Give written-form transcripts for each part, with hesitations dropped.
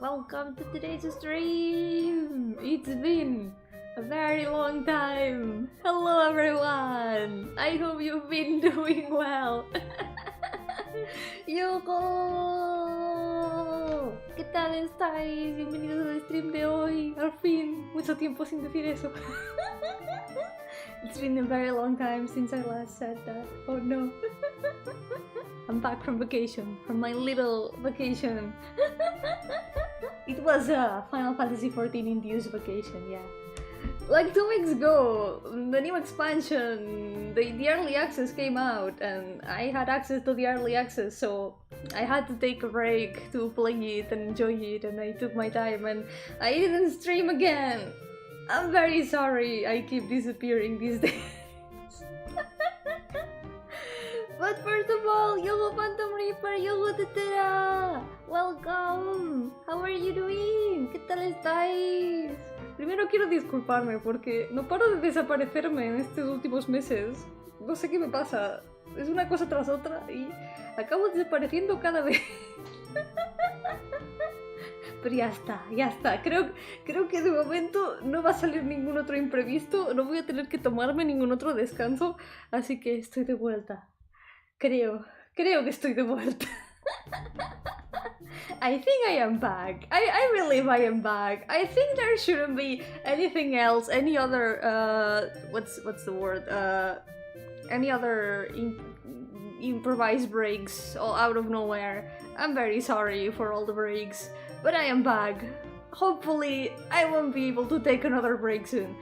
welcome to today's stream! It's been a very long time! Hello everyone! I hope you've been doing well! ¡Yo-hooo! ¿Qué tal estáis? Bienvenidos al stream de hoy, al fin, mucho tiempo sin decir eso. It's been a very long time since I last said that. Oh no. I'm back from vacation, from my little vacation. It was a Final Fantasy XIV induced vacation, yeah. Like 2 weeks ago, the new expansion, the early access came out and I had access to the early access, so I had to take a break to play it and enjoy it, and I took my time and I didn't stream again. I'm very sorry I keep disappearing these days. But first of all, Yo-hooo Phantom Reaper, Yo-hooo Tetera! Welcome! How are you doing? ¿Qué tal estáis? Primero quiero disculparme porque no paro de desaparecerme en estos últimos meses. No sé qué me pasa. Es una cosa tras otra y acabo desapareciendo cada vez. Pero ya está. Creo que de momento no va a salir ningún otro imprevisto, no voy a tener que tomarme ningún otro descanso, así que estoy de vuelta. Creo que estoy de vuelta. I think I am back. I believe I am back. I think there shouldn't be anything else, any other, what's the word? Any other improvised breaks all out of nowhere. I'm very sorry for all the breaks, but I am back. Hopefully, I won't be able to take another break soon.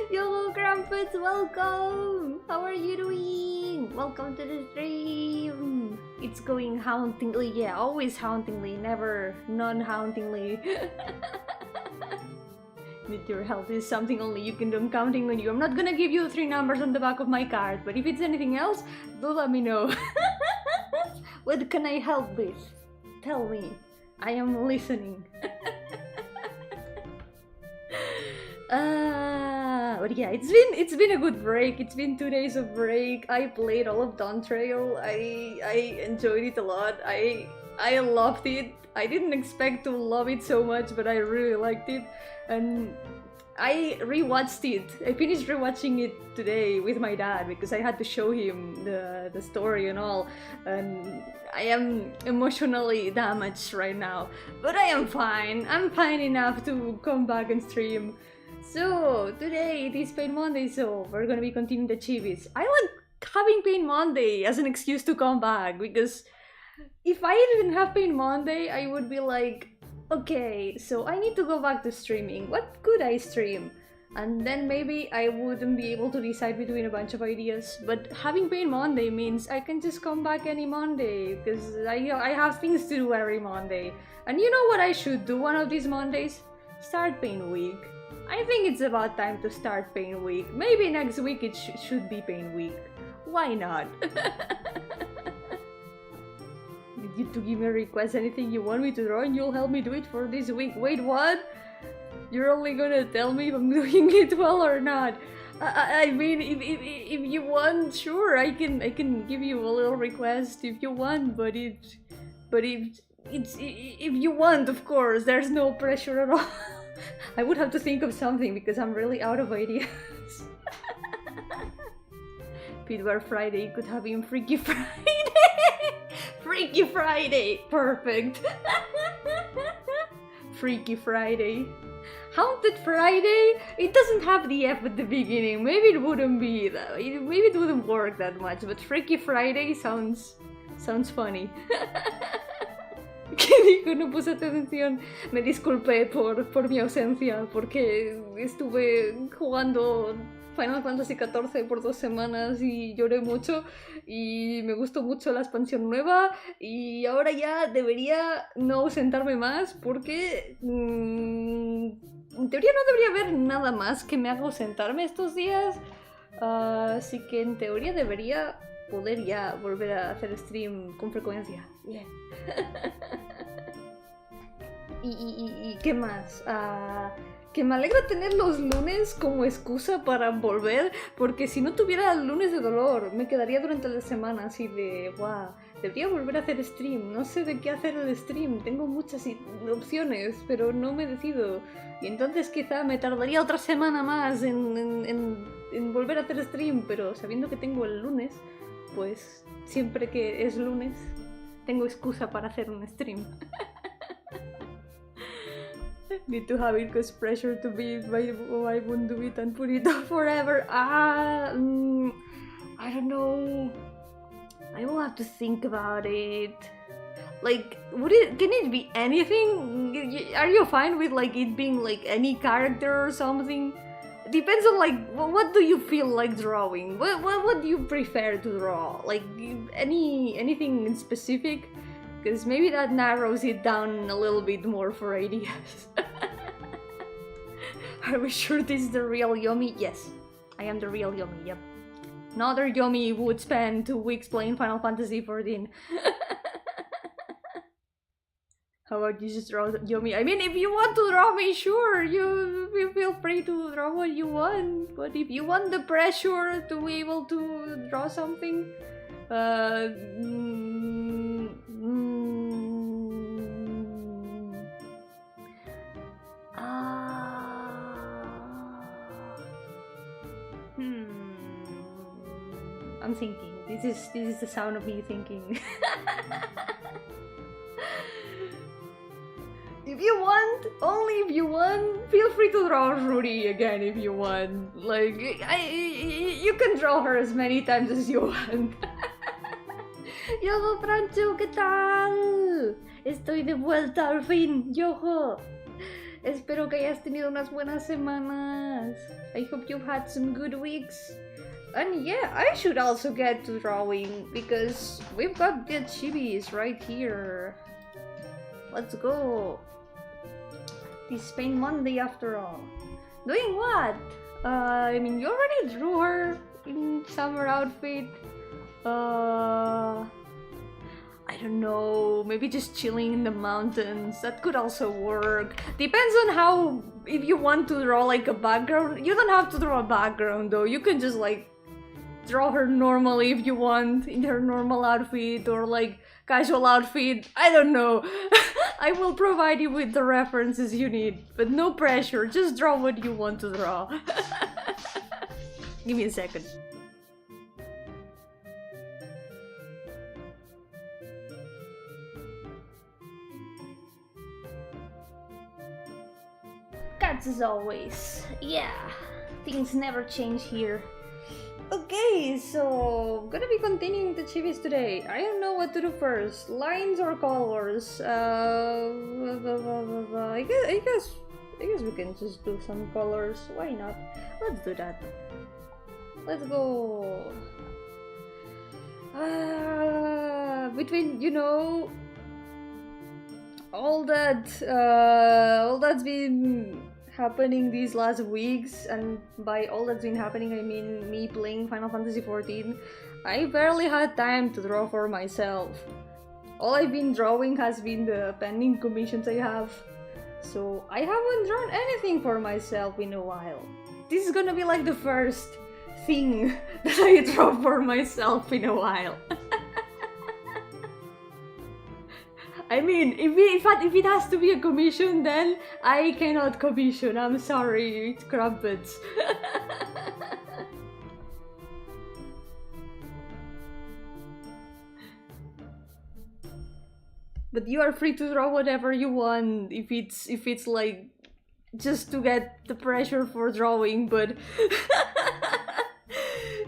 Yo, Krampus, welcome! How are you doing? Welcome to the stream! It's going hauntingly, yeah, always hauntingly, never non-hauntingly. With your health is something only you can do. I'm counting on you. I'm not gonna give you 3 numbers on the back of my card, but if it's anything else, do let me know. What can I help with? Tell me. I am listening. But yeah, it's been a good break. It's been 2 days of break. I played all of Dawn Trail. I enjoyed it a lot. I loved it. I didn't expect to love it so much, but I really liked it. And I rewatched it. I finished rewatching it today with my dad because I had to show him the story and all. And I am emotionally damaged right now, but I am fine. I'm fine enough to come back and stream. So today it is Pain Monday, so we're gonna be continuing the Chivis. I like having Pain Monday as an excuse to come back, because if I didn't have Pain Monday, I would be like, okay, so I need to go back to streaming. What could I stream? And then maybe I wouldn't be able to decide between a bunch of ideas. But having Pain Monday means I can just come back any Monday, because I have things to do every Monday. And you know what I should do one of these Mondays? Start Pain Week. I think it's about time to start Pain Week. Maybe next week it should be Pain Week. Why not? You to give me a request, anything you want me to draw, and you'll help me do it for this week. Wait, what? You're only gonna tell me if I'm doing it well or not. I mean, if you want, sure, I can give you a little request if you want, but if you want, of course, there's no pressure at all. I would have to think of something because I'm really out of ideas. Feedware Friday could have been Freaky Friday. Freaky Friday! Perfect! Freaky Friday. Haunted Friday? It doesn't have the F at the beginning. Maybe it wouldn't be that. Maybe it wouldn't work that much, but Freaky Friday sounds funny. ¿Qué dijo? No puse atención. Me disculpé por mi ausencia, porque estuve jugando Final Fantasy XIV por 2 semanas y lloré mucho y me gustó mucho la expansión nueva, y ahora ya debería no ausentarme más porque en teoría no debería haber nada más que me haga ausentarme estos días, así que en teoría debería poder ya volver a hacer stream con frecuencia. Yeah. ¿Y qué más? Que me alegra tener los lunes como excusa para volver, porque si no tuviera el lunes de dolor, me quedaría durante la semana así de, wow, debería volver a hacer stream, no sé de qué hacer el stream, tengo muchas opciones, pero no me decido. Y entonces quizá me tardaría otra semana más en volver a hacer stream, pero sabiendo que tengo el lunes, pues siempre que es lunes, tengo excusa para hacer un stream. Need to have it cause pressure to be it, why won't do it and put it off forever. I don't know. I will have to think about it. Like, can it be anything? Are you fine with like it being like any character or something? Depends on like what do you feel like drawing? What do you prefer to draw? Like anything in specific? Because maybe that narrows it down a little bit more for ideas. Are we sure this is the real Yomi? Yes, I am the real Yomi, yep. Another Yomi would spend 2 weeks playing Final Fantasy XIV. How about you just draw Yomi? I mean, if you want to draw me, sure, you feel free to draw what you want. But if you want the pressure to be able to draw something, I'm thinking. This is the sound of me thinking. If you want, only if you want, feel free to draw Rudy again if you want. Like, you can draw her as many times as you want. Yo-hooo, Francho, ¿qué tal? Estoy de vuelta al fin, Yo-hooo. Espero que hayas tenido unas buenas semanas. I hope you've had some good weeks. And yeah, I should also get to drawing because we've got the chibis right here. Let's go. It's Spain Monday after all. Doing what? I mean, you already drew her in summer outfit. I don't know, maybe just chilling in the mountains. That could also work. Depends on how, if you want to draw like a background. You don't have to draw a background though. You can just like draw her normally if you want, in her normal outfit or like casual outfit. I don't know. I will provide you with the references you need, but no pressure, just draw what you want to draw. Give me a second. Cats as always. Yeah, things never change here. Okay, so I'm gonna be continuing the chibis today. I don't know what to do first, lines or colors. I guess we can just do some colors. Why not? Let's do that. Let's go. Between, you know, all that's been happening these last weeks, and by all that's been happening I mean me playing Final Fantasy XIV, I barely had time to draw for myself. All I've been drawing has been the pending commissions I have, so I haven't drawn anything for myself in a while. This is gonna be like the first thing that I draw for myself in a while. I mean, if it has to be a commission, then I cannot commission. I'm sorry, it's crumpets. But you are free to draw whatever you want. If it's like just to get the pressure for drawing, but.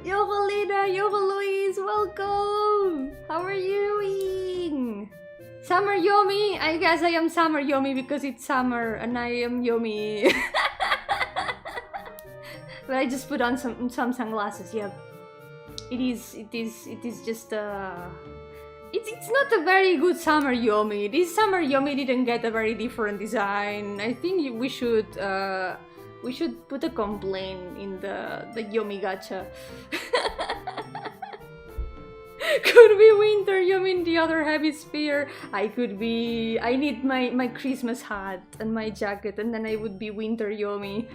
Yo-hooo, Lina, Yo-hooo, Luis, welcome. How are you doing? Summer Yomi! I guess I am Summer Yomi because it's summer and I am Yomi. But I just put on some sunglasses, yeah. It is just it's not a very good Summer Yomi. This Summer Yomi didn't get a very different design. I think we should put a complaint in the Yomi gacha. Could be winter, you mean the other hemisphere. I could be... I need my Christmas hat and my jacket, and then I would be winter Yomi.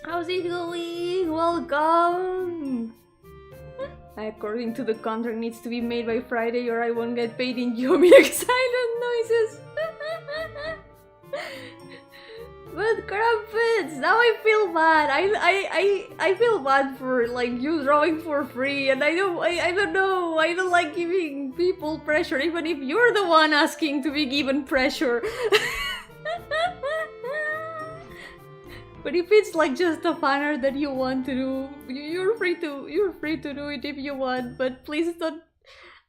How's it going? Welcome! According to the contract, needs to be made by Friday or I won't get paid in Yomi silent noises. But crumpets, now I feel bad. I feel bad for like you drawing for free, and I don't know. I don't like giving people pressure, even if you're the one asking to be given pressure. But if it's like just a fan art that you want to do, you're free to do it if you want. But please don't.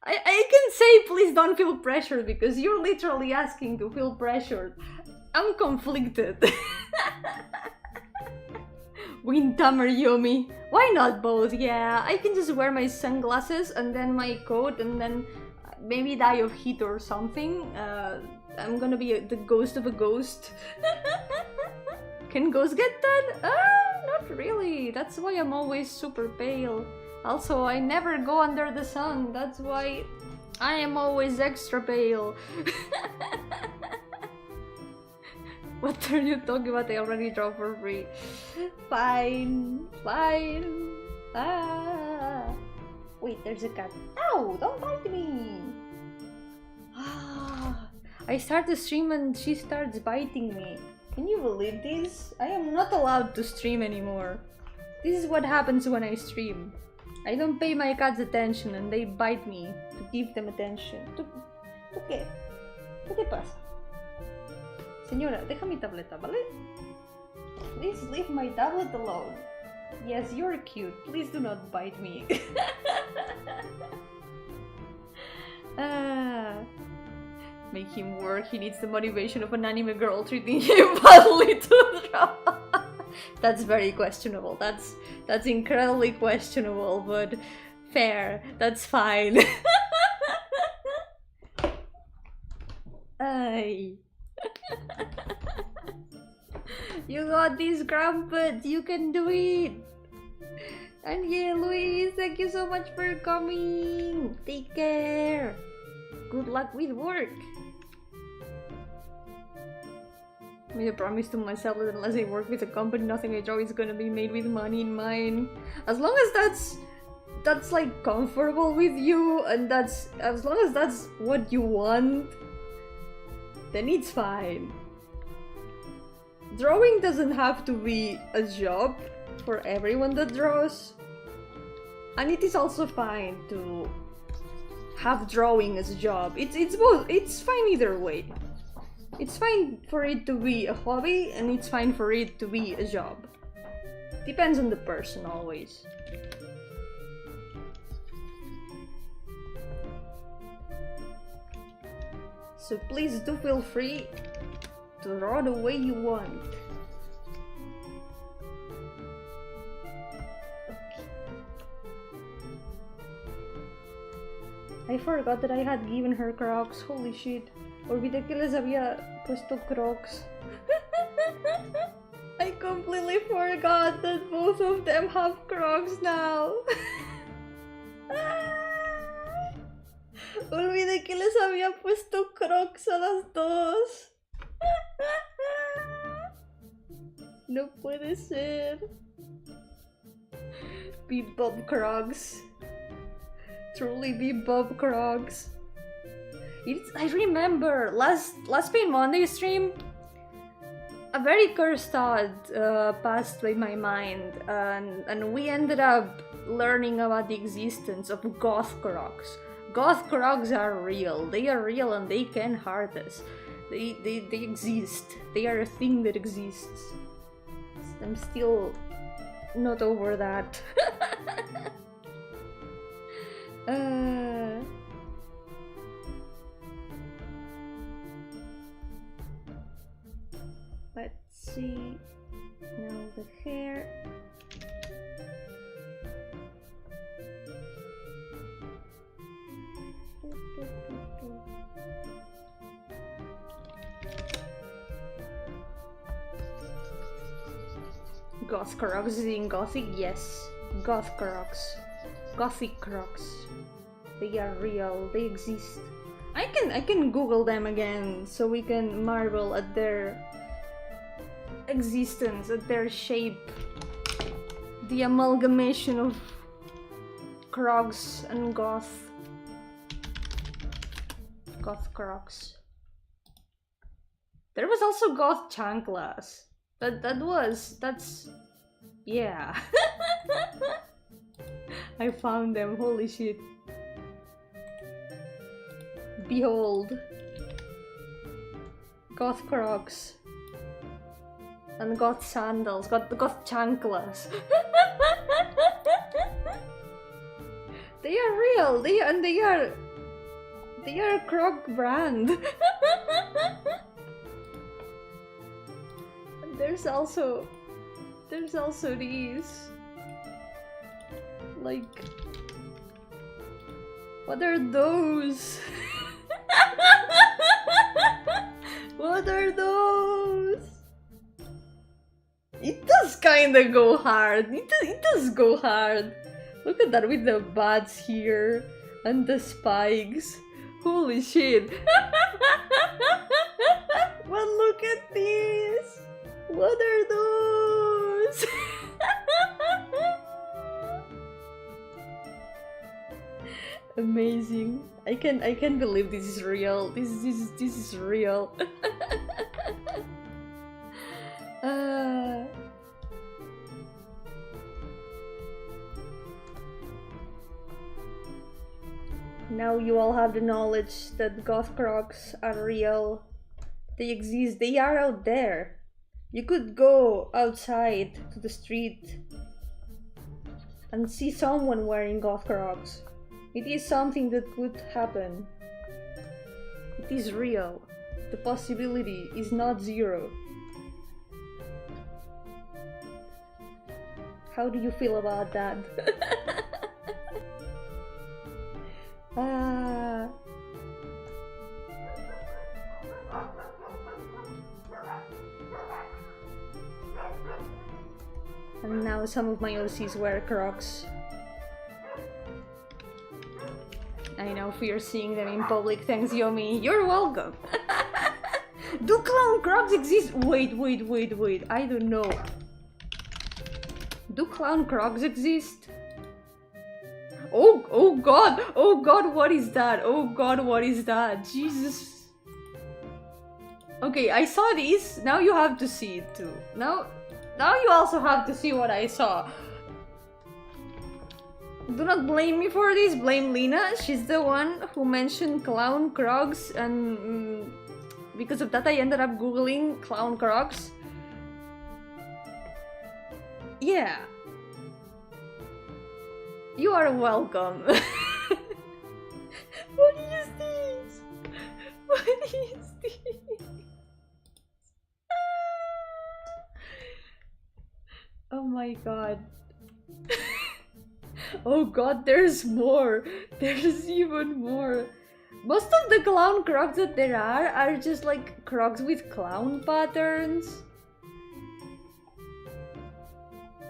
I can say please don't feel pressured because you're literally asking to feel pressured. I'm conflicted. Windhammer Yomi. Why not both? Yeah, I can just wear my sunglasses and then my coat and then maybe die of heat or something. I'm gonna be the ghost of a ghost. Can ghosts get that? Not really. That's why I'm always super pale. Also, I never go under the sun. That's why I am always extra pale. What are you talking about? I already draw for free. Fine. Fine. Ah. Wait, there's a cat. Ow! Don't bite me! Ah. I start to stream and she starts biting me. Can you believe this? I am not allowed to stream anymore. This is what happens when I stream. I don't pay my cats attention and they bite me to give them attention. ¿Tú qué? ¿Qué te pasa? Señora, deja mi tableta, ¿vale? Please leave my tablet alone. Yes, you're cute. Please do not bite me. Make him work. He needs the motivation of an anime girl treating him badly to draw. That's very questionable. That's incredibly questionable, but fair. That's fine. Ay. You got this, Grumpet. You can do it. And yeah, Luis, thank you so much for coming. Take care. Good luck with work. I made a promise to myself that unless I work with a company, nothing I draw is gonna be made with money in mind. As long as that's like comfortable with you, and as long as that's what you want, then it's fine. Drawing doesn't have to be a job for everyone that draws, and it is also fine to have drawing as a job. It's both. It's fine either way. It's fine for it to be a hobby, and it's fine for it to be a job. Depends on the person always. So please do feel free to draw the way you want. I forgot that I had given her Crocs. Holy shit. Olvidé que les había puesto Crocs. I completely forgot that both of them have Crocs now. Olvidé que les había puesto Crocs a las dos. No puede ser. Bebop Crocs. Truly Bebop Crocs. I remember last Pain Monday stream, a very cursed thought passed by my mind, and we ended up learning about the existence of goth Crocs. Goth Crocs are real. They are real and they can hurt us. They exist. They are a thing that exists. I'm still not over that. Let's see. Now the hair. Goth Crocs is in Gothic? Yes. Goth Crocs. Gothic Crocs. They are real. They exist. I can Google them again so we can marvel at their existence, at their shape. The amalgamation of Crocs and Goth. Goth Crocs. There was also Goth Chanclas. That's... yeah. I found them, holy shit. Behold. Goth Crocs. And Goth sandals, Goth chanclas. They are real, they are a Croc brand. And there's also these. Like, what are those? What are those? It does kinda go hard. It does go hard. Look at that with the bats here and the spikes. Holy shit. Well, look at this. What are those? Amazing. I can't believe this is real. This is real. Now you all have the knowledge that Goth Crocs are real. They exist. They are out there. You could go outside to the street and see someone wearing Goth Crocs. It is something that could happen. It is real. The possibility is not zero. How do you feel about that? And now some of my OCs wear Crocs. I know if you're seeing them in public, thanks Yomi. You're welcome. Do clown Crocs exist? Wait, I don't know. Do clown Crocs exist? Oh god, what is that? Oh god, what is that? Jesus. Okay, I saw this, now you have to see it too. Now you also have to see what I saw. Do not blame me for this, blame Lena. She's the one who mentioned clown Crocs, and because of that I ended up googling clown Crocs. Yeah. You are welcome. What is this? What is this? Oh my god. Oh god, there's more. There's even more. Most of the clown Crocs that there are just like Crocs with clown patterns.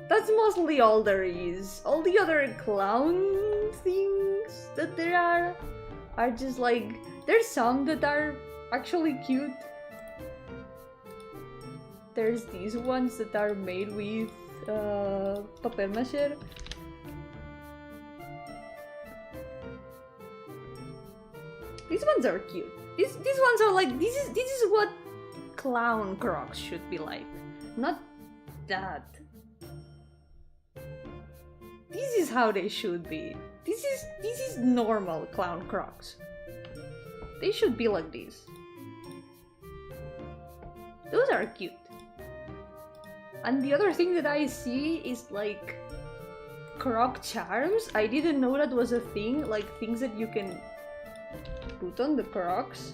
That's mostly all there is. All the other clown things that there are just like... There's some that are actually cute. There's these ones that are made with papel maché. These ones are cute. These ones are like... This is what clown Crocs should be like. Not that. This is how they should be. This is normal clown Crocs. They should be like this. Those are cute. And the other thing that I see is like Croc charms. I didn't know that was a thing, like things that you can put on the Crocs.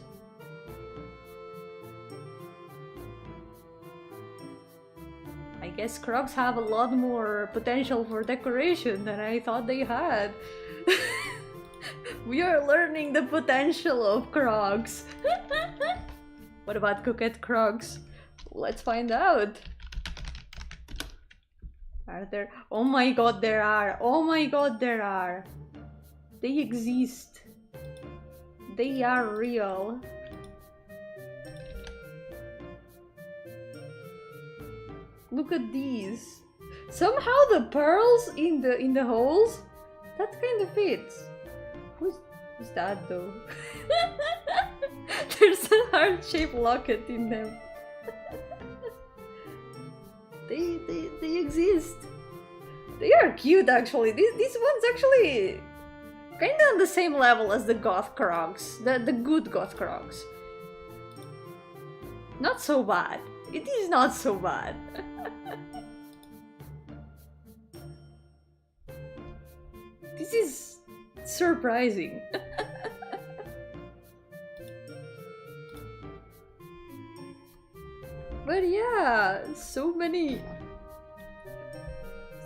I guess Crocs have a lot more potential for decoration than I thought they had. We are learning the potential of Crocs. What about coquette Crocs? Let's find out. Are there? Oh my god, there are! Oh my god, there are! They exist. They are real. Look at these. Somehow the pearls in the holes, that kind of fits. Who's that though? There's a heart-shaped locket in them. They exist. They are cute actually. These ones actually kinda on the same level as the goth crocs. The good goth crocs. Not so bad. It is not so bad. This is surprising. But yeah, so many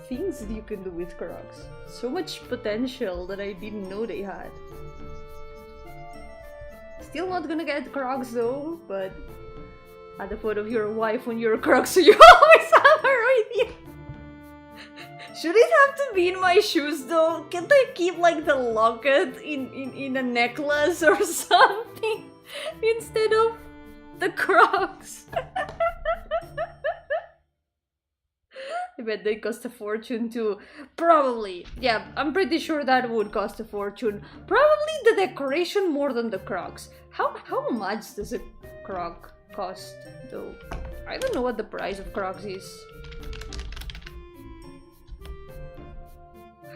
things that you can do with Crocs. So much potential that I didn't know they had. Still not gonna get Crocs though, but at the foot of your wife on your Crocs, so you always have her with you. Should it have to be in my shoes though? Can't I keep like the locket in a necklace or something instead of the Crocs? I bet they cost a fortune too. Probably. Yeah, I'm pretty sure that would cost a fortune. Probably the decoration more than the Crocs. How much does a Croc cost though? I don't know what the price of Crocs is.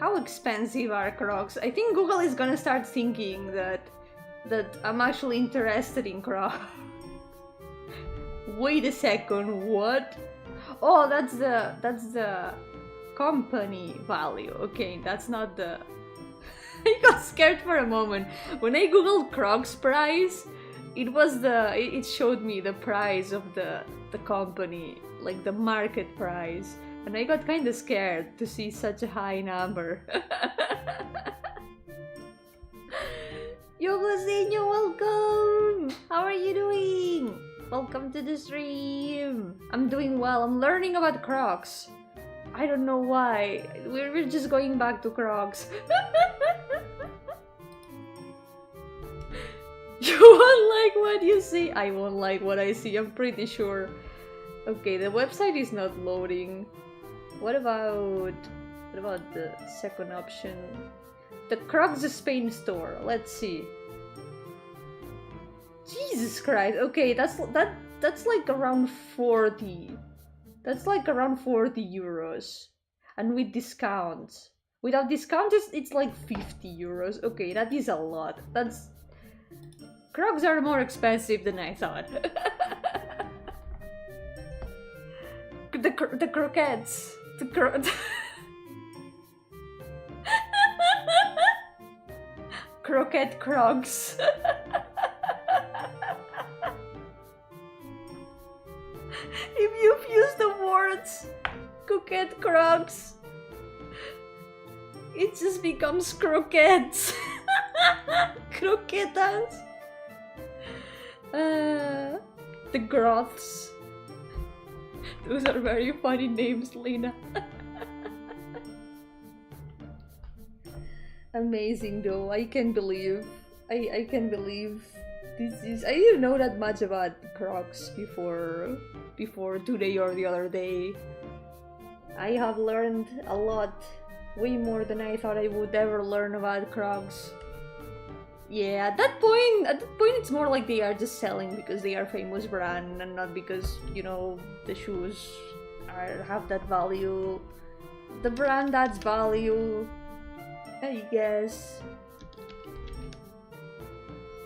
How expensive are Crocs? I think Google is gonna start thinking that I'm actually interested in Crocs. Wait a second, what? Oh, that's the company value. Okay, that's not the... I got scared for a moment. When I googled Crocs price, it showed me the price of the company, like the market price. And I got kind of scared to see such a high number. Yo, welcome! How are you doing? Welcome to the stream! I'm doing well. I'm learning about Crocs. I don't know why. We're just going back to Crocs. You won't like what you see. I won't like what I see, I'm pretty sure. Okay, the website is not loading. What about the second option? The Crocs Spain store. Let's see. Jesus Christ. Okay, that's like around 40. That's like around 40 euros. And with discounts. Without discounts, it's like 50 euros. Okay, that is a lot. Crocs are more expensive than I thought. The croquettes. Croquette Crocs. If you've used the words coquette Crocs, it just becomes croquettes. Croquetas. The Groths. Those are very funny names, Lena. Amazing though, I can't believe this is... I didn't know that much about Crocs before today or the other day. I have learned a lot, way more than I thought I would ever learn about Crocs. Yeah, at that point it's more like they are just selling because they are a famous brand and not because, you know, the shoes have that value. The brand adds value, I guess.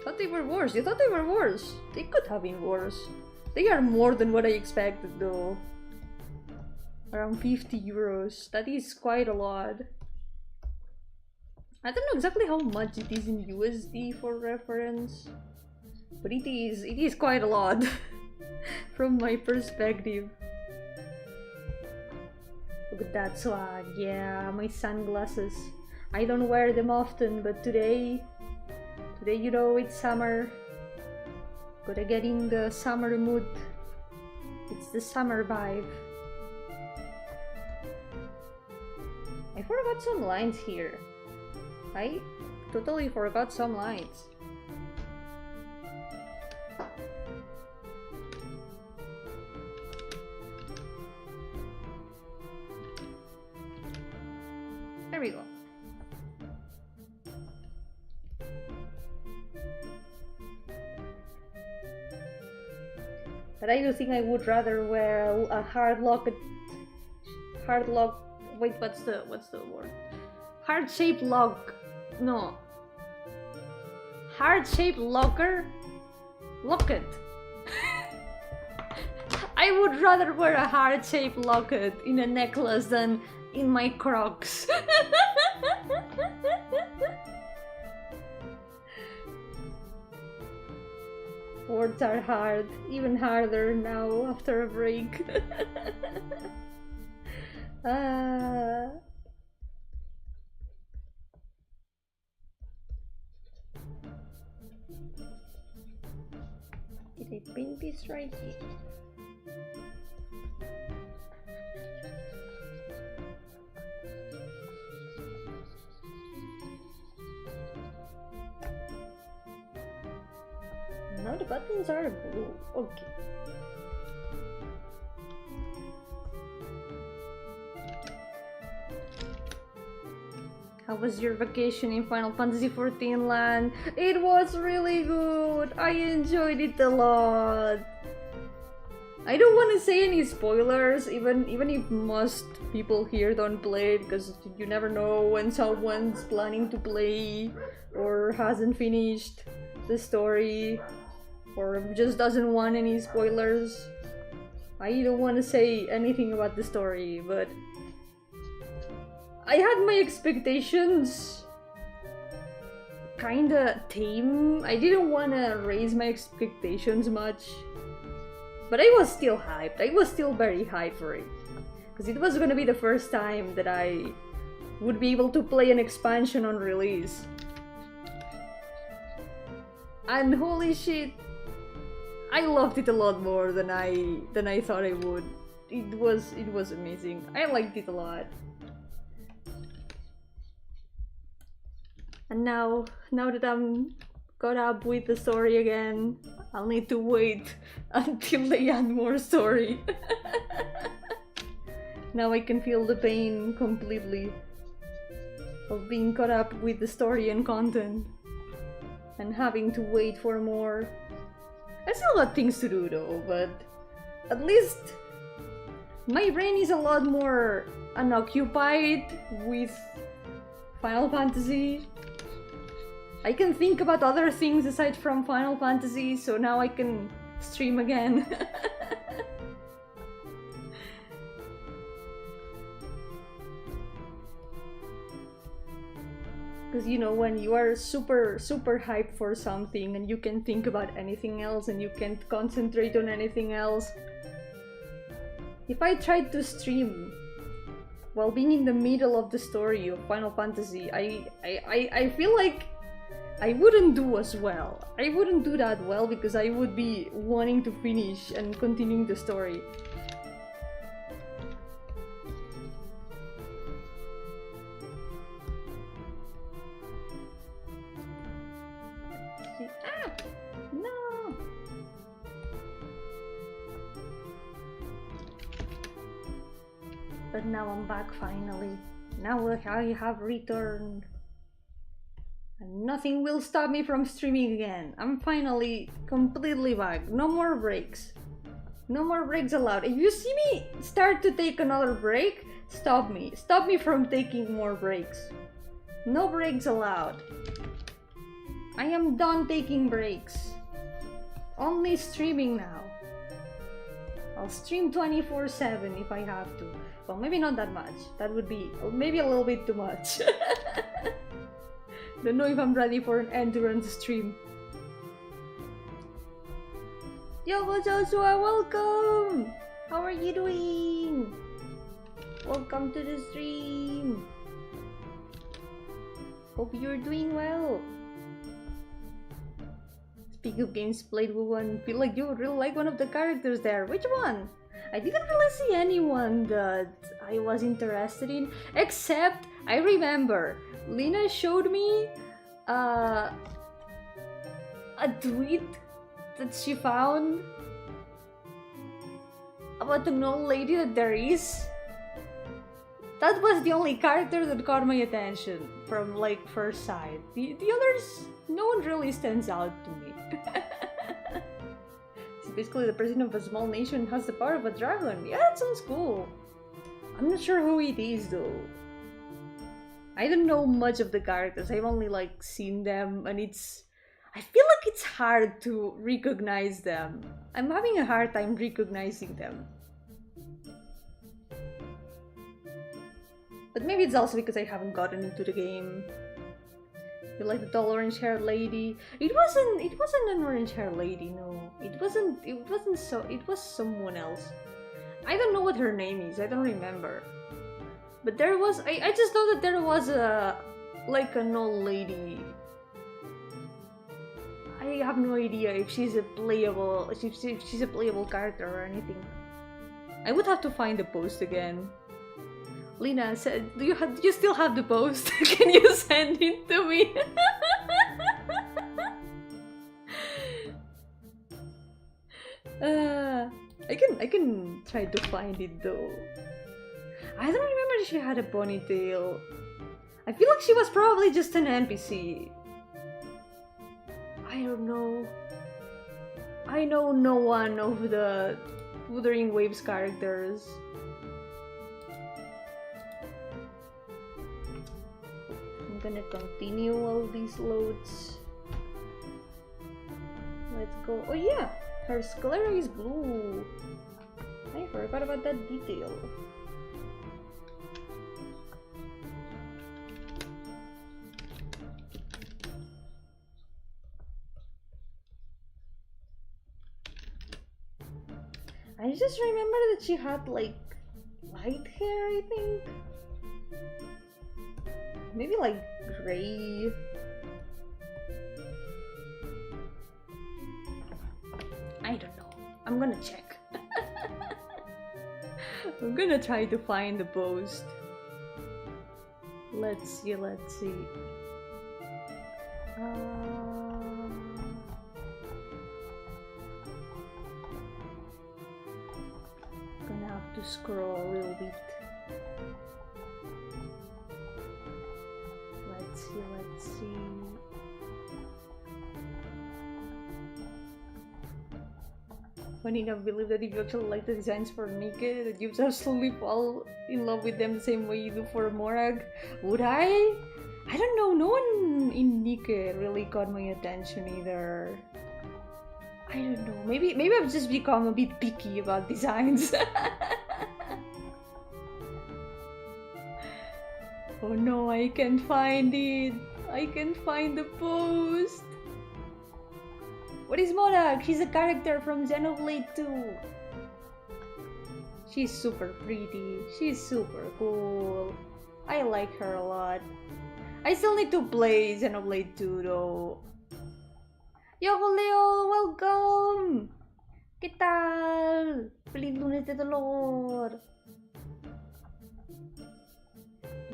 Thought they were worse. You thought they were worse. They could have been worse. They are more than what I expected though. Around 50 euros. That is quite a lot. I don't know exactly how much it is in USD for reference, but it is quite a lot from my perspective. Look at that swag. Yeah, my sunglasses. I don't wear them often, but today, you know, it's summer. Gotta get in the summer mood. It's the summer vibe. I forgot some lines here. I totally forgot some lines. There we go. But I do think I would rather wear a wait, what's the word? Heart-shaped lock. No. Heart-shaped locket. I would rather wear a heart-shaped locket in a necklace than in my Crocs. Words are hard, even harder now after a break. Did I print this right here? Now the buttons are blue. Okay. How was your vacation in Final Fantasy XIV land? It was really good. I enjoyed it a lot. I don't want to say any spoilers, even if most people here don't play it, because you never know when someone's planning to play or hasn't finished the story or just doesn't want any spoilers. I don't want to say anything about the story, but I had my expectations kinda tame. I didn't want to raise my expectations much, but I was still hyped. I was still very hyped for it, because it was gonna be the first time that I would be able to play an expansion on release. And holy shit, I loved it a lot more than I thought I would. It was amazing. I liked it a lot. And now that I'm caught up with the story again, I'll need to wait until they add more story. Now I can feel the pain completely of being caught up with the story and content and having to wait for more. I still got things to do though, but at least my brain is a lot more unoccupied with Final Fantasy. I can think about other things aside from Final Fantasy, so now I can stream again. Because you know, when you are super hyped for something and you can think about anything else and you can't concentrate on anything else. If I tried to stream while being in the middle of the story of Final Fantasy, I feel like I wouldn't do as well. I wouldn't do that well because I would be wanting to finish and continuing the story. No! But now I'm back finally. Now I have returned. And nothing will stop me from streaming again. I'm finally completely back. No more breaks. No more breaks allowed. If you see me start to take another break, stop me. Stop me from taking more breaks. No breaks allowed. I am done taking breaks. Only streaming now. I'll stream 24/7 if I have to. Well, maybe not that much. That would be maybe a little bit too much. Don't know if I'm ready for an endurance stream. Yo, Joshua, welcome! How are you doing? Welcome to the stream. Hope you're doing well. Speak of games played with one, feel like you would really like one of the characters there. Which one? I didn't really see anyone that I was interested in, except I remember Lina showed me a tweet that she found about an old lady that there is. That was the only character that caught my attention from like first sight. The others, no one really stands out to me. It's basically the president of a small nation has the power of a dragon. Yeah, that sounds cool. I'm not sure who it is though. I don't know much of the characters. I've only like seen them, and I feel like it's hard to recognize them. I'm having a hard time recognizing them. But maybe it's also because I haven't gotten into the game. You like the tall orange-haired lady? It wasn't an orange-haired lady, no. It was someone else. I don't know what her name is, I don't remember. But there was, I just know that there was like an old lady. I have no idea if she's a playable, if she's a playable character or anything. I would have to find the post again. Lina said, do you still have the post? Can you send it to me? I can try to find it though. I don't remember if she had a ponytail. I feel like she was probably just an NPC. I don't know. I know no one of the Wuthering Waves characters. I'm gonna continue all these loads. Let's go. Oh yeah, her sclera is blue. I forgot about that detail. I just remember that she had like light hair, I think. Maybe like gray. I don't know. I'm gonna check. I'm gonna try to find the post. Let's see. Gonna have to scroll a little bit. Let's see. Funny enough, I believe that if you actually like the designs for Nike, that you'd absolutely fall in love with them the same way you do for Morag. Would I? I don't know, no one in Nike really got my attention either. I don't know, maybe I've just become a bit picky about designs. Oh no, I can't find it. I can't find the post. What is Morag? She's a character from Xenoblade 2. She's super pretty. She's super cool. I like her a lot. I still need to play Xenoblade 2 though. Yo-hooo Leo, welcome! ¿Qué tal? Feliz lunes de dolor.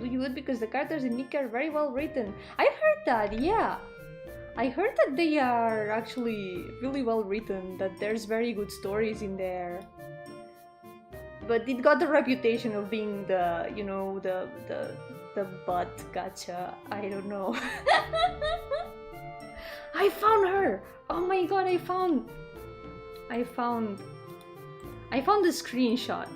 Do you would because the characters in Nick are very well written. I've heard that, yeah. I heard that they are actually really well written, that there's very good stories in there. But it got the reputation of being the, you know, the butt gacha. I don't know. I found her! Oh my god, I found the screenshot.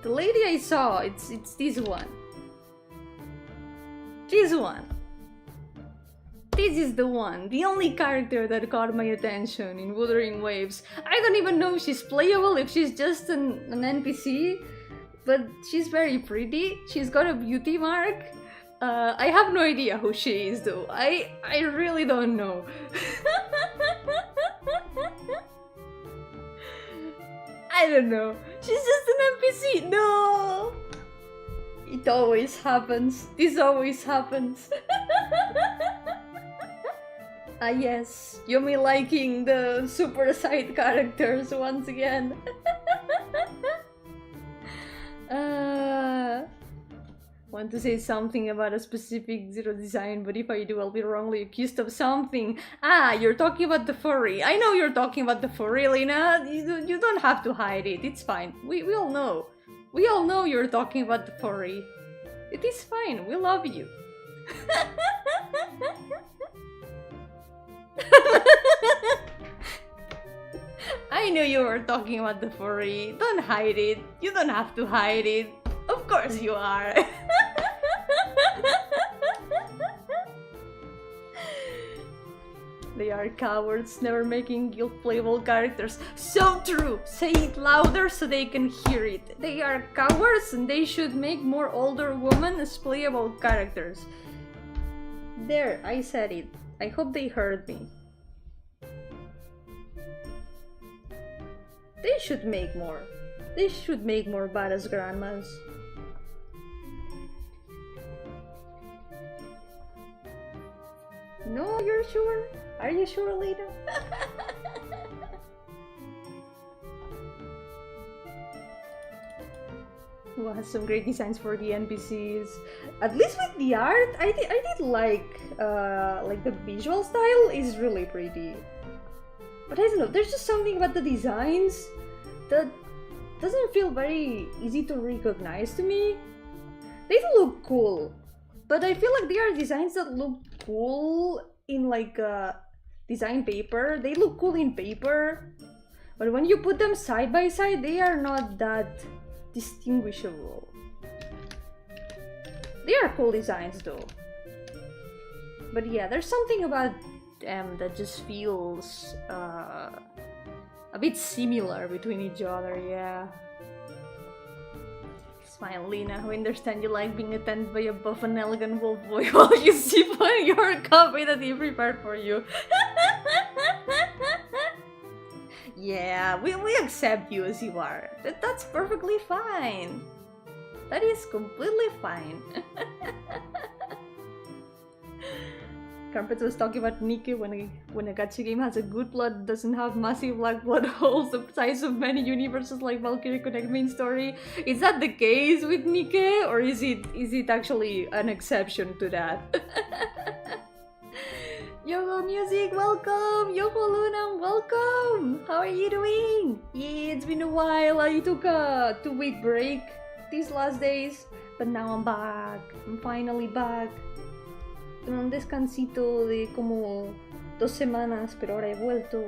The lady I saw, it's this one. This one. This is the one, the only character that caught my attention in Wuthering Waves. I don't even know if she's playable, if she's just an NPC, but she's very pretty. She's got a beauty mark. I have no idea who she is though. I really don't know. I don't know. She's just an NPC. No! It always happens. This always happens. Ah yes, Yomi liking the super side characters once again. Want to say something about a specific zero design, but if I do, I'll be wrongly accused of something. Ah, you're talking about the furry. I know you're talking about the furry, Lena. You don't have to hide it. It's fine. We all know. We all know you're talking about the furry. It is fine. We love you. I knew you were talking about the furry. Don't hide it. You don't have to hide it. Of course you are. They are cowards, never making guilt playable characters. So true! Say it louder so they can hear it. They are cowards and they should make more older women as playable characters. There, I said it. I hope they heard me. They should make more. They should make more badass grandmas. No, you're sure? Are you sure, Lena? Who has some great designs for the NPCs. At least with the art, I did like the visual style is really pretty. But I don't know, there's just something about the designs that doesn't feel very easy to recognize to me. They look cool, but I feel like they are designs that look cool in like design paper. They look cool in paper, but when you put them side by side, they are not that distinguishable. They are cool designs though. But yeah, there's something about them that just feels a bit similar between each other, yeah. Smile, Lena. We understand you like being attended by a buff and elegant wolf boy while you sip on your coffee that he prepared for you. Yeah, we accept you as you are. That's perfectly fine. That is completely fine. Carpet was talking about Nikke when a gacha game has a good plot, doesn't have massive black plot holes the size of many universes like Valkyrie Connect main story. Is that the case with Nikke, or is it actually an exception to that? Yo-hooo Music, welcome! Yo-hooo Luna, welcome! How are you doing? Yeah, it's been a while. I took a 2-week break these last days, but now I'm back. I'm finally back. Tuve un descansito de como 2 semanas, pero ahora he vuelto.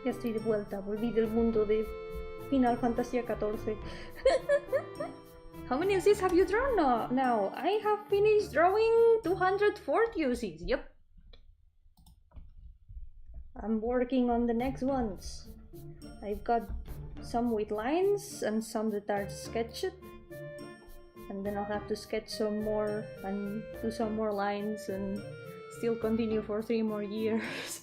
Ya estoy de vuelta. Volví del mundo de Final Fantasy XIV. How many OCs have you drawn now? I have finished drawing 240 OCs. Yep. I'm working on the next ones. I've got some with lines and some that are sketched. And then I'll have to sketch some more and do some more lines and still continue for 3 more years.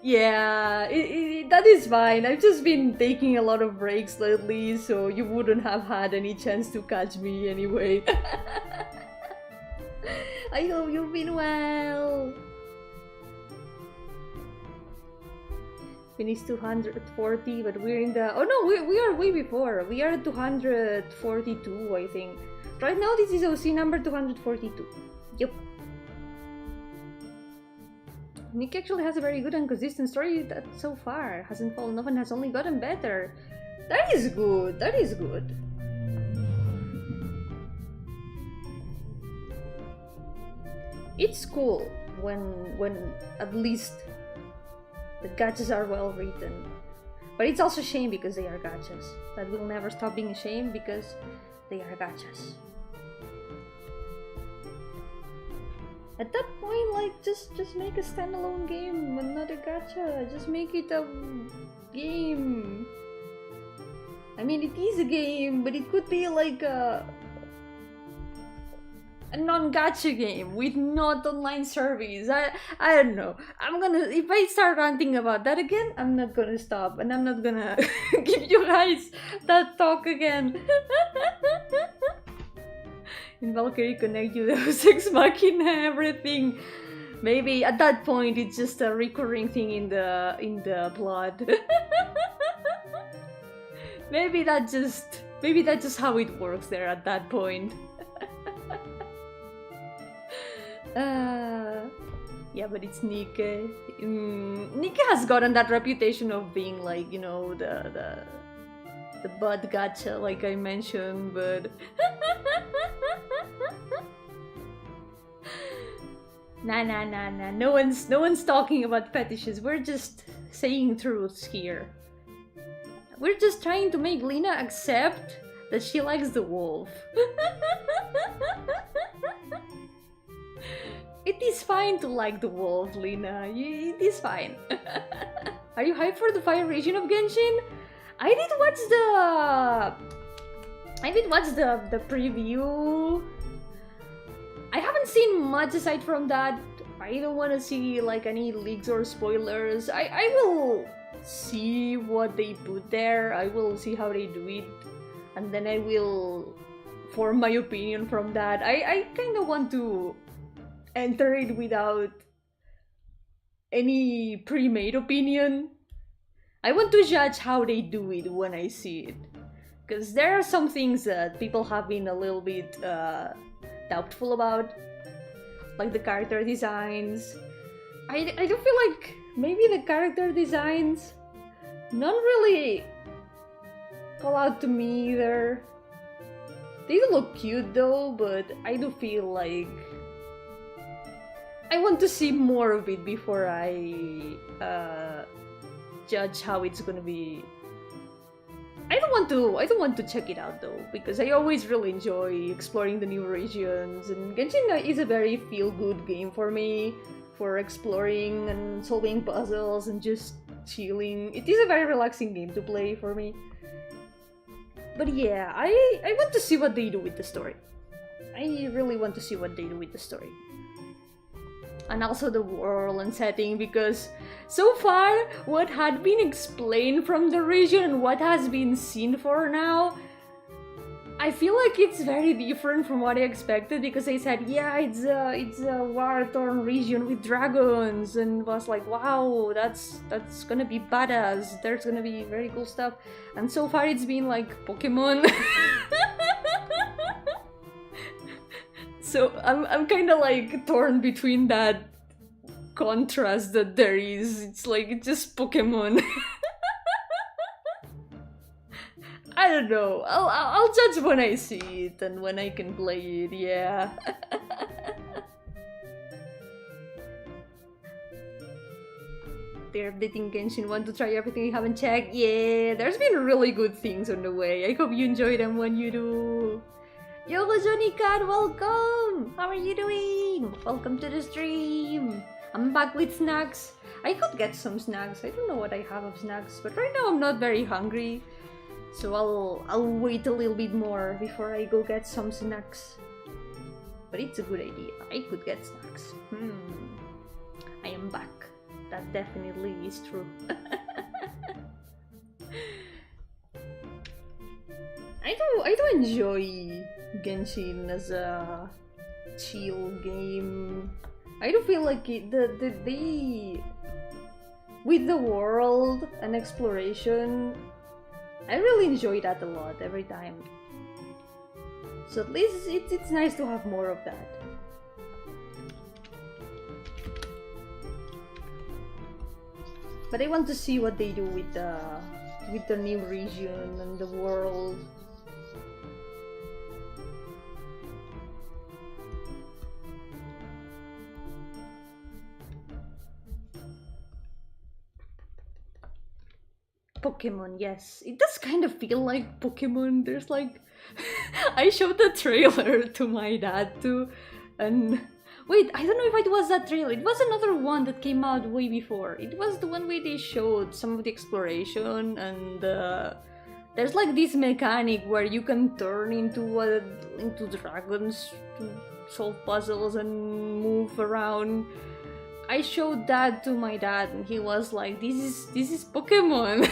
Yeah, that is fine. I've just been taking a lot of breaks lately, so you wouldn't have had any chance to catch me anyway. I hope you've been well. Finished 240, but we're in the... Oh no, we are way before. We are at 242, I think. Right now, this is OC number 242. Yep. Nick actually has a very good and consistent story that so far hasn't fallen off and has only gotten better. That is good. That is good. It's cool when at least the gachas are well written. But it's also a shame because they are gachas. That will never stop being a shame because they are gachas. At that point, like, just make a standalone game and not a gacha. Just make it a game. I mean, it is a game, but it could be like a non-gacha game with not online service. I don't know. If I start ranting about that again, I'm not gonna stop and I'm not gonna give you guys that talk again. In Valkyrie Connect, you do sex machina everything. Maybe at that point it's just a recurring thing in the blood. maybe that's just how it works there at that point. Yeah, but it's Nikke. Nikke has gotten that reputation of being like, you know, the butt gacha, like I mentioned, but nah. No one's talking about fetishes. We're just saying truths here. We're just trying to make Lena accept that she likes the wolf. It is fine to like the wolf, Lena. It is fine. Are you hyped for the fire region of Genshin? I did watch the preview. I haven't seen much aside from that. I don't want to see like any leaks or spoilers. I will see what they put there. I will see how they do it, and then I will form my opinion from that. I kind of want to enter it without any pre-made opinion. I want to judge how they do it when I see it, because there are some things that people have been a little bit doubtful about, like the character designs. I do feel like maybe the character designs not really call out to me either. They do look cute though, but I do feel like I want to see more of it before I judge how it's gonna be. I don't want to check it out though, because I always really enjoy exploring the new regions, and Genshin is a very feel-good game for me, for exploring and solving puzzles and just chilling. It is a very relaxing game to play for me. But yeah, I want to see what they do with the story. I really want to see what they do with the story. And also the world and setting, because so far what had been explained from the region and what has been seen for now, I feel like it's very different from what I expected, because they said, yeah, it's a war-torn region with dragons, and was like, wow, that's gonna be badass, there's gonna be very cool stuff. And so far it's been like Pokemon. So I'm kind of like torn between that contrast that there is. It's like it's just Pokemon. I don't know. I'll judge when I see it and when I can play it. Yeah. They're updating Genshin. Want to try everything you haven't checked? Yeah, there's been really good things on the way. I hope you enjoy them when you do. Yo, Johnny Cat, welcome! How are you doing? Welcome to the stream. I'm back with snacks. I could get some snacks. I don't know what I have of snacks, but right now I'm not very hungry. So I'll wait a little bit more before I go get some snacks. But it's a good idea. I could get snacks. I am back. That definitely is true. I do enjoy Genshin as a chill game. I do feel like they with the world and exploration, I really enjoy that a lot every time. So at least it's nice to have more of that. But I want to see what they do with the new region and the world. Pokemon, yes. It does kind of feel like Pokemon. There's like... I showed the trailer to my dad too, and... Wait, I don't know if it was that trailer. It was another one that came out way before. It was the one where they showed some of the exploration, and there's like this mechanic where you can turn into dragons to solve puzzles and move around. I showed that to my dad, and he was like, "This is Pokemon."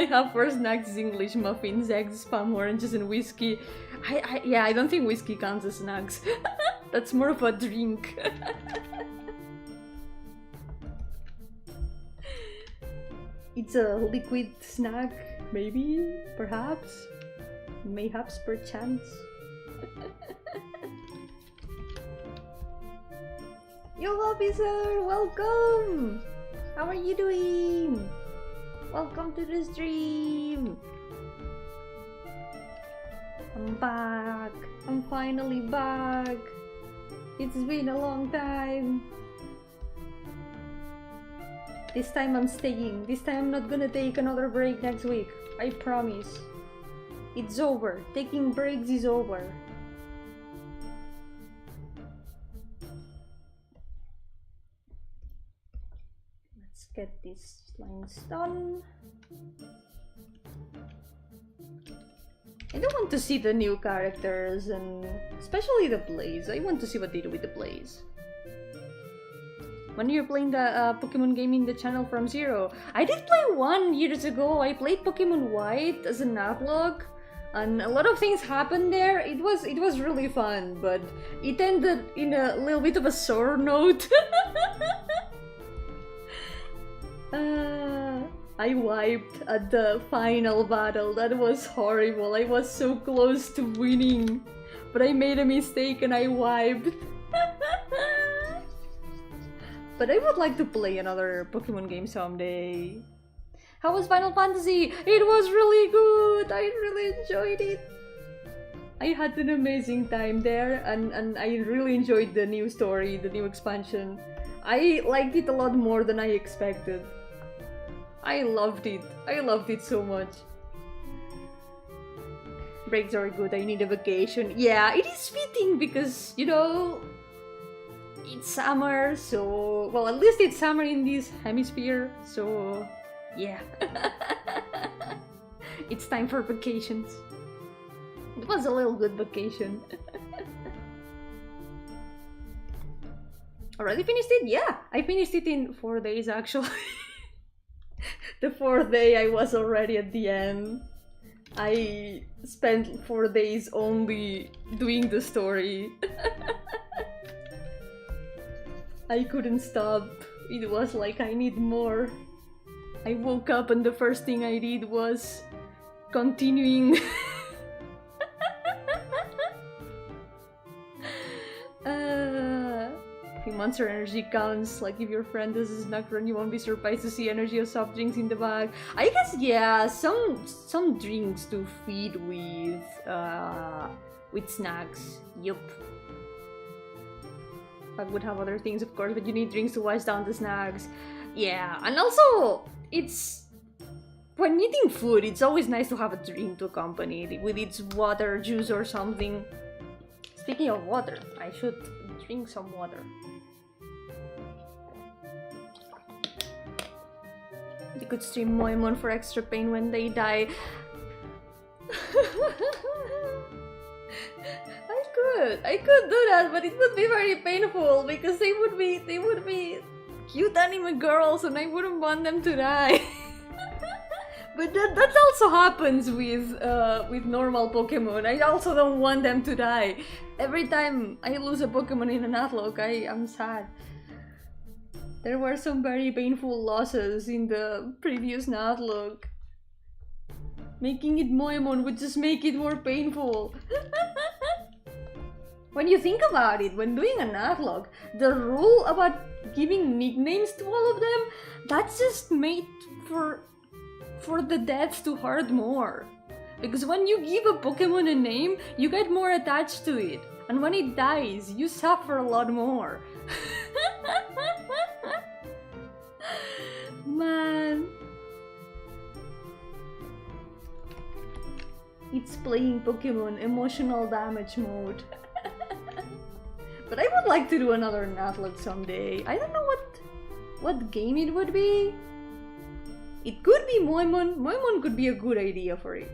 I have for snacks is English muffins, eggs, spam oranges, and whiskey. Yeah, I don't think whiskey counts as snacks. That's more of a drink. It's a liquid snack, maybe, perhaps, mayhaps, perchance. Yo, officer, welcome! How are you doing? Welcome to the stream! I'm back! I'm finally back! It's been a long time! This time I'm staying. This time I'm not gonna take another break next week. I promise. It's over. Taking breaks is over. Let's get these lines done. I don't want to see the new characters and especially the plays. I want to see what they do with the plays. When you're playing the Pokemon game in the channel from zero, I did play one years ago. I played Pokemon White as an analog, and a lot of things happened there. It was really fun, but it ended in a little bit of a sore note. I wiped at the final battle. That was horrible. I was so close to winning, but I made a mistake and I wiped. But I would like to play another Pokemon game someday. How was Final Fantasy? It was really good! I really enjoyed it! I had an amazing time there, and I really enjoyed the new story, the new expansion. I liked it a lot more than I expected. I loved it. I loved it so much. Breaks are good, I need a vacation. Yeah, it is fitting because, you know, it's summer, so... well, at least it's summer in this hemisphere, so... yeah. It's time for vacations. It was a little good vacation. Already finished it? Yeah! I finished it in 4 days, actually. The 4th day I was already at the end. I spent 4 days only doing the story. I couldn't stop. It was like I need more. I woke up and the first thing I did was continuing. If monster energy counts, like if your friend does a snack run, you won't be surprised to see energy of soft drinks in the bag. I guess, yeah, some drinks to feed with snacks. Yup. I would have other things, of course, but you need drinks to wash down the snacks. Yeah, and also, it's... when eating food, it's always nice to have a drink to accompany it with its water, juice, or something. Speaking of water, I should drink some water. You could stream Moemon for extra pain when they die. I could do that, but it would be very painful because they would be cute anime girls and I wouldn't want them to die. But that also happens with normal Pokemon. I also don't want them to die. Every time I lose a Pokemon in an Atlog, I'm sad. There were some very painful losses in the previous Natlog. Making it Moemon would just make it more painful. When you think about it, when doing an Natlog, the rule about giving nicknames to all of them, that's just made for the deaths to hurt more. Because when you give a Pokemon a name, you get more attached to it. And when it dies, you suffer a lot more. Man. It's playing Pokemon emotional damage mode. But I would like to do another Natlog someday. I don't know what game it would be. It could be Moemon. Moemon could be a good idea for it.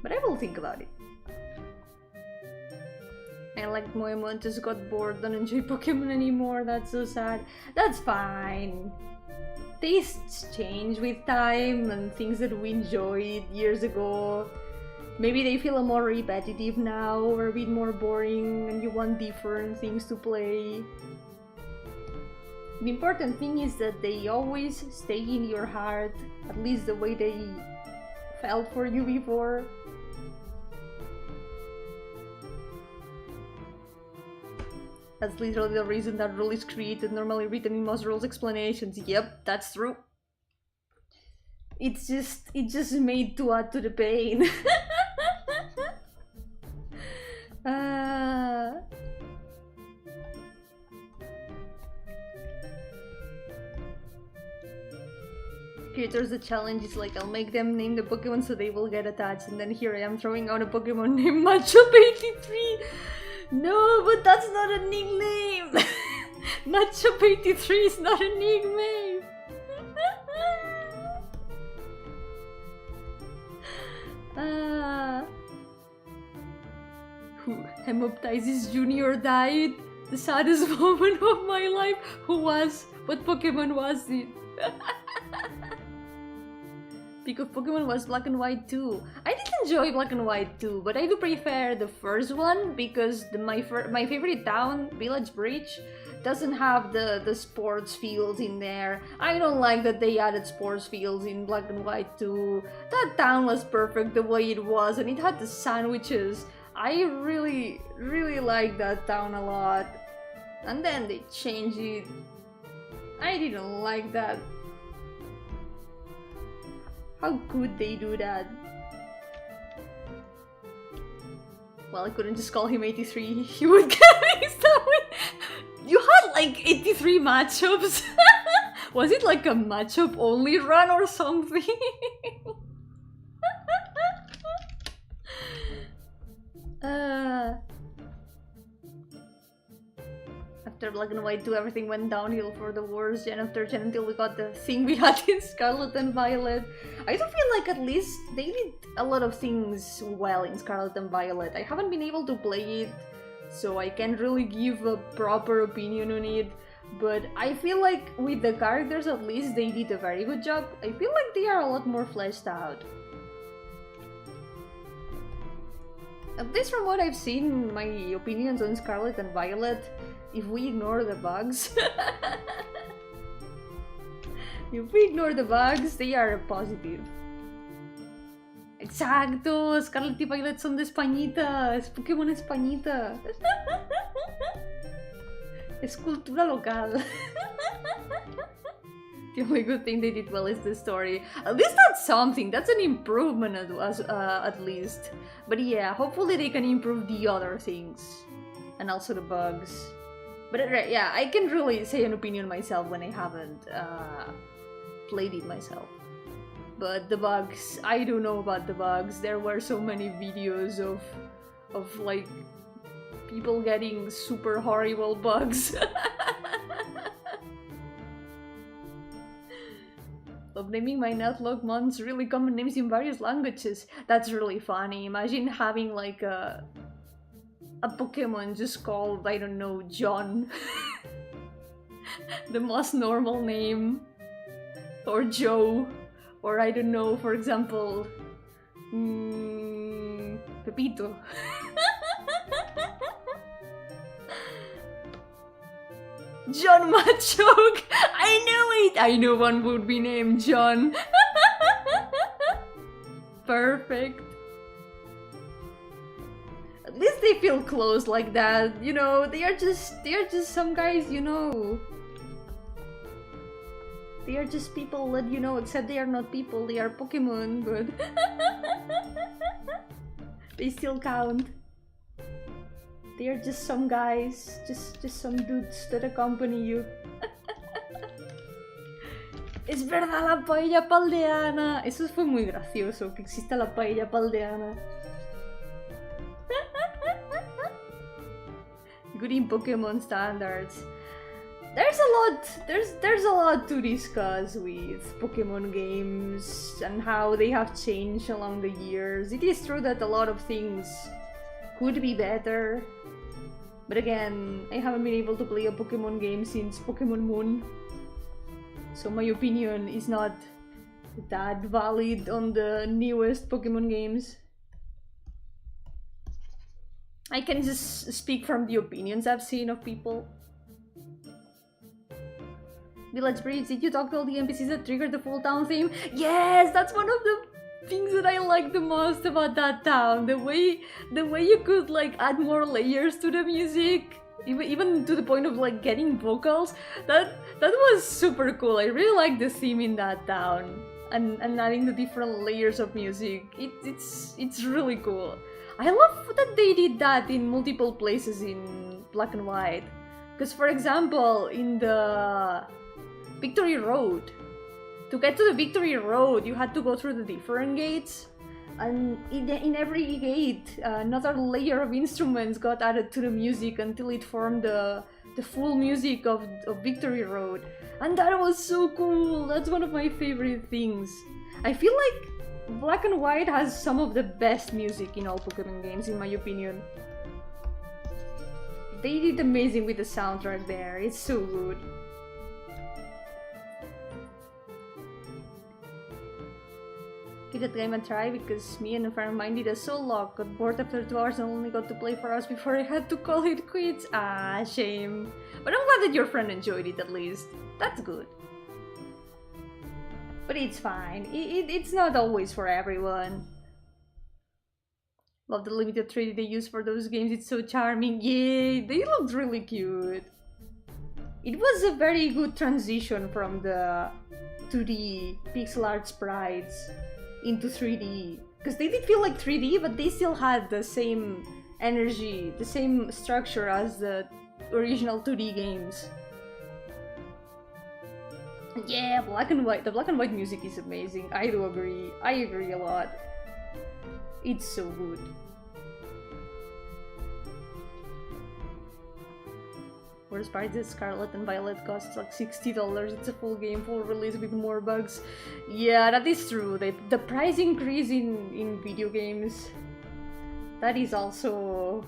But I will think about it. I like Moemon, just got bored, don't enjoy Pokemon anymore. That's so sad. That's fine. tastes change with time and things that we enjoyed years ago. Maybe they feel more repetitive now or a bit more boring and you want different things to play. The important thing is that they always stay in your heart, at least the way they felt for you before. That's literally the reason that rule is created, normally written in most rules explanations. Yep, that's true. It's just made to add to the pain. Creators, the challenge is like, I'll make them name the Pokemon so they will get attached, and then here I am throwing out a Pokemon named Machop83. No, but that's not a nickname. Machop83 is not a nickname. Hemoptysis Jr. died. The saddest moment of my life. Who was? What Pokemon was it? Because Pokemon was Black and White too. I did enjoy Black and White too, but I do prefer the first one because my favorite town, Village Bridge, doesn't have the sports fields in there. I don't like that they added sports fields in Black and White too. That town was perfect the way it was, and it had the sandwiches. I really like that town a lot. And then they changed it. I didn't like that. How could they do that? Well, I couldn't just call him 83. He would get mixed up with... You had like 83 matchups. Was it like a matchup only run or something? After Black and White 2, everything went downhill for the worst, gen after gen, until we got the thing we had in Scarlet and Violet. I do feel like at least they did a lot of things well in Scarlet and Violet. I haven't been able to play it, so I can't really give a proper opinion on it. But I feel like with the characters at least they did a very good job. I feel like they are a lot more fleshed out. At least from what I've seen, my opinions on Scarlet and Violet, if we ignore the bugs, if we ignore the bugs, they are positive. Exacto, Scarlet y Violet son de Españita, es Pokémon Españita. Es cultura local. The only good thing they did well is the story. At least that's something, that's an improvement at least. But yeah, hopefully they can improve the other things. And also the bugs. But yeah, I can't really say an opinion myself when I haven't played it myself. But the bugs, I do know about the bugs. There were so many videos of like people getting super horrible bugs. Love naming my Nuzlocke really common names in various languages. That's really funny. Imagine having like a Pokemon just called, I don't know, John. The most normal name. Or Joe. Or I don't know, for example, Pepito. John Machoke! I knew it! I knew one would be named John. Perfect. At least they feel close like that, you know, they are just some guys, you know. They are just people that you know, except they are not people, they are Pokemon, but they still count. They are just some guys, just some dudes that accompany you. Es verdad, la paella paldeana. Eso fue muy gracioso, que exista la paella paldeana. Good in Pokemon standards. There's a lot to discuss with Pokemon games and how they have changed along the years. It is true that a lot of things could be better, but again, I haven't been able to play a Pokemon game since Pokemon Moon. so my opinion is not that valid on the newest Pokemon games. I can just speak from the opinions I've seen of people. Village Bridge, did you talk to all the NPCs that triggered the full town theme? Yes, that's one of the things that I like the most about that town. The way you could like add more layers to the music, even to the point of like getting vocals. That was super cool. I really like the theme in that town and adding the different layers of music. It's really cool. I love that they did that in multiple places in Black and White. Because for example, in the Victory Road, to get to the Victory Road, you had to go through the different gates, and in every gate, another layer of instruments got added to the music until it formed the full music of Victory Road, and that was so cool. That's one of my favorite things. I feel like Black and White has some of the best music in all Pokemon games, in my opinion. They did amazing with the soundtrack there. It's so good. Give that game a try, because me and a friend of mine did a solo log, got bored after 2 hours and only got to play for us before I had to call it quits. Ah, shame. But I'm glad that your friend enjoyed it at least. That's good. But it's fine. It's not always for everyone. Love the limited 3D they use for those games, it's so charming. Yay, they looked really cute. It was a very good transition from the 2D pixel art sprites into 3D, because they did feel like 3D, but they still had the same energy, the same structure as the original 2D games. Yeah, Black and White. The Black and White music is amazing. I do agree. I agree a lot. It's so good. Worst part is Scarlet and Violet costs like $60. It's a full game, full release with more bugs. Yeah, that is true. The price increase in video games, that is also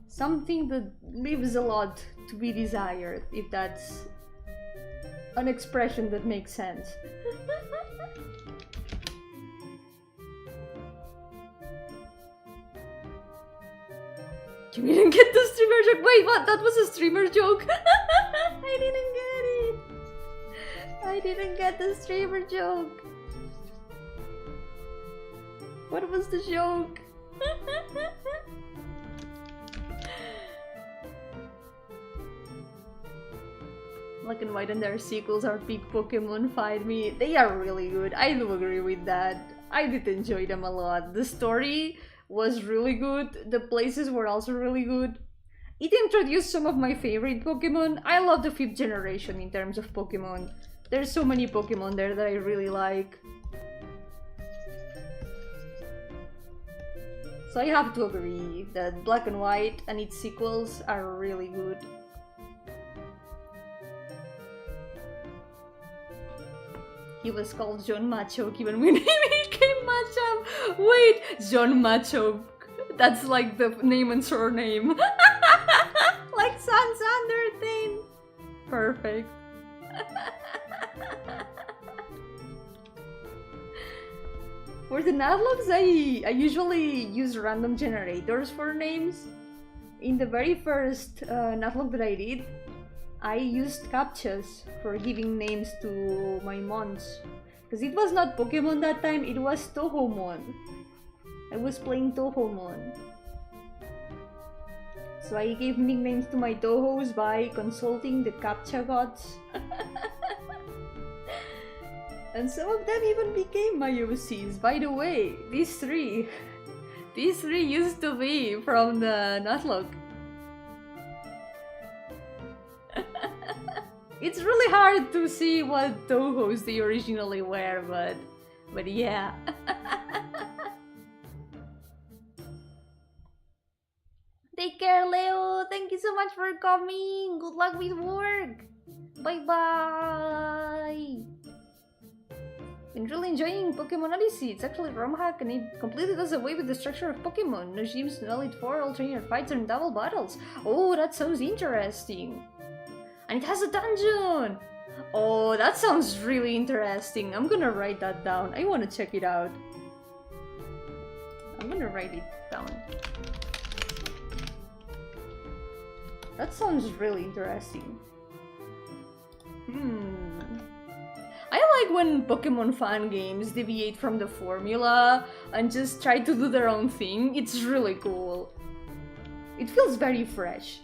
something that leaves a lot to be desired, if that's an expression that makes sense. You didn't get the streamer joke? Wait, what? That was a streamer joke? I didn't get it. I didn't get the streamer joke. What was the joke? Black and White and their sequels are big Pokemon Fight Me. They are really good. I do agree with that. I did enjoy them a lot. The story was really good. The places were also really good. It introduced some of my favorite Pokemon. I love the 5th generation in terms of Pokemon. There's so many Pokemon there that I really like. So I have to agree that Black and White and its sequels are really good. He was called John Macho even when he became Machop. Wait, John Macho. That's like the name and surname. Like Sansander thing. Perfect. For the Nuzlockes, I usually use random generators for names. In the very first Nuzlocke that I did, I used captchas for giving names to my mons. Because it was not Pokemon that time, it was Touhoumon. I was playing Touhoumon. So I gave nicknames to my Touhous by consulting the captcha gods. And some of them even became my OCs. By the way, these three used to be from the Nuzlocke. It's really hard to see what Touhous they originally were, but yeah. Take care, Leo. Thank you so much for coming. Good luck with work. Bye bye. Been really enjoying Pokemon Odyssey. It's actually a ROM hack and it completely does away with the structure of Pokemon. No gyms, no Elite Four, all trainer fights and double battles. Oh, that sounds interesting. And it has a dungeon! Oh, that sounds really interesting. I'm gonna write that down. I wanna check it out. I'm gonna write it down. That sounds really interesting. I like when Pokemon fan games deviate from the formula and just try to do their own thing. It's really cool. It feels very fresh.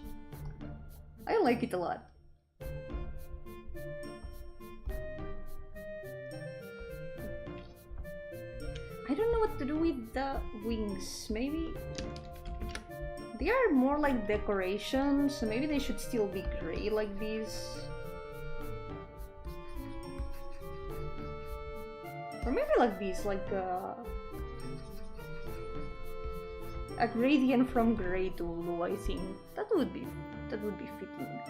I like it a lot. I don't know what to do with the wings. Maybe they are more like decorations, so maybe they should still be gray like this. Or maybe like this, like a gradient from gray to blue, I think. That would be fitting.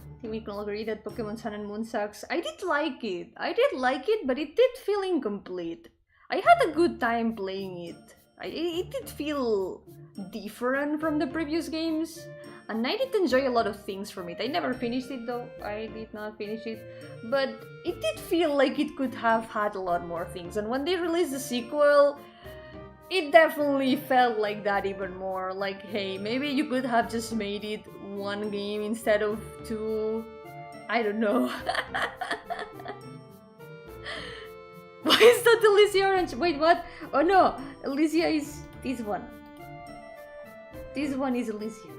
I think we can all agree that Pokemon Sun and Moon sucks. I did like it, but it did feel incomplete. I had a good time playing it. It did feel different from the previous games, and I did enjoy a lot of things from it. I never finished it though, I did not finish it, but it did feel like it could have had a lot more things, and when they released the sequel, it definitely felt like that even more. Like, hey, maybe you could have just made it one game instead of two. I don't know. Why is that Alicia orange? Wait, what? Oh no, Alicia is this one. This one is Alicia.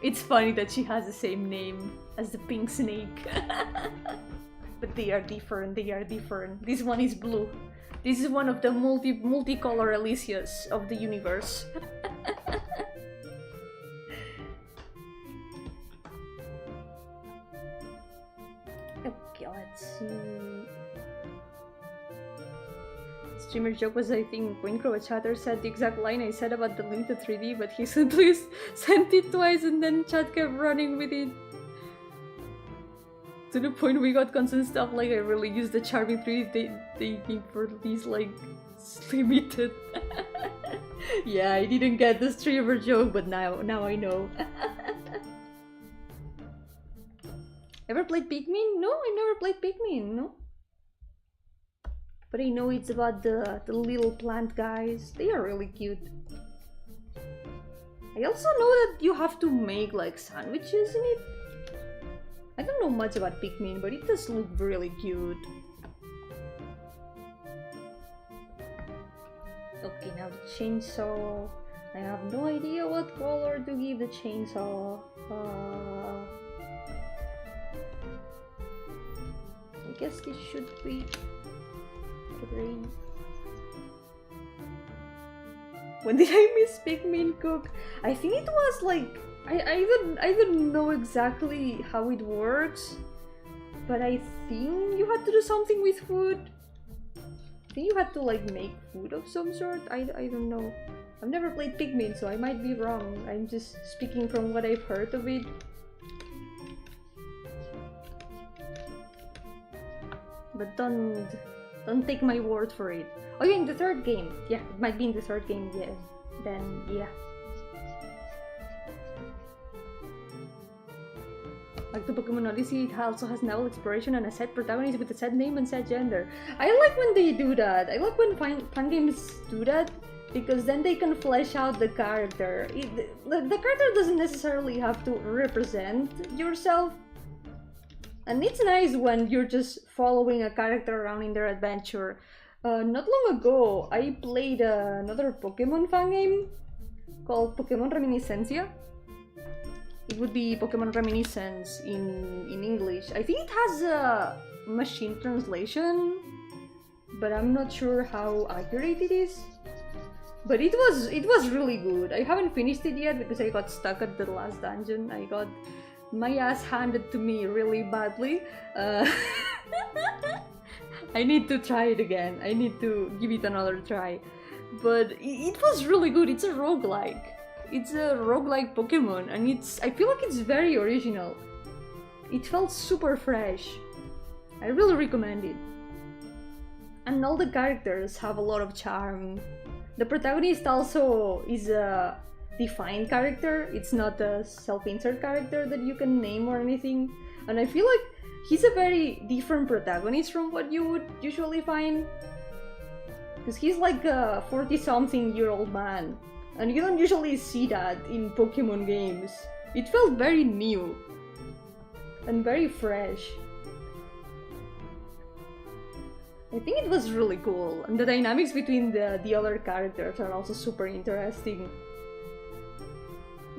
It's funny that she has the same name as the pink snake. But they are different, This one is blue. This is one of the multicolor Alicias of the universe. Okay, let's see. Streamer joke was, I think, when Crow Chatter said the exact line I said about the limited 3D, but he simply sent it twice and then chat kept running with it. To the point we got constant stuff like I really used the charming 3D thinking for these like limited. Yeah, I didn't get the streamer joke, but now I know. Ever played Pikmin? No, I never played Pikmin, no. But I know it's about the little plant guys. They are really cute. I also know that you have to make like sandwiches in it. I don't know much about Pikmin, but it does look really cute. Okay, now the chainsaw. I have no idea what color to give the chainsaw. I guess this should be gray. When did I miss Pikmin cook? I think it was like I don't know exactly how it works, but I think you had to do something with food. I think you had to like make food of some sort. I don't know. I've never played Pikmin, so I might be wrong. I'm just speaking from what I've heard of it. But don't take my word for it. Oh yeah, in the third game. Yeah, it might be in the third game, yeah. Then, yeah. Like the Pokemon Odyssey, it also has novel exploration and a set protagonist with a set name and set gender. I like when they do that. I like when fan games do that, because then they can flesh out the character. The character doesn't necessarily have to represent yourself. And it's nice when you're just following a character around in their adventure. Not long ago, I played another Pokemon fan game called Pokemon Reminiscencia. It would be Pokemon Reminiscence in English. I think it has a machine translation, but I'm not sure how accurate it is. But it was really good. I haven't finished it yet because I got stuck at the last dungeon. I got my ass handed to me really badly. I need to try it again. I need to give it another try. But it was really good. It's a roguelike. It's a roguelike Pokemon, and I feel like it's very original. It felt super fresh. I really recommend it. And all the characters have a lot of charm. The protagonist also is a defined character. It's not a self-insert character that you can name or anything. And I feel like he's a very different protagonist from what you would usually find. Because he's like a 40-something-year-old man. And you don't usually see that in Pokemon games. It felt very new. And very fresh. I think it was really cool. And the dynamics between the other characters are also super interesting.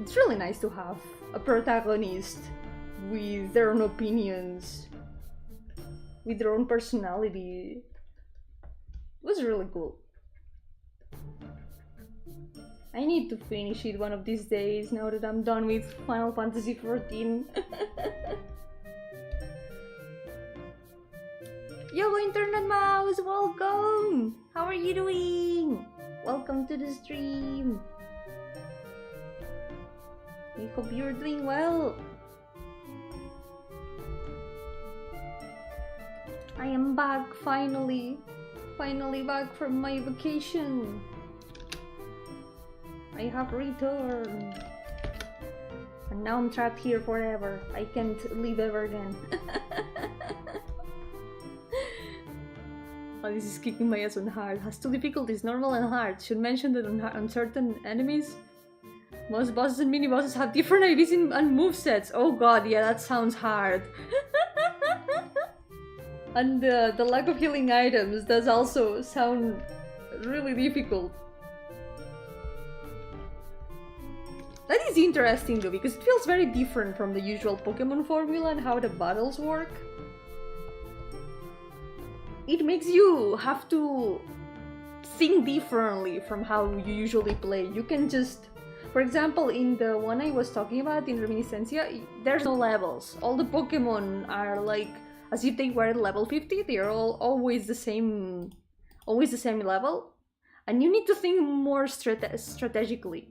It's really nice to have a protagonist with their own opinions, with their own personality. It was really cool. I need to finish it one of these days now that I'm done with Final Fantasy XIV. Yo, Internet Mouse, welcome! How are you doing? Welcome to the stream. I hope you're doing well. I am back finally. Finally back from my vacation. I have returned. And now I'm trapped here forever. I can't leave ever again. Oh, this is kicking my ass on hard. Has two difficulties, normal and hard. Should mention that on certain enemies, most bosses and mini bosses have different IVs and movesets. Oh god, yeah, that sounds hard. And the lack of healing items does also sound really difficult. That is interesting though, because it feels very different from the usual Pokemon formula and how the battles work. It makes you have to think differently from how you usually play. You can just... For example, in the one I was talking about, in Reminiscencia, there's no levels. All the Pokemon are like, as if they were at level 50, they're all always the same level. And you need to think more strategically.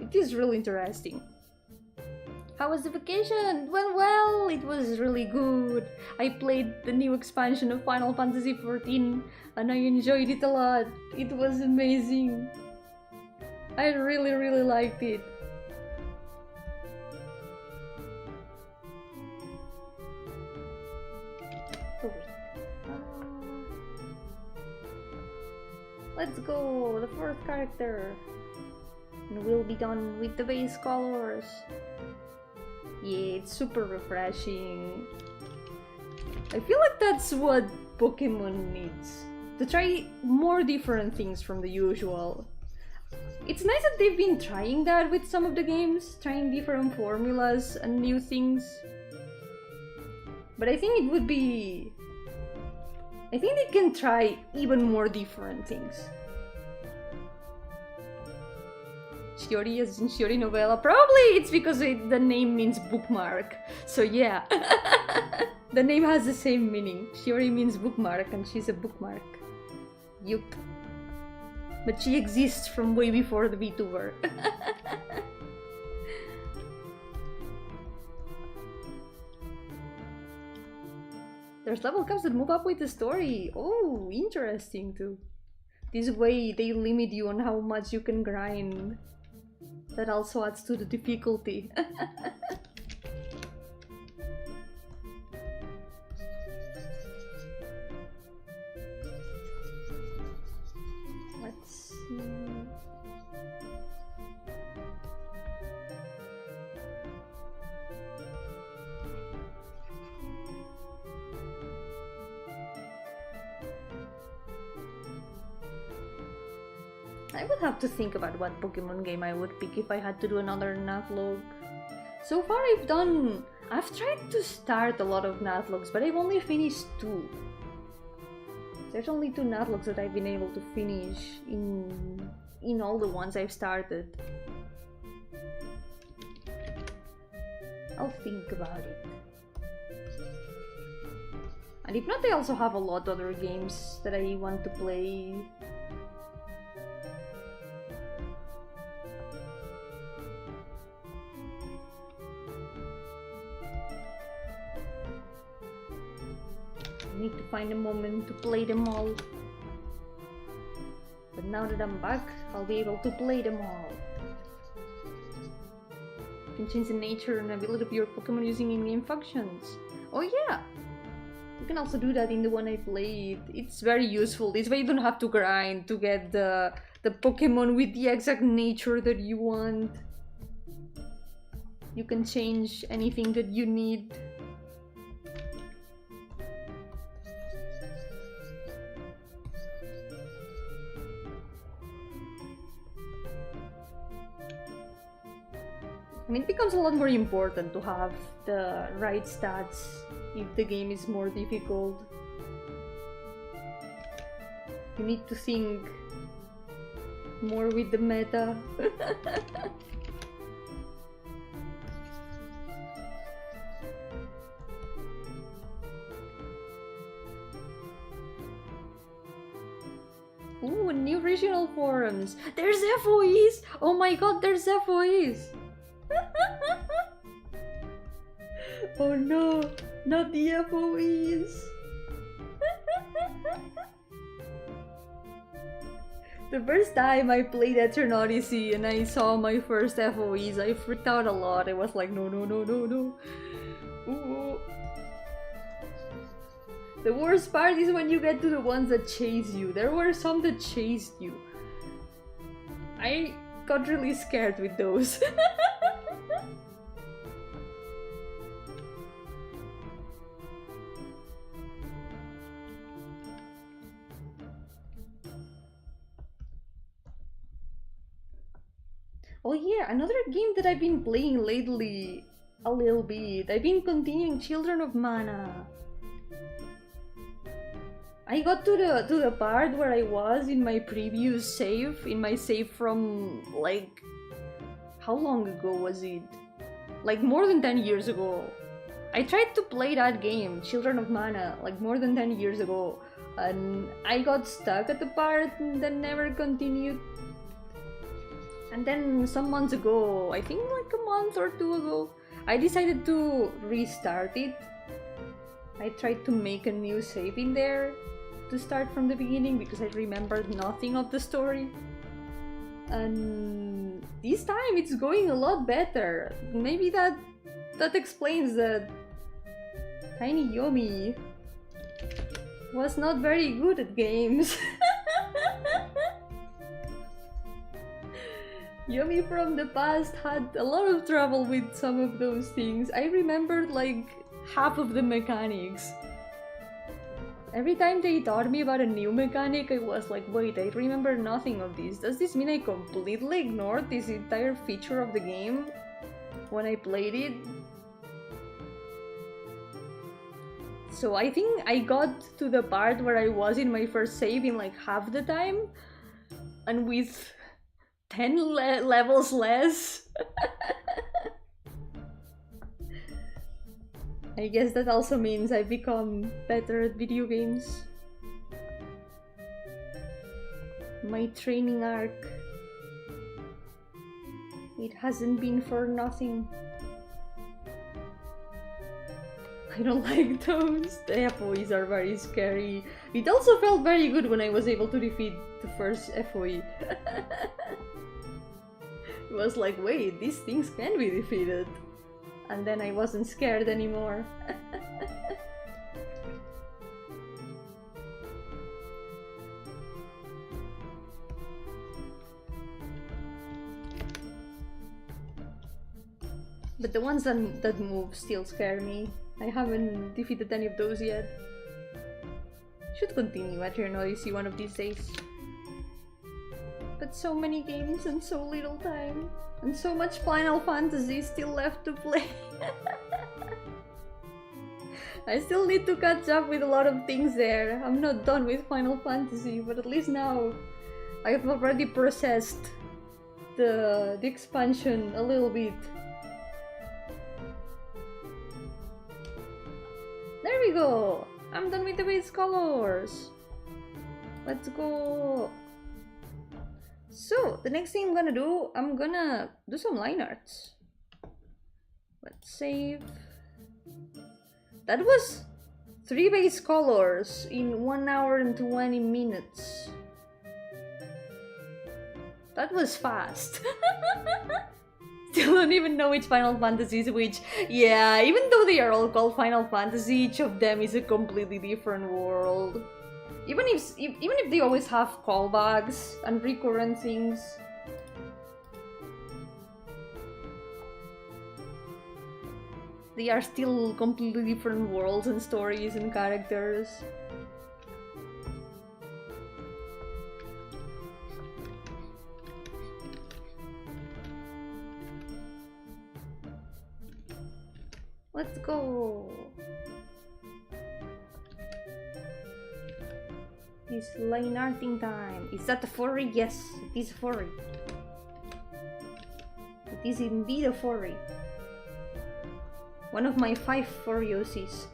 It is really interesting. How was the vacation? Went well! It was really good. I played the new expansion of Final Fantasy XIV and I enjoyed it a lot. It was amazing. I really, really liked it. Oh wait. Let's go! The fourth character. And we'll be done with the base colors. Yeah, it's super refreshing. I feel like that's what Pokemon needs. To try more different things from the usual. It's nice that they've been trying that with some of the games, trying different formulas and new things. But I think it would be... I think they can try even more different things. Shiori as in Shiori novella. Probably it's because the name means bookmark. So yeah. The name has the same meaning. Shiori means bookmark and she's a bookmark. Yup. But she exists from way before the VTuber. There's level caps that move up with the story. Oh, interesting too. This way they limit you on how much you can grind. That also adds to the difficulty. Let's see. I would have to think about what Pokemon game I would pick if I had to do another Natlog. So far I've tried to start a lot of Natlogs, but I've only finished 2. There's only 2 Natlogs that I've been able to finish in all the ones I've started. I'll think about it. And if not, I also have a lot of other games that I want to play. I need to find a moment to play them all. But now that I'm back, I'll be able to play them all. You can change the nature and ability of your Pokemon using in-game functions. Oh yeah! You can also do that in the one I played. It's very useful. This way you don't have to grind to get the Pokemon with the exact nature that you want. You can change anything that you need. And it becomes a lot more important to have the right stats if the game is more difficult. You need to think more with the meta. Ooh, new regional forums! There's FOEs! Oh my god, there's FOEs! Oh no, not the FOEs! The first time I played Etern Odyssey and I saw my first FOEs, I freaked out a lot. I was like, no, no, no, no, no. Ooh. The worst part is when you get to the ones that chase you. There were some that chased you. I got really scared with those. Oh yeah, another game that I've been playing lately a little bit. I've been continuing Children of Mana. I got to the part where I was in my previous save, in my save from like, how long ago was it? Like more than 10 years ago. I tried to play that game, Children of Mana, like more than 10 years ago, and I got stuck at the part and then never continued. And then some months ago, I think like a month or two ago, I decided to restart it. I tried to make a new save in there to start from the beginning because I remembered nothing of the story. And this time it's going a lot better. Maybe that explains that Tiny Yomi was not very good at games. Yomi from the past had a lot of trouble with some of those things. I remembered like half of the mechanics. Every time they taught me about a new mechanic, I was like, wait, I remember nothing of this. Does this mean I completely ignored this entire feature of the game when I played it? So I think I got to the part where I was in my first save in like half the time, and with 10 levels less. I guess that also means I've become better at video games. My training arc, it hasn't been for nothing. I don't like those. The FOEs are very scary. It also felt very good when I was able to defeat the first FOE. It was like, wait, these things can be defeated. And then I wasn't scared anymore. But the ones that move still scare me. I haven't defeated any of those yet. Should continue at your Odyssey one of these days. But so many games and so little time. And so much Final Fantasy still left to play. I still need to catch up with a lot of things there. I'm not done with Final Fantasy, but at least now I've already processed the expansion a little bit. There we go! I'm done with the base colors! Let's go! So, the next thing I'm gonna do some line arts. Let's save. That was 3 base colors in 1 hour and 20 minutes. That was fast. Still don't even know which Final Fantasy is which. Yeah, even though they are all called Final Fantasy, each of them is a completely different world. Even if they always have callbacks and recurrent things. They are still completely different worlds and stories and characters. Let's go! It's line arting time. Is that a furry? Yes, it is a furry. It is indeed a furry. One of my 5 furiosies.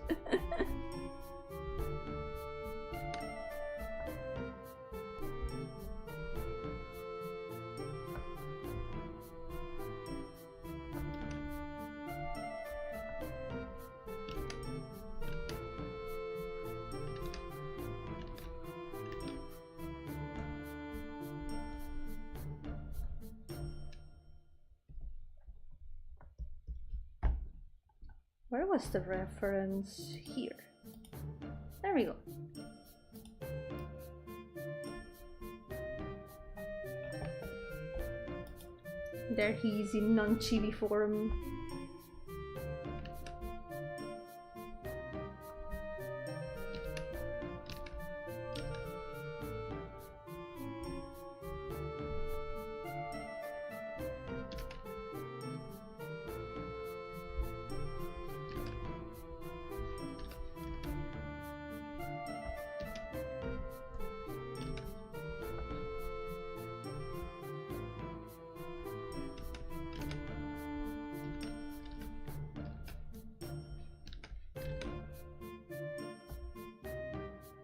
Where was the reference? Here. There we go. There he is in non-chibi form.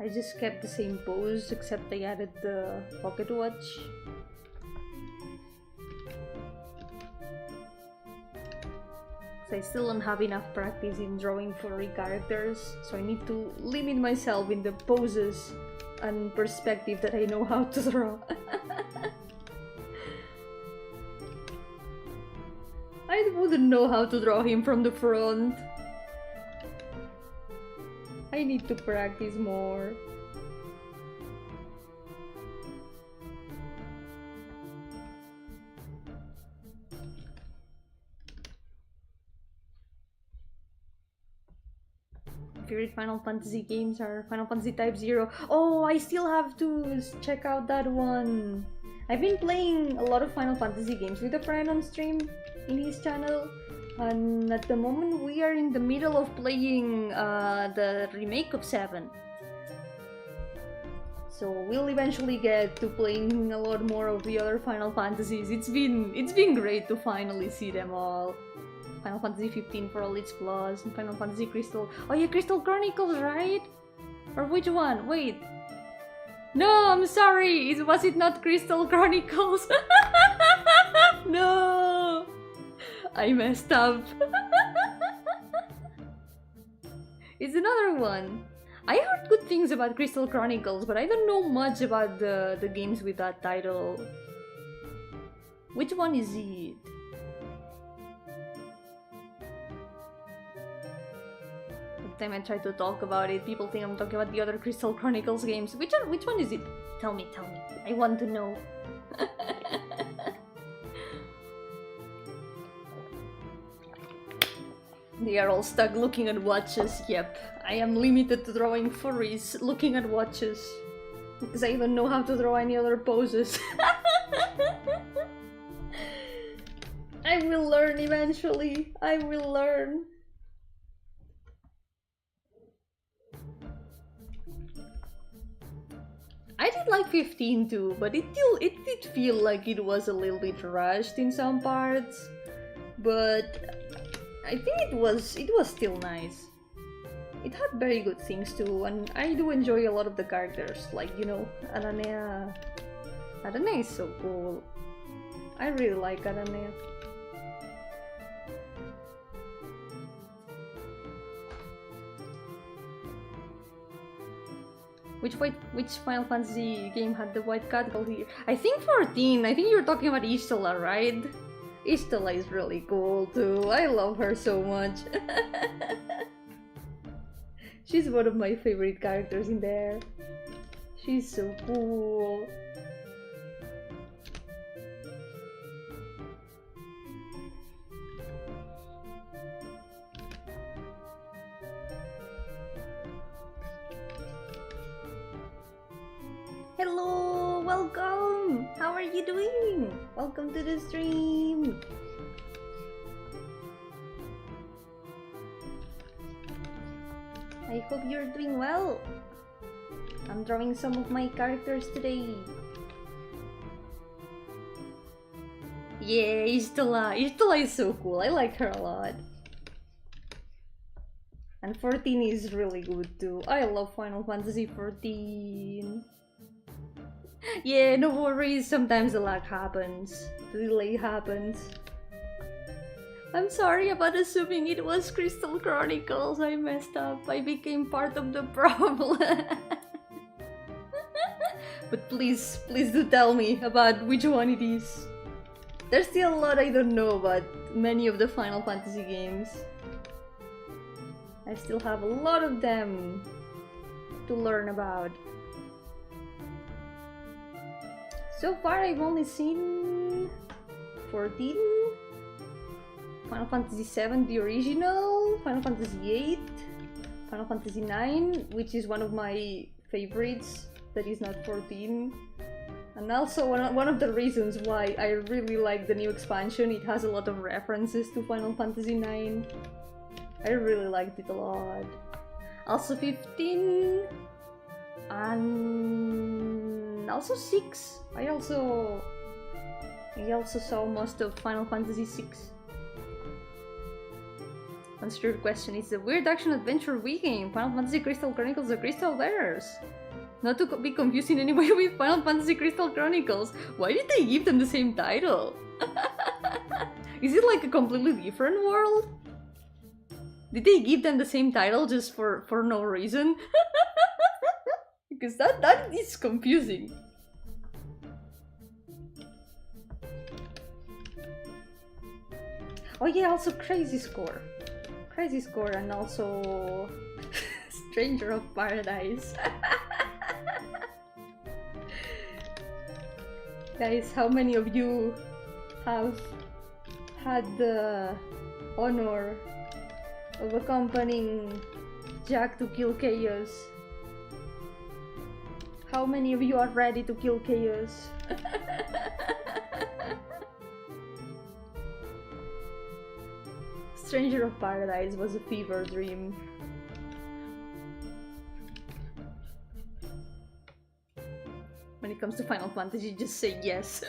I just kept the same pose, except I added the pocket watch. I still don't have enough practice in drawing furry characters, so I need to limit myself in the poses and perspective that I know how to draw. I wouldn't know how to draw him from the front. I need to practice more. Favorite Final Fantasy games are Final Fantasy Type 0. Oh, I still have to check out that one. I've been playing a lot of Final Fantasy games with a friend on stream in his channel. And at the moment we are in the middle of playing the remake of 7. So we'll eventually get to playing a lot more of the other Final Fantasies. It's been great to finally see them all. Final Fantasy 15 for all its flaws, and Final Fantasy Crystal. Oh yeah, Crystal Chronicles, right? Or which one? Wait. No, I'm sorry. Was it not Crystal Chronicles? No. I messed up. It's another one. I heard good things about Crystal Chronicles, but I don't know much about the games with that title. Which one is it? Every time I try to talk about it, people think I'm talking about the other Crystal Chronicles games. Which one is it? Tell me. I want to know. They are all stuck looking at watches. Yep, I am limited to drawing furries looking at watches. Because I don't know how to draw any other poses. I will learn eventually. I will learn. I did like 15 too, but it did feel like it was a little bit rushed in some parts. But I think it was still nice. It had very good things too, and I do enjoy a lot of the characters, like, you know, Aranea. Aranea is so cool. I really like Aranea. Which Final Fantasy game had the white cuticle here? I think 14. I think you're talking about Ishtola, right? Ishtola is really cool too. I love her so much. She's one of my favorite characters in there. She's so cool. Hello, welcome! How are you doing? Welcome to the stream! I hope you're doing well. I'm drawing some of my characters today. Yeah, Ishtola. Ishtola is so cool. I like her a lot. And 14 is really good too. I love Final Fantasy 14. Yeah, no worries. Sometimes the lag happens. The delay happens. I'm sorry about assuming it was Crystal Chronicles. I messed up. I became part of the problem. But please do tell me about which one it is. There's still a lot I don't know about many of the Final Fantasy games. I still have a lot of them to learn about. So far I've only seen 14, Final Fantasy VII, the original, Final Fantasy VIII, Final Fantasy IX, which is one of my favorites that is not 14. And also one of the reasons why I really like the new expansion, it has a lot of references to Final Fantasy IX. I really liked it a lot. Also 15, and also 6. I also saw most of Final Fantasy VI. Answer your question, it's a weird action adventure Wii game, Final Fantasy Crystal Chronicles The Crystal Bearers. Not to be confused in any way with Final Fantasy Crystal Chronicles. Why did they give them the same title? Is it like a completely different world? Did they give them the same title just for no reason? Because that is confusing. Oh yeah, also Crazy Score, and also Stranger of Paradise. Guys, how many of you have had the honor of accompanying Jack to kill chaos? How many of you are ready to kill chaos? Stranger of Paradise was a fever dream. When it comes to Final Fantasy, just say yes.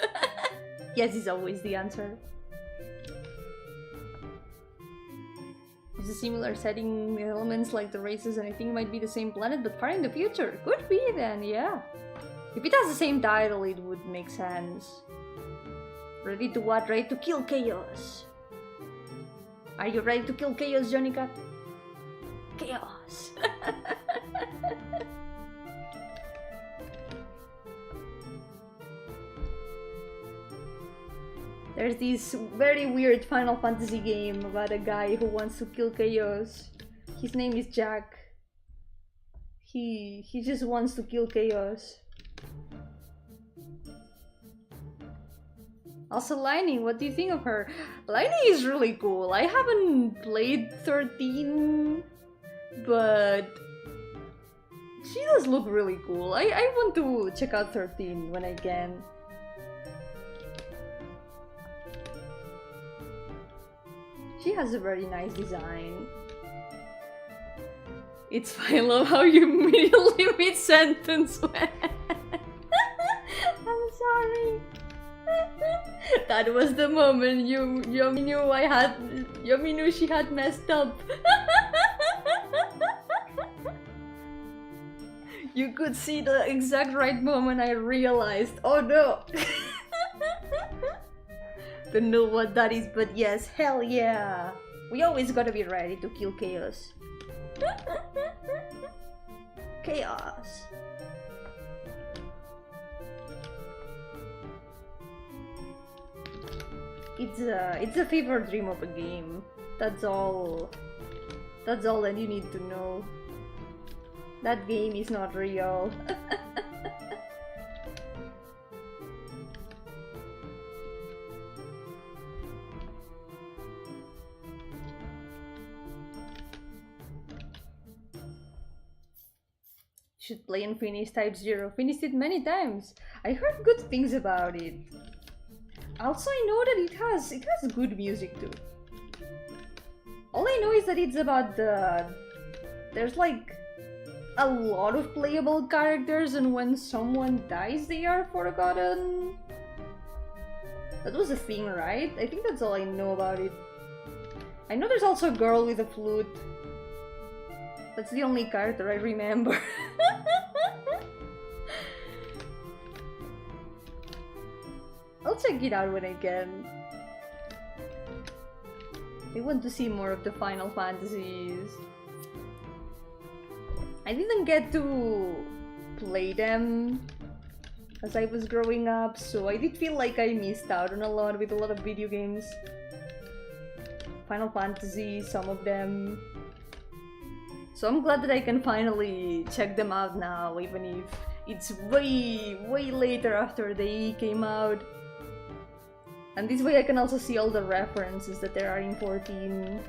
Yes is always the answer. It's a similar setting, the elements like the races and everything might be the same planet, but far in the future. Could be then, yeah. If it has the same title, it would make sense. Ready to what? Ready to kill chaos. Are you ready to kill chaos, Johnny Cat? Chaos. There's this very weird Final Fantasy game about a guy who wants to kill chaos. His name is Jack. He just wants to kill chaos. Also Lightning, what do you think of her? Lightning is really cool. I haven't played 13, but she does look really cool. I want to check out 13 when I can. She has a very nice design. It's fine, I love how you immediately mid-sentence went. I'm sorry. That was the moment Yomi knew she had messed up. You could see the exact right moment I realized, oh no. Don't know what that is, but yes, hell yeah. We always gotta be ready to kill chaos. Chaos. It's a fever dream of a game. That's all. That's all that you need to know. That game is not real. Should play and finish Type 0. Finished it many times. I heard good things about it. Also, I know that it has good music too. All I know is that it's about there's like a lot of playable characters, and when someone dies they are forgotten. That was a thing, right? I think that's all I know about it. I know there's also a girl with a flute. That's the only character I remember. I'll check it out when I can. I want to see more of the Final Fantasies. I didn't get to play them as I was growing up, so I did feel like I missed out on a lot with a lot of video games. Final Fantasy, some of them. So I'm glad that I can finally check them out now, even if it's way later after they came out. And this way I can also see all the references that there are in 14.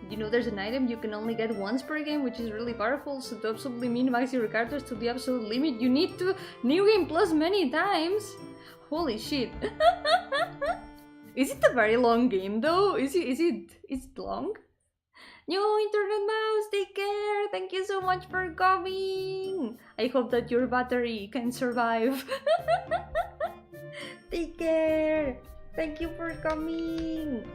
You know, there's an item you can only get once per game, which is really powerful, so to absolutely minimize your characters to the absolute limit, you need to New Game Plus many times! Holy shit! Is it a very long game though? Is it long? New Internet Mouse, take care! Thank you so much for coming! I hope that your battery can survive. Take care! Thank you for coming!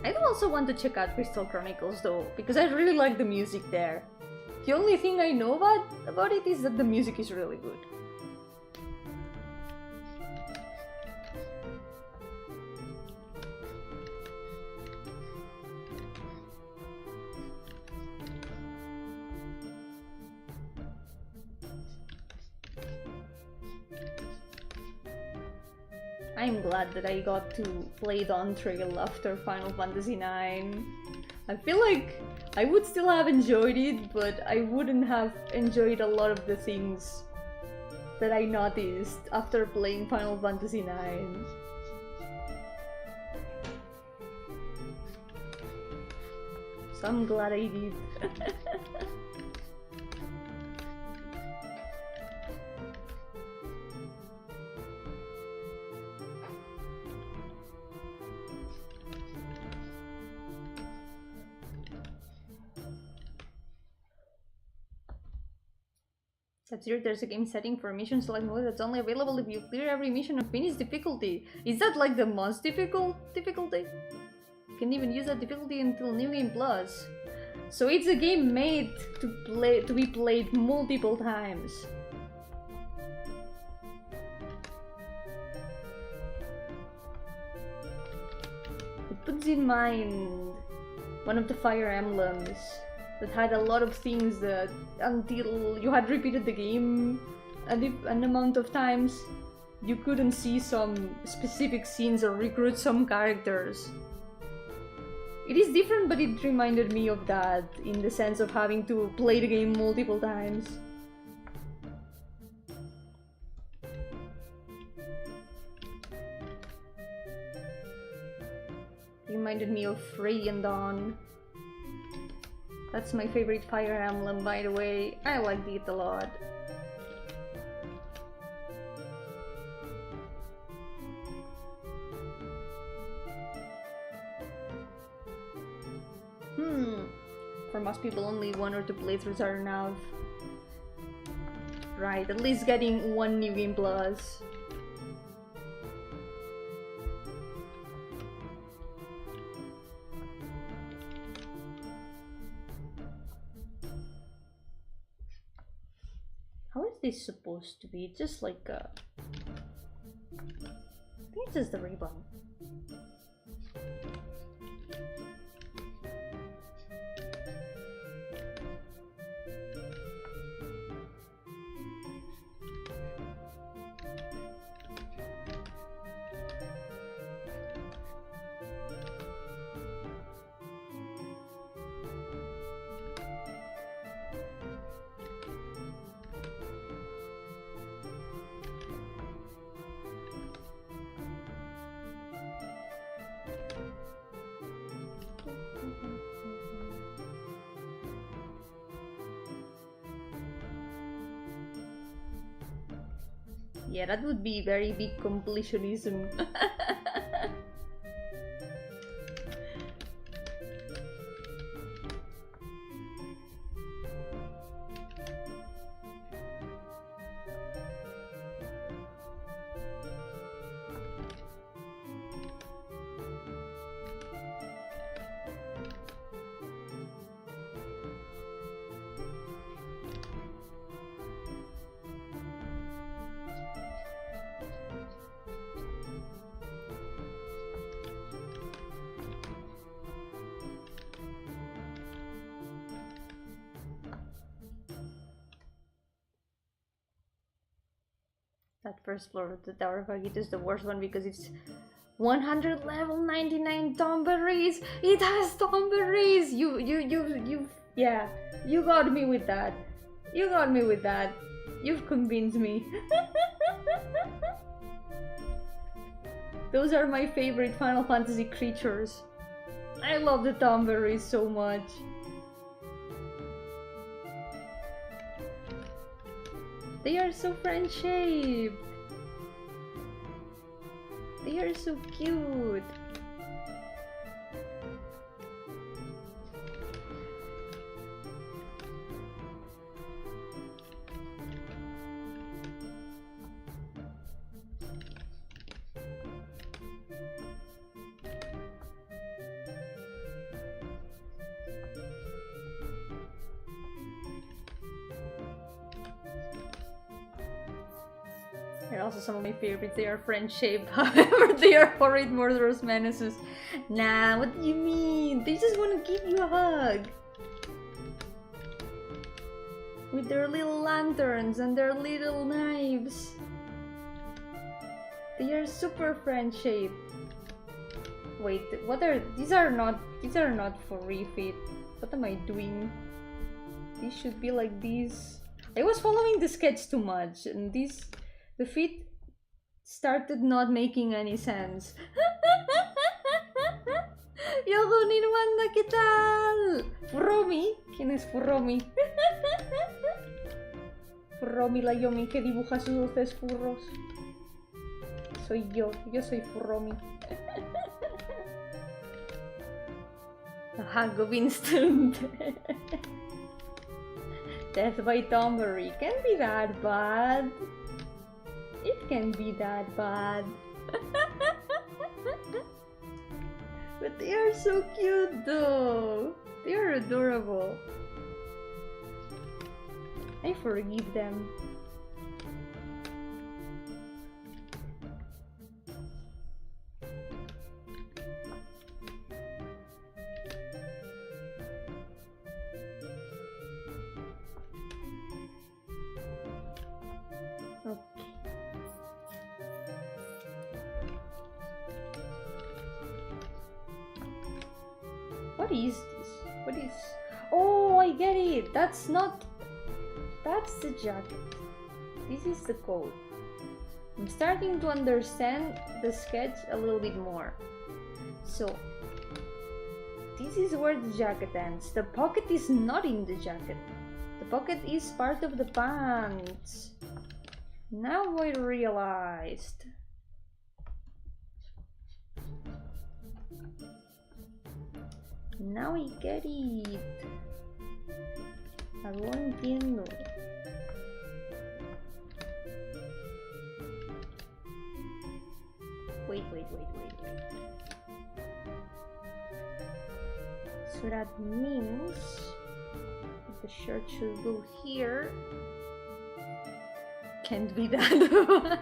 I do also want to check out Crystal Chronicles though, because I really like the music there. The only thing I know about it is that the music is really good. I'm glad that I got to play Dawn Trail after Final Fantasy IX. I feel like I would still have enjoyed it, but I wouldn't have enjoyed a lot of the things that I noticed after playing Final Fantasy IX. So I'm glad I did. That's weird, there's a game setting for mission select mode that's only available if you clear every mission and finish difficulty. Is that like the most difficult difficulty? You can even use that difficulty until New Game Plus. So it's a game made to be played multiple times. It puts in mind one of the Fire Emblems that had a lot of things that until you had repeated the game an amount of times, you couldn't see some specific scenes or recruit some characters. It is different, but it reminded me of that in the sense of having to play the game multiple times. Reminded me of Frey and Dawn. That's my favorite Fire Emblem, by the way. I liked it a lot. For most people, only 1 or 2 playthroughs are enough. Right, at least getting 1 New Game Plus. How is this supposed to be? It's just like a What is the ribbon? Yeah, that would be very big completionism. That first floor of the Tower of Agito is the worst one because it's 100 level 99 tomberries. It has tomberries. Yeah, you got me with that. You got me with that. You've convinced me. Those are my favorite Final Fantasy creatures. I love the tomberries so much. They are so friend-shaped. They are so cute. They're also some of my favorites. They are friend-shaped, however, they are horrid murderous menaces. Nah, what do you mean? They just want to give you a hug. With their little lanterns and their little knives. They are super friend-shaped. Wait, what are these? Are not for refit. What am I doing? These should be like these. I was following the sketch too much, and the feet started not making any sense. Yo-hooo, Nirwanda, ¿qué tal? Furomi, ¿quién es Furomi? Furomi, la Yomi que dibuja sus dulces furros. Soy yo soy Furomi. A hug of instant. Death by Tomberry. Can't be that bad. It can be that bad. But they are so cute though. They are adorable. I forgive them. What is this? What is... Oh, I get it! That's the jacket. This is the coat. I'm starting to understand the sketch a little bit more. So, this is where the jacket ends. The pocket is not in the jacket. The pocket is part of the pants. Now I realized. Now I get it. Ahora entiendo. Wait. So that means the shirt should go here. Can't be that.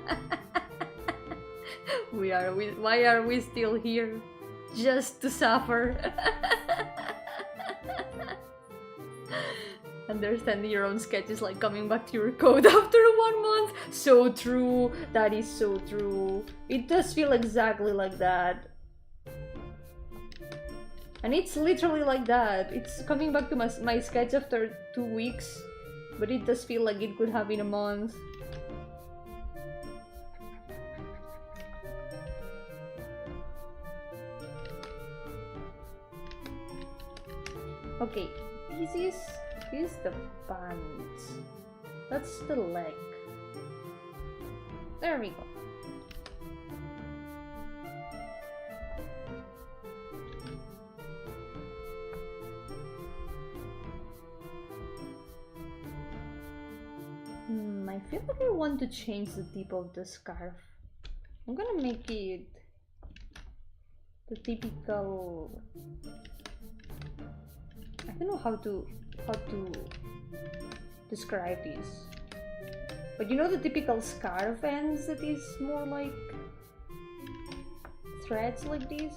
Why are we still here? Just to suffer. Understanding your own sketch is like coming back to your code after 1 month. So true. That is so true. It does feel exactly like that. And it's literally like that. It's coming back to my sketch after 2 weeks. But it does feel like it could have been a month. Okay, this is the pants. That's the leg. There we go. I feel like I want to change the tip of the scarf. I'm gonna make it the typical. I don't know how to describe this, but you know the typical scarf ends that is more like threads like this.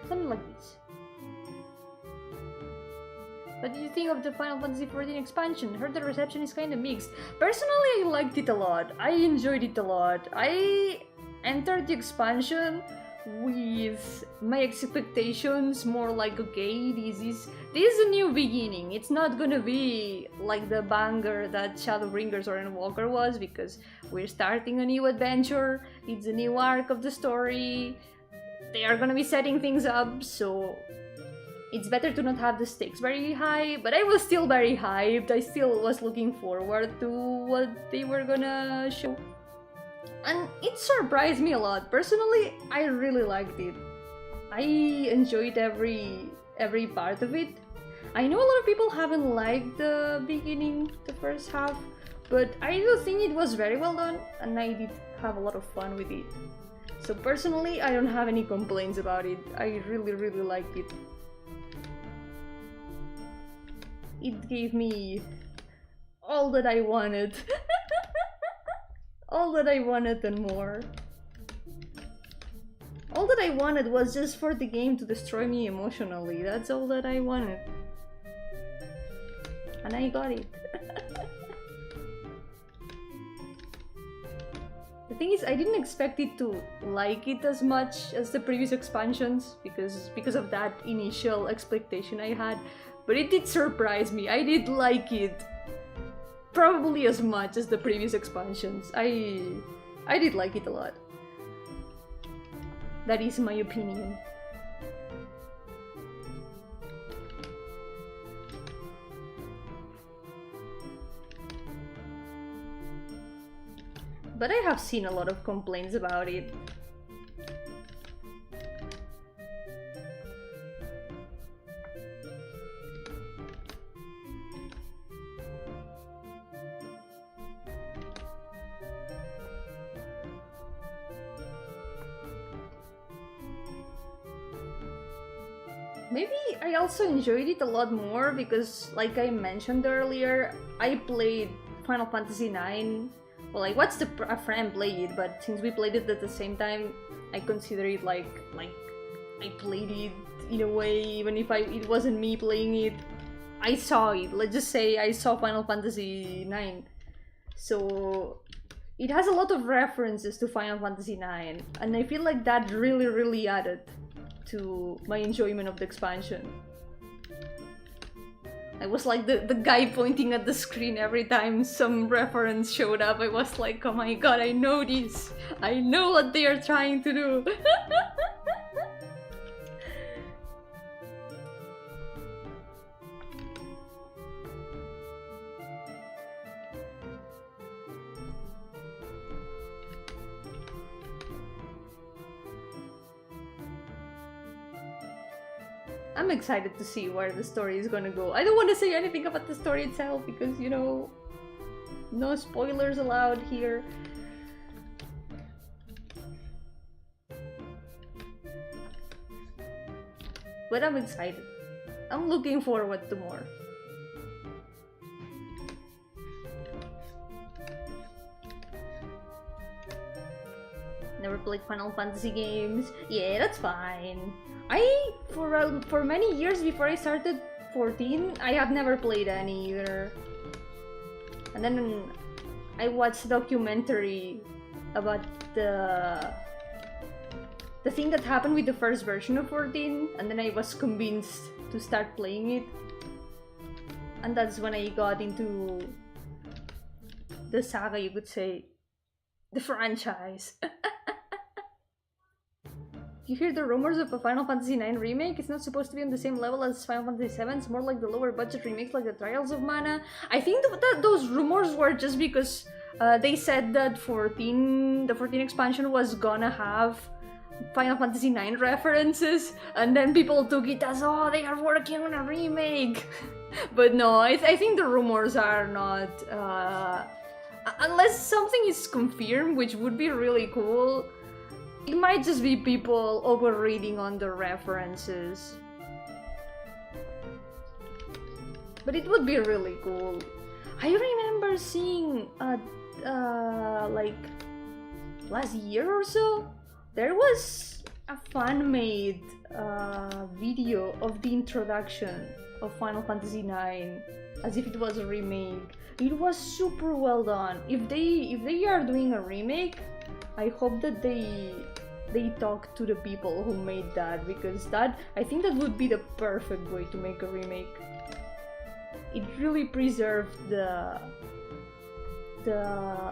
Something like this. What did you think of the Final Fantasy XIV expansion? Heard the reception is kinda mixed. Personally, I liked it a lot. I enjoyed it a lot. I entered the expansion with my expectations more like, okay, this is a new beginning. It's not gonna be like the banger that Shadowbringers or Endwalker was, because we're starting a new adventure, it's a new arc of the story, they are gonna be setting things up, so it's better to not have the stakes very high, but I was still very hyped. I still was looking forward to what they were gonna show. And it surprised me a lot. Personally, I really liked it. I enjoyed every part of it. I know a lot of people haven't liked the beginning, the first half, but I do think it was very well done, and I did have a lot of fun with it. So personally, I don't have any complaints about it. I really liked it. It gave me all that I wanted. All that I wanted and more. All that I wanted was just for the game to destroy me emotionally. That's all that I wanted. And I got it. The thing is, I didn't expect it to like it as much as the previous expansions because of that initial expectation I had. But it did surprise me. I did like it probably as much as the previous expansions. I did like it a lot. That is my opinion. But I have seen a lot of complaints about it. Maybe I also enjoyed it a lot more because, like I mentioned earlier, I played Final Fantasy IX. Well, I watched a friend play it, but since we played it at the same time, I consider it like I played it in a way, even if it wasn't me playing it. I saw it. Let's just say I saw Final Fantasy IX. So it has a lot of references to Final Fantasy IX, and I feel like that really added to my enjoyment of the expansion. I was like the guy pointing at the screen every time some reference showed up. I was like, oh my god, I know this! I know what they are trying to do! I'm excited to see where the story is gonna go. I don't want to say anything about the story itself because, you know, no spoilers allowed here. But I'm excited. I'm looking forward to more. Never played Final Fantasy games. Yeah, that's fine. For many years before I started 14, I have never played any either. And then I watched a documentary about the thing that happened with the first version of 14, and then I was convinced to start playing it. And that's when I got into the saga, you could say. The franchise. You hear the rumors of a Final Fantasy IX remake? It's not supposed to be on the same level as Final Fantasy VII, it's more like the lower budget remakes like the Trials of Mana. I think that those rumors were just because they said that the 14 expansion was gonna have Final Fantasy IX references, and then people took it as, oh, they are working on a remake. But no, I think the rumors are not... unless something is confirmed, which would be really cool, it might just be people overreading on the references. But it would be really cool. I remember seeing, like, last year or so, there was a fan-made video of the introduction of Final Fantasy IX, as if it was a remake. It was super well done. If they are doing a remake, I hope that they talk to the people who made that, because I think that would be the perfect way to make a remake. It really preserved the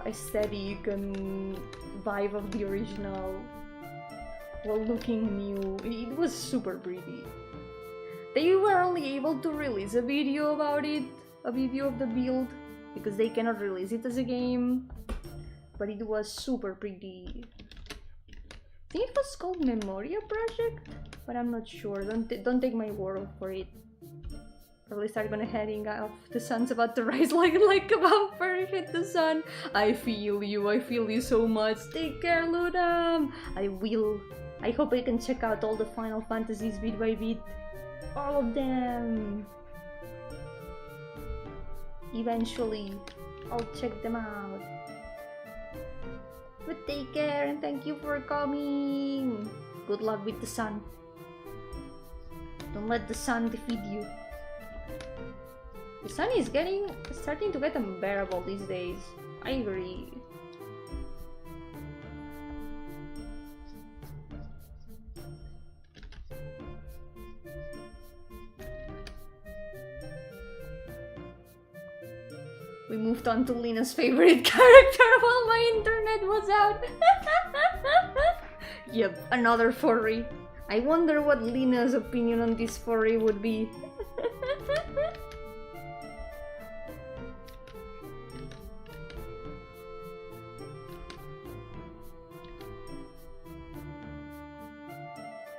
aesthetic and vibe of the original while looking new. It was super pretty. They were only able to release a video about it, a video of the build, because they cannot release it as a game, but it was super pretty. I think it was called Memoria Project, but I'm not sure. Don't take my word for it. Probably start gonna heading off. The sun's about to rise like a vampire hit the sun. I feel you so much. Take care, Ludam. I will. I hope I can check out all the Final Fantasies bit by bit. All of them. Eventually, I'll check them out. But take care and thank you for coming. Good luck with the sun. Don't let the sun defeat you. The sun is starting to get unbearable these days. I agree. We moved on to Lina's favorite character while my internet was out. Yep, another furry. I wonder what Lina's opinion on this furry would be.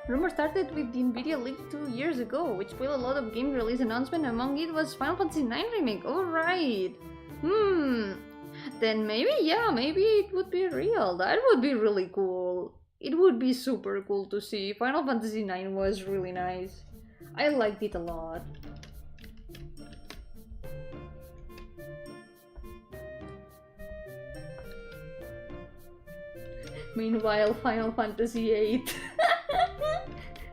Rumor started with the Nvidia leak 2 years ago, which spoiled a lot of game release announcement. Among it was Final Fantasy IX remake. Alright. Then maybe, yeah, maybe it would be real. That would be really cool. It would be super cool to see. Final Fantasy IX was really nice. I liked it a lot. Meanwhile, Final Fantasy VIII.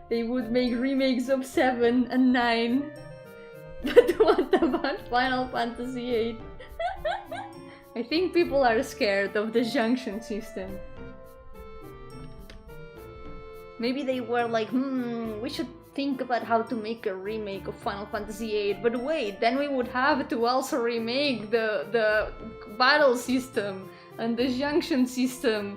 They would make remakes of 7 and 9. But what about Final Fantasy VIII? I think people are scared of the junction system. Maybe they were like, we should think about how to make a remake of Final Fantasy VIII. But wait, then we would have to also remake the battle system and the junction system.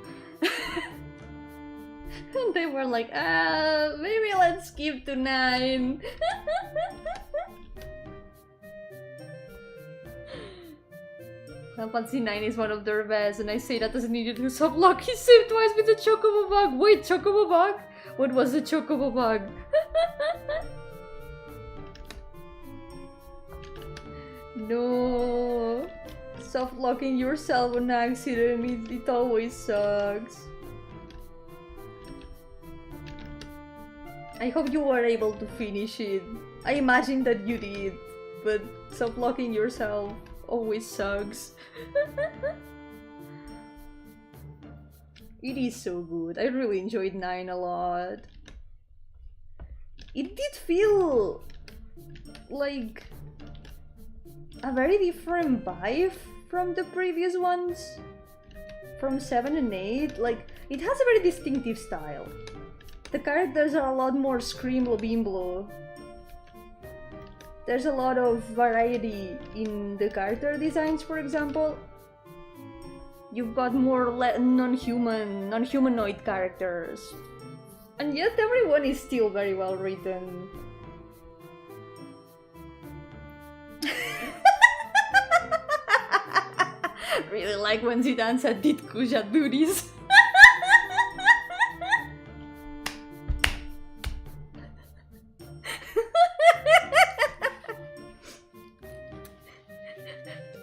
And they were like, maybe let's skip to 9. Final Fantasy IX is one of their best, and I say that as an idiot who soft lock. He saved twice with the Chocobo bug. Wait, Chocobo bug? What was the Chocobo bug? No. Soft locking yourself on accident, it always sucks. I hope you were able to finish it. I imagine that you did, but soft locking yourself always sucks. It is so good. I really enjoyed 9 a lot. It did feel like a very different vibe from the previous ones. From 7 and 8. Like, it has a very distinctive style. The characters are a lot more screamlo bimblo. There's a lot of variety in the character designs, for example. You've got more non-humanoid characters. And yet everyone is still very well written. Really like when Zidane said, "Did Kuja do this?"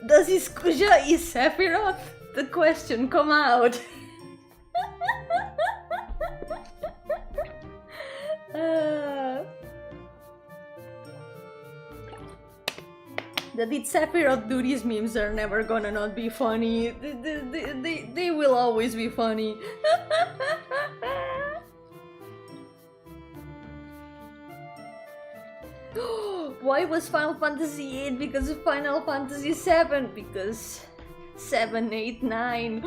Does his Kuja is Sephiroth? The question come out. The Did Sephiroth do these memes are never gonna not be funny. They will always be funny. Why was Final Fantasy 8? Because of Final Fantasy 7? Because 7, 8, 9.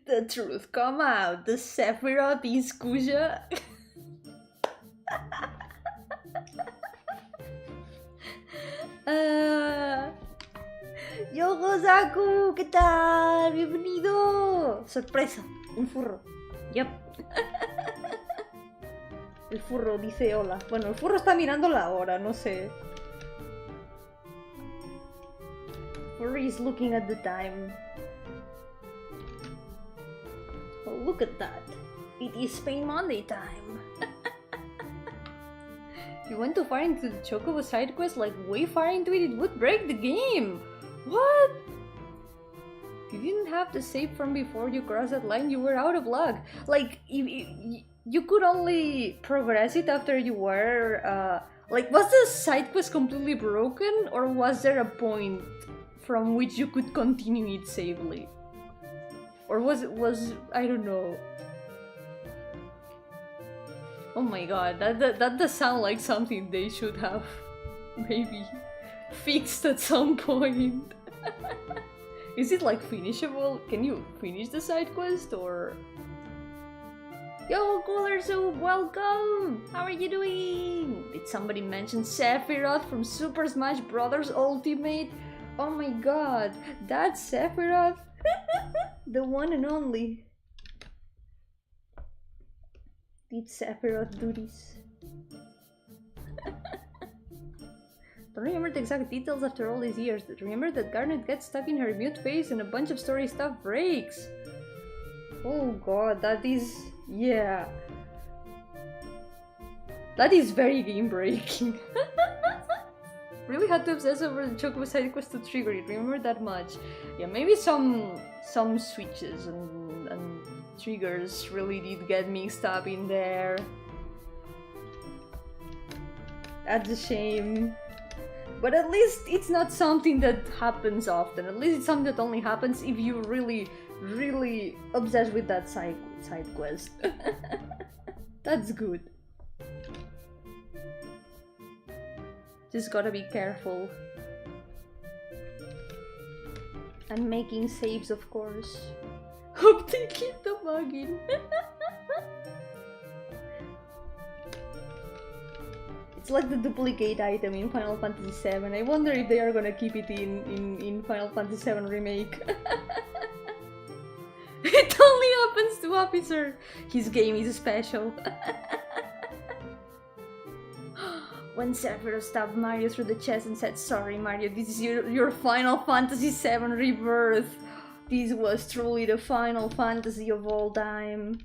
The truth come out. The Sephiroth is Kuja. Yo, Gozaku, ¿qué tal? Bienvenido. Sorpresa, un furro. Yep. El furro dice hola. Bueno, el furro está mirando la hora, no sé. Furry is looking at the time. Oh, look at that. It is Spain Monday time. You went too far into the Chocobo side quest, like way far into it, it would break the game! What? You didn't have to save from before you crossed that line, you were out of luck. Like, you could only progress it after you were, like, was the side quest completely broken? Or was there a point from which you could continue it safely? Or was, I don't know. Oh my god, that does sound like something they should have maybe fixed at some point. Is it like finishable? Can you finish the side quest or... Yo, Cooler Soup, welcome! How are you doing? Did somebody mention Sephiroth from Super Smash Bros. Ultimate? Oh my god, that's Sephiroth? The one and only. Did Sephiroth do this? Don't remember the exact details after all these years. Remember that Garnet gets stuck in her mute phase and a bunch of story stuff breaks. Oh god, that is... yeah. That is very game breaking. Really had to obsess over the Chocobo side quest to trigger it, remember that much. Yeah, maybe some switches and triggers really did get mixed up in there. That's a shame. But at least it's not something that happens often. At least it's something that only happens if you really obsessed with that side quest. That's good. Just gotta be careful. And making saves, of course. Hope they keep the bug in. It's like the duplicate item in Final Fantasy VII. I wonder if they are gonna keep it in Final Fantasy VII Remake. It only happens to Officer. His game is special. When Sephiroth stabbed Mario through the chest and said, "Sorry Mario, this is your Final Fantasy VII Rebirth. This was truly the Final Fantasy of all time."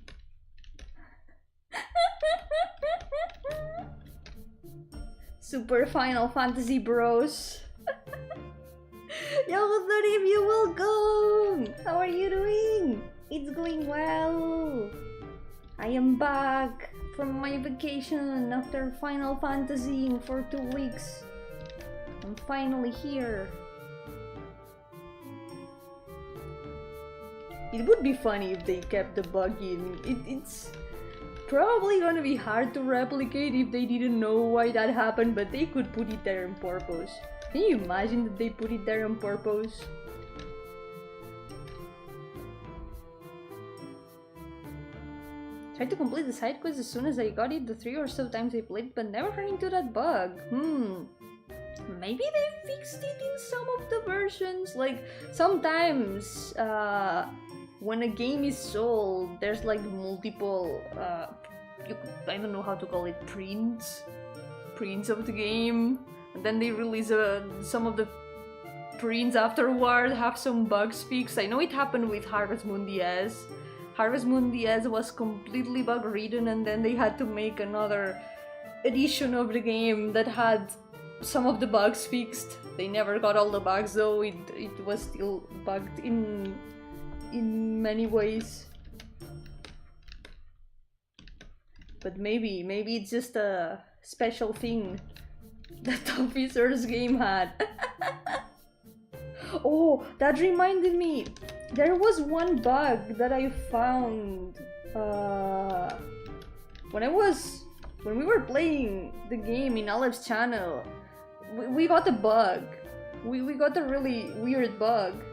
Super Final Fantasy bros. Yo, Gardenia, you welcome! How are you doing? It's going well. I am back from my vacation after Final Fantasy for 2 weeks. I'm finally here. It would be funny if they kept the bug in. It's probably gonna be hard to replicate if they didn't know why that happened, but they could put it there on purpose. Can you imagine that they put it there on purpose? Tried to complete the side quest as soon as I got it the 3 or so times I played, but never ran into that bug. Maybe they fixed it in some of the versions. Like, sometimes when a game is sold, there's like multiple, I don't know how to call it, prints of the game. And then they release some of the prints afterward have some bugs fixed. I know it happened with Harvest Moon DS. Harvest Moon DS was completely bug-ridden, and then they had to make another edition of the game that had some of the bugs fixed. They never got all the bugs though, it was still bugged in many ways. But maybe it's just a special thing that the Officer's game had. Oh, that reminded me. There was one bug that I found when we were playing the game in Alev's channel. We got a bug. We got a really weird bug.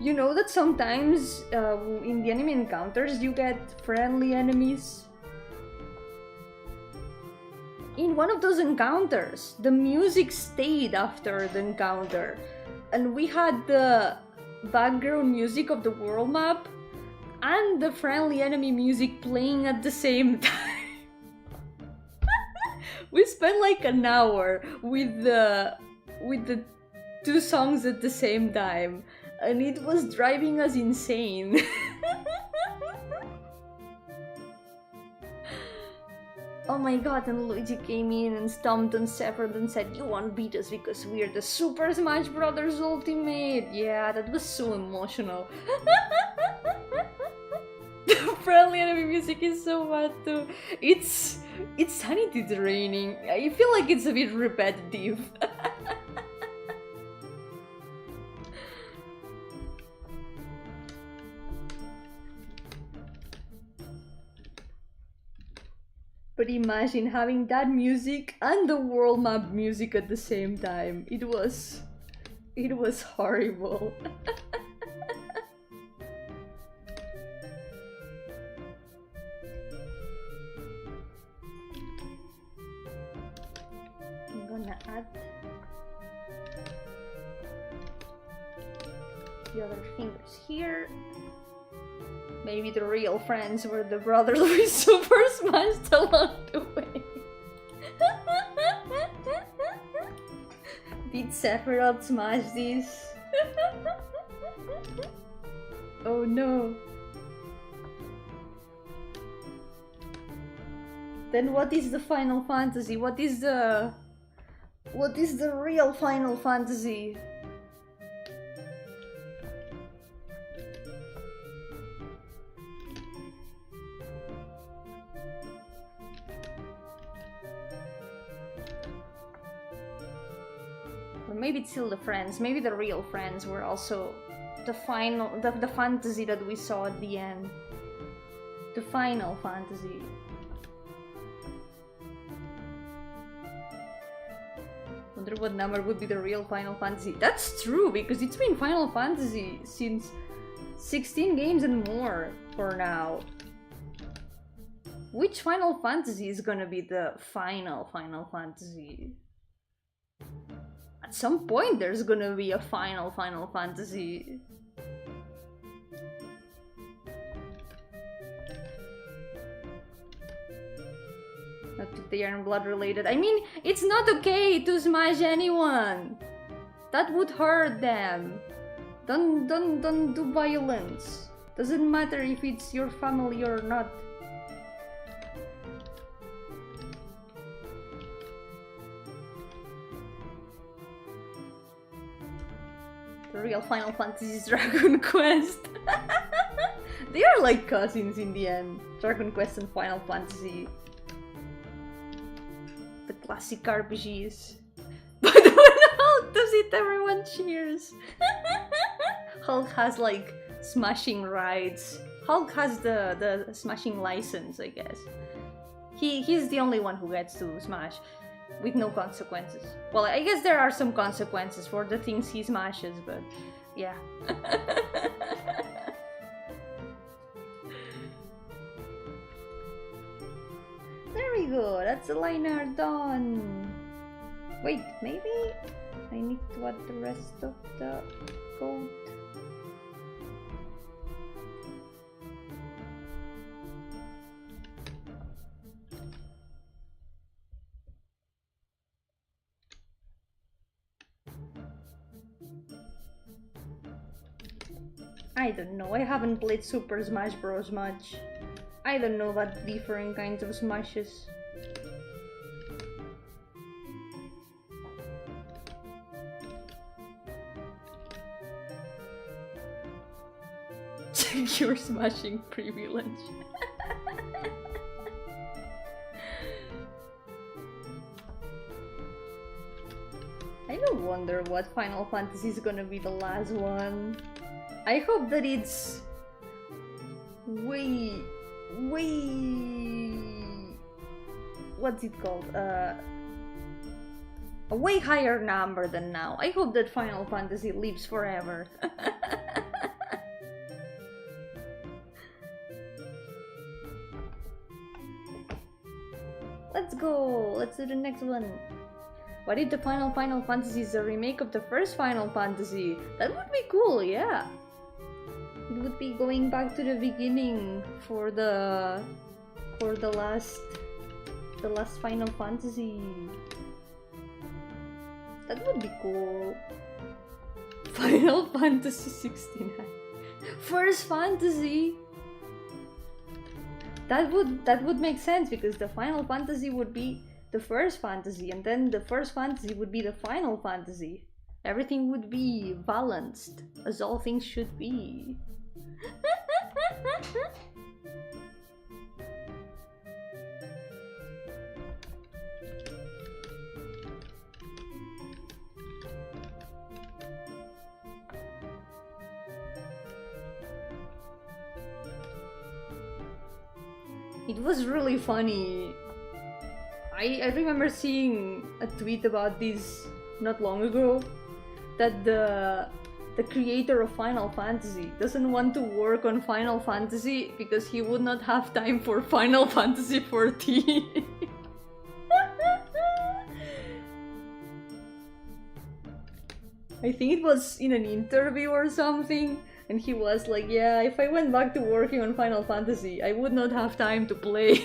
You know that sometimes in the enemy encounters you get friendly enemies? In one of those encounters, the music stayed after the encounter, and we had the background music of the world map and the friendly enemy music playing at the same time. We spent like an hour with the two songs at the same time, and it was driving us insane. Oh my god, and Luigi came in and stomped on Sephiroth and said, "You won't beat us because we're the Super Smash Brothers Ultimate." Yeah, that was so emotional. The friendly enemy music is so bad too. It's sanity draining. I feel like it's a bit repetitive. But imagine having that music and the world map music at the same time. It was horrible. I'm gonna add the other fingers here. Maybe the real friends were the brothers we Super Smashed along the way. Did Sephiroth smash this? Oh no. Then what is the Final Fantasy? What is the real Final Fantasy? Maybe it's still the friends. Maybe the real friends were also the final, the fantasy that we saw at the end. The Final Fantasy. Wonder what number would be the real Final Fantasy. That's true, because it's been Final Fantasy since 16 games and more for now. Which Final Fantasy is gonna be the final Final Fantasy? At some point there's gonna be a final Final Fantasy. Not that they aren't blood related. I mean, it's not okay to smash anyone. That would hurt them. Don't do violence. Doesn't matter if it's your family or not. The real Final Fantasy is Dragon Quest. They are like cousins in the end. Dragon Quest and Final Fantasy. The classic RPGs. But when Hulk does it, everyone cheers. Hulk has like smashing rights. Hulk has the smashing license, I guess. He's the only one who gets to smash with no consequences. Well, I guess there are some consequences for the things he smashes, but yeah. There we go, that's the liner done. Wait, maybe I need to add the rest of the code. I don't know, I haven't played Super Smash Bros. Much. I don't know about different kinds of smashes. Secure smashing privilege. I don't wonder what Final Fantasy is gonna be the last one. I hope that it's way... what's it called? A way higher number than now. I hope that Final Fantasy lives forever. Let's go! Let's do the next one. What if the Final Fantasy is a remake of the first Final Fantasy? That would be cool, yeah. It would be going back to the beginning for the last Final Fantasy. That would be cool. Final Fantasy 69. First Fantasy. That would make sense because the Final Fantasy would be the first fantasy, and then the first fantasy would be the Final Fantasy. Everything would be balanced, as all things should be. It was really funny. I remember seeing a tweet about this not long ago, that the creator of Final Fantasy doesn't want to work on Final Fantasy because he would not have time for Final Fantasy 14. I think it was in an interview or something, and he was like, yeah, if I went back to working on Final Fantasy, I would not have time to play.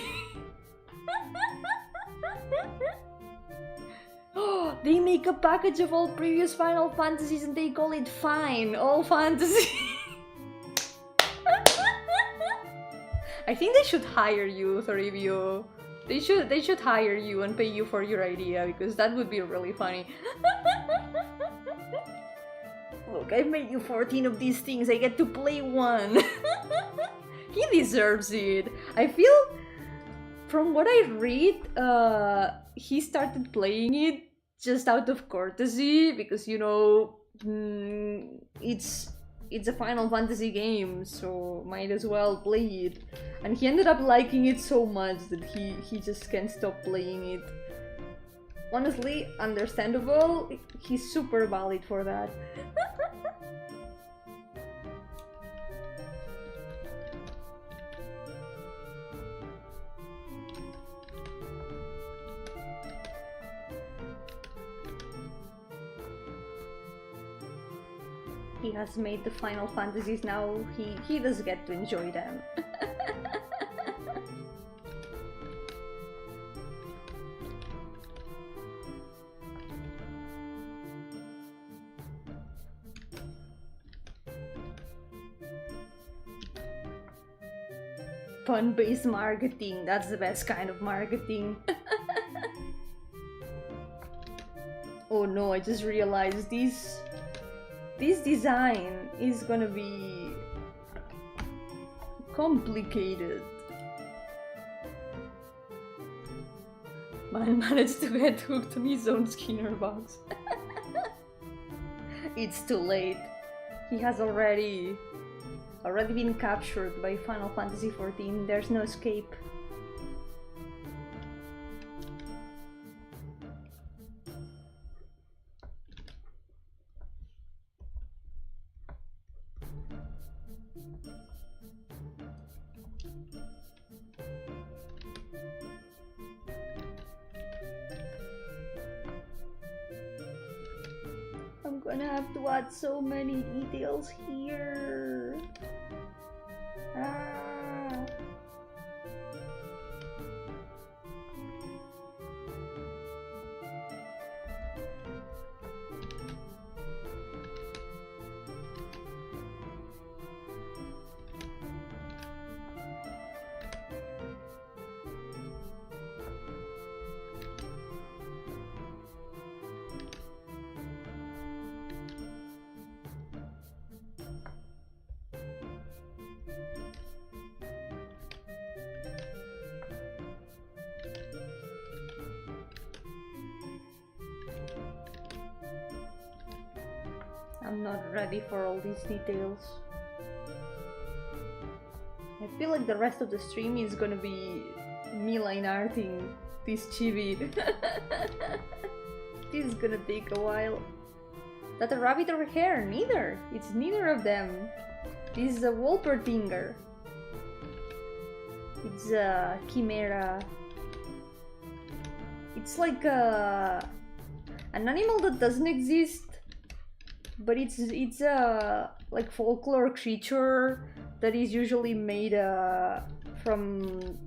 They make a package of all previous Final Fantasies and they call it Fine, All Fantasy. I think they should hire you, Thoribio. They should hire you and pay you for your idea, because that would be really funny. Look, I've made you 14 of these things, I get to play one. He deserves it. I feel, from what I read, he started playing it just out of courtesy, because, you know, it's a Final Fantasy game, so might as well play it. And he ended up liking it so much that he just can't stop playing it. Honestly, understandable. He's super valid for that. He has made the Final Fantasies now, he does get to enjoy them. Fun-based marketing, that's the best kind of marketing. Oh no, I just realized this design is gonna be complicated. Man managed to get hooked on his own Skinner box. It's too late. He has already already been captured by Final Fantasy XIV. There's no escape. I'm gonna have to add so many details here. Ah. I'm not ready for all these details. I feel like the rest of the stream is gonna be me line arting this chibi. This is gonna take a while. That a rabbit or a hare? Neither. It's neither of them. This is a Wolpertinger. It's a chimera. It's like an animal that doesn't exist. But it's a like folklore creature that is usually made from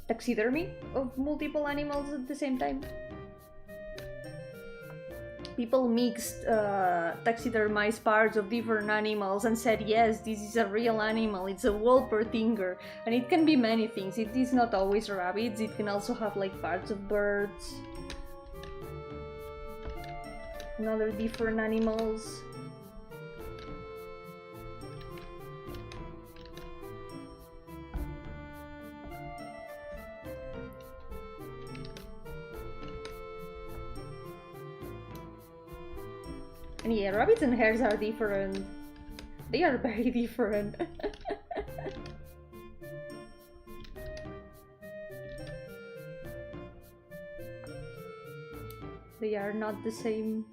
taxidermy of multiple animals at the same time. People mixed taxidermized parts of different animals and said, yes, this is a real animal, it's a Wolpertinger. And it can be many things. It is not always rabbits, it can also have like parts of birds and other different animals. And yeah, rabbits and hares are different. They are very different. They are not the same.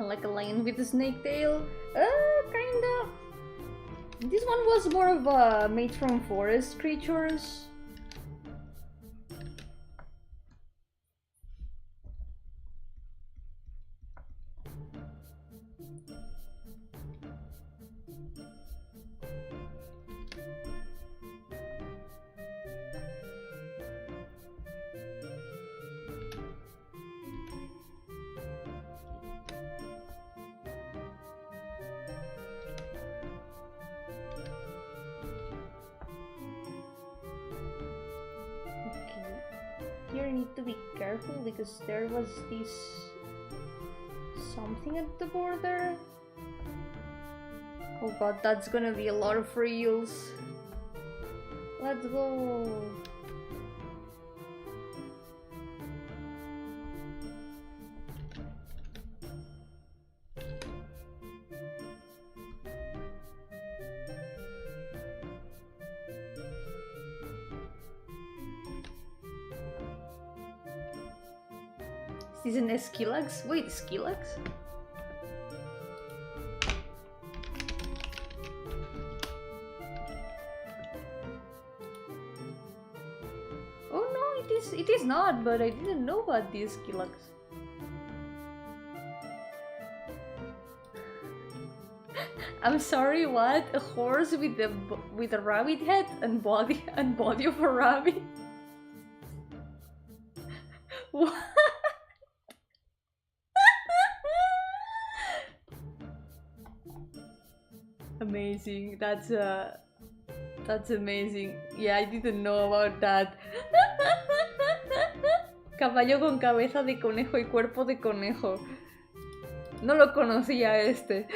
Like a lion with a snake tail? Kinda. This one was more of a made from forest creatures. Here I need to be careful because there was this something at the border. Oh god, that's gonna be a lot of reels. Let's go. Is this an Esquilax? Wait, Esquilax? Oh no, it is not, but I didn't know about the Esquilax. I'm sorry, what? A horse with a rabbit head and body of a rabbit? What? Amazing. That's amazing. Yeah, I didn't know about that. Caballo con cabeza de conejo y cuerpo de conejo. No lo conocía este.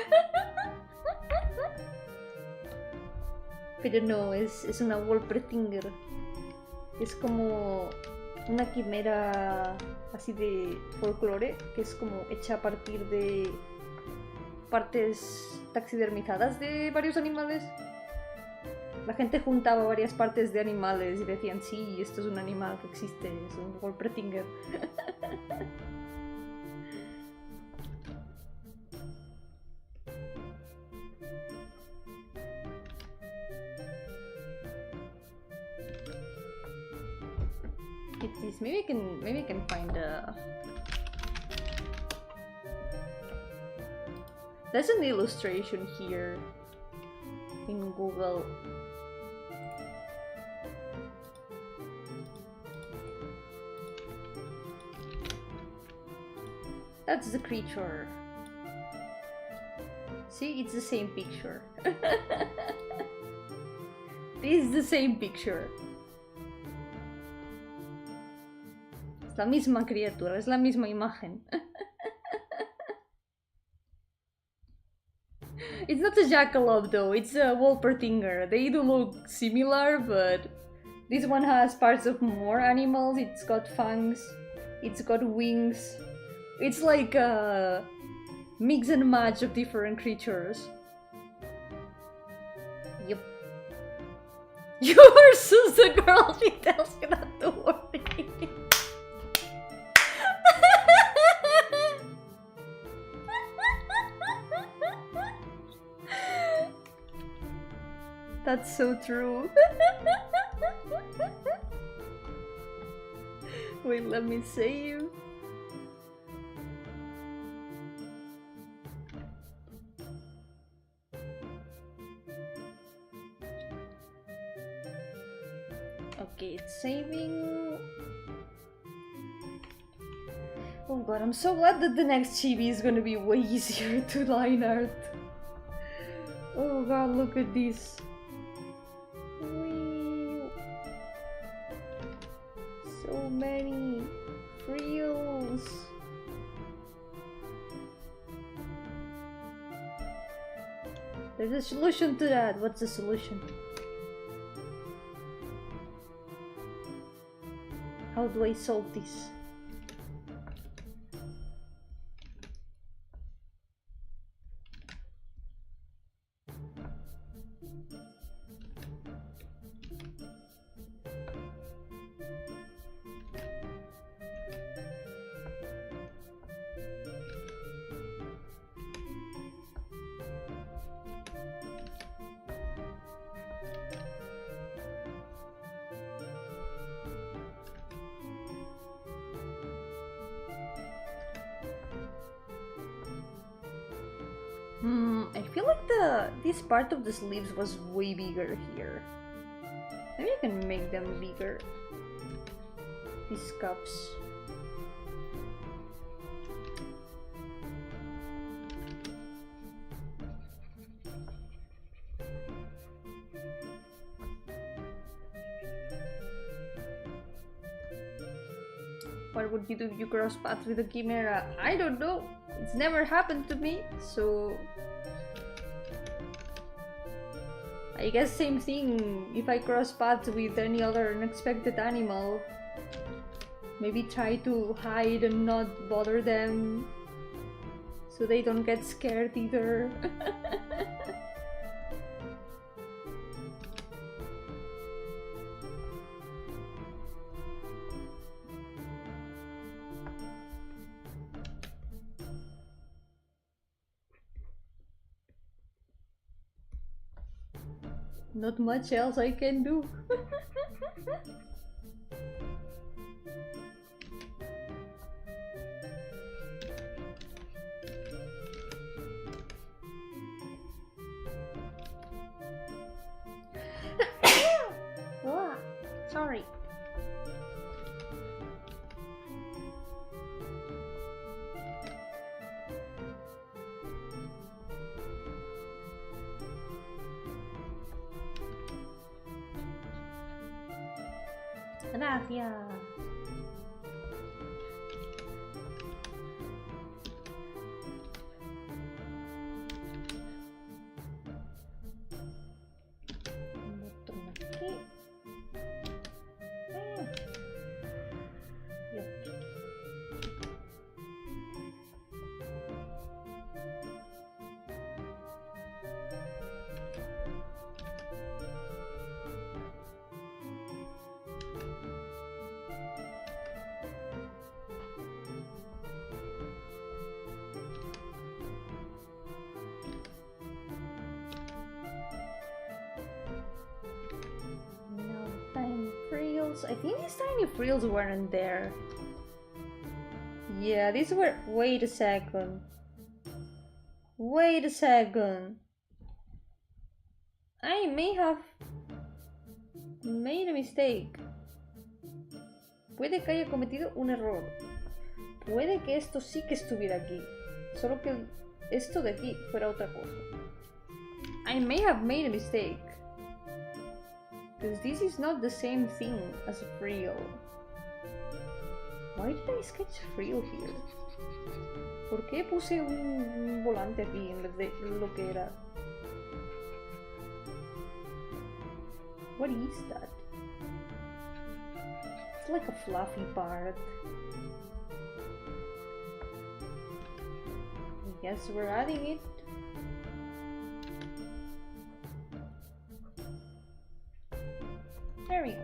Pero no, es una Wolpertinger. Es como una quimera así de folclore, que es como hecha a partir de partes taxidermizadas de varios animales. La gente juntaba varias partes de animales y decían, sí, esto es un animal que existe, es un Wolpertinger. It's this. Maybe I can find a... There's an illustration here in Google. That's the creature. See, it's the same picture. This is the same picture. Es la misma criatura, es la misma imagen. It's not a jackalope though, it's a Wolpertinger. They do look similar, but this one has parts of more animals. It's got fangs, it's got wings. It's like a mix and match of different creatures. Yep. You're Sus the girl, she tells you not to worry. That's so true. Wait, let me save. Okay, it's saving. Oh god, I'm so glad that the next chibi is gonna be way easier to line art. Oh god, look at this. Whee. So many frills. There's a solution to that. What's the solution? How do I solve this? I feel like this part of the sleeves was way bigger here. Maybe I can make them bigger. These cups. What would you do if you cross paths with a chimera? I don't know. It's never happened to me, so I guess same thing. If I cross paths with any other unexpected animal, maybe try to hide and not bother them so they don't get scared either. Not much else I can do. Oh, sorry. Gracias. frills. I think these tiny frills weren't there. Yeah, these were... Wait a second. Wait a second. I may have made a mistake. Puede que haya cometido un error. Puede que esto sí que estuviera aquí. Solo que esto de aquí fuera otra cosa. I may have made a mistake. Because this is not the same thing as a frill. Why did I sketch frill here? ¿Por qué puse un volante aquí en vez de lo que era? What is that? It's like a fluffy part. I guess we're adding it. There we go.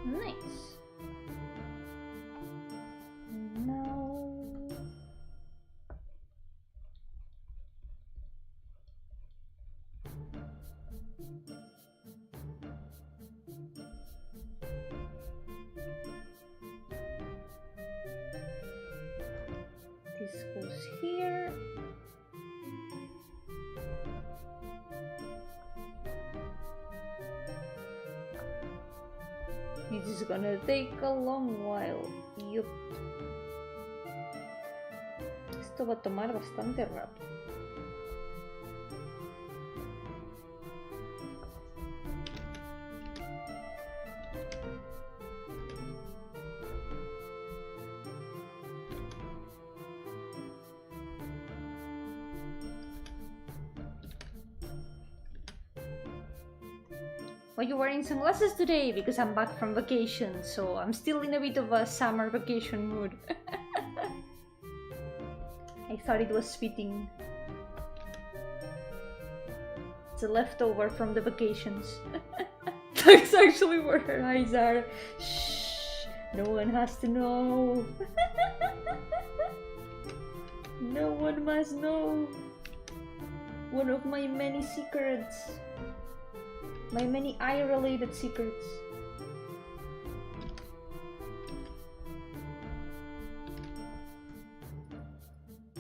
Nice. Now this goes here. This is gonna take a long while. Yup. Esto va a tomar bastante rato. Why are you wearing sunglasses today? Because I'm back from vacation, so I'm still in a bit of a summer vacation mood. I thought it was fitting. It's a leftover from the vacations. That's actually where her eyes are. Shh, no one has to know. No one must know. One of my many secrets. My many eye-related secrets.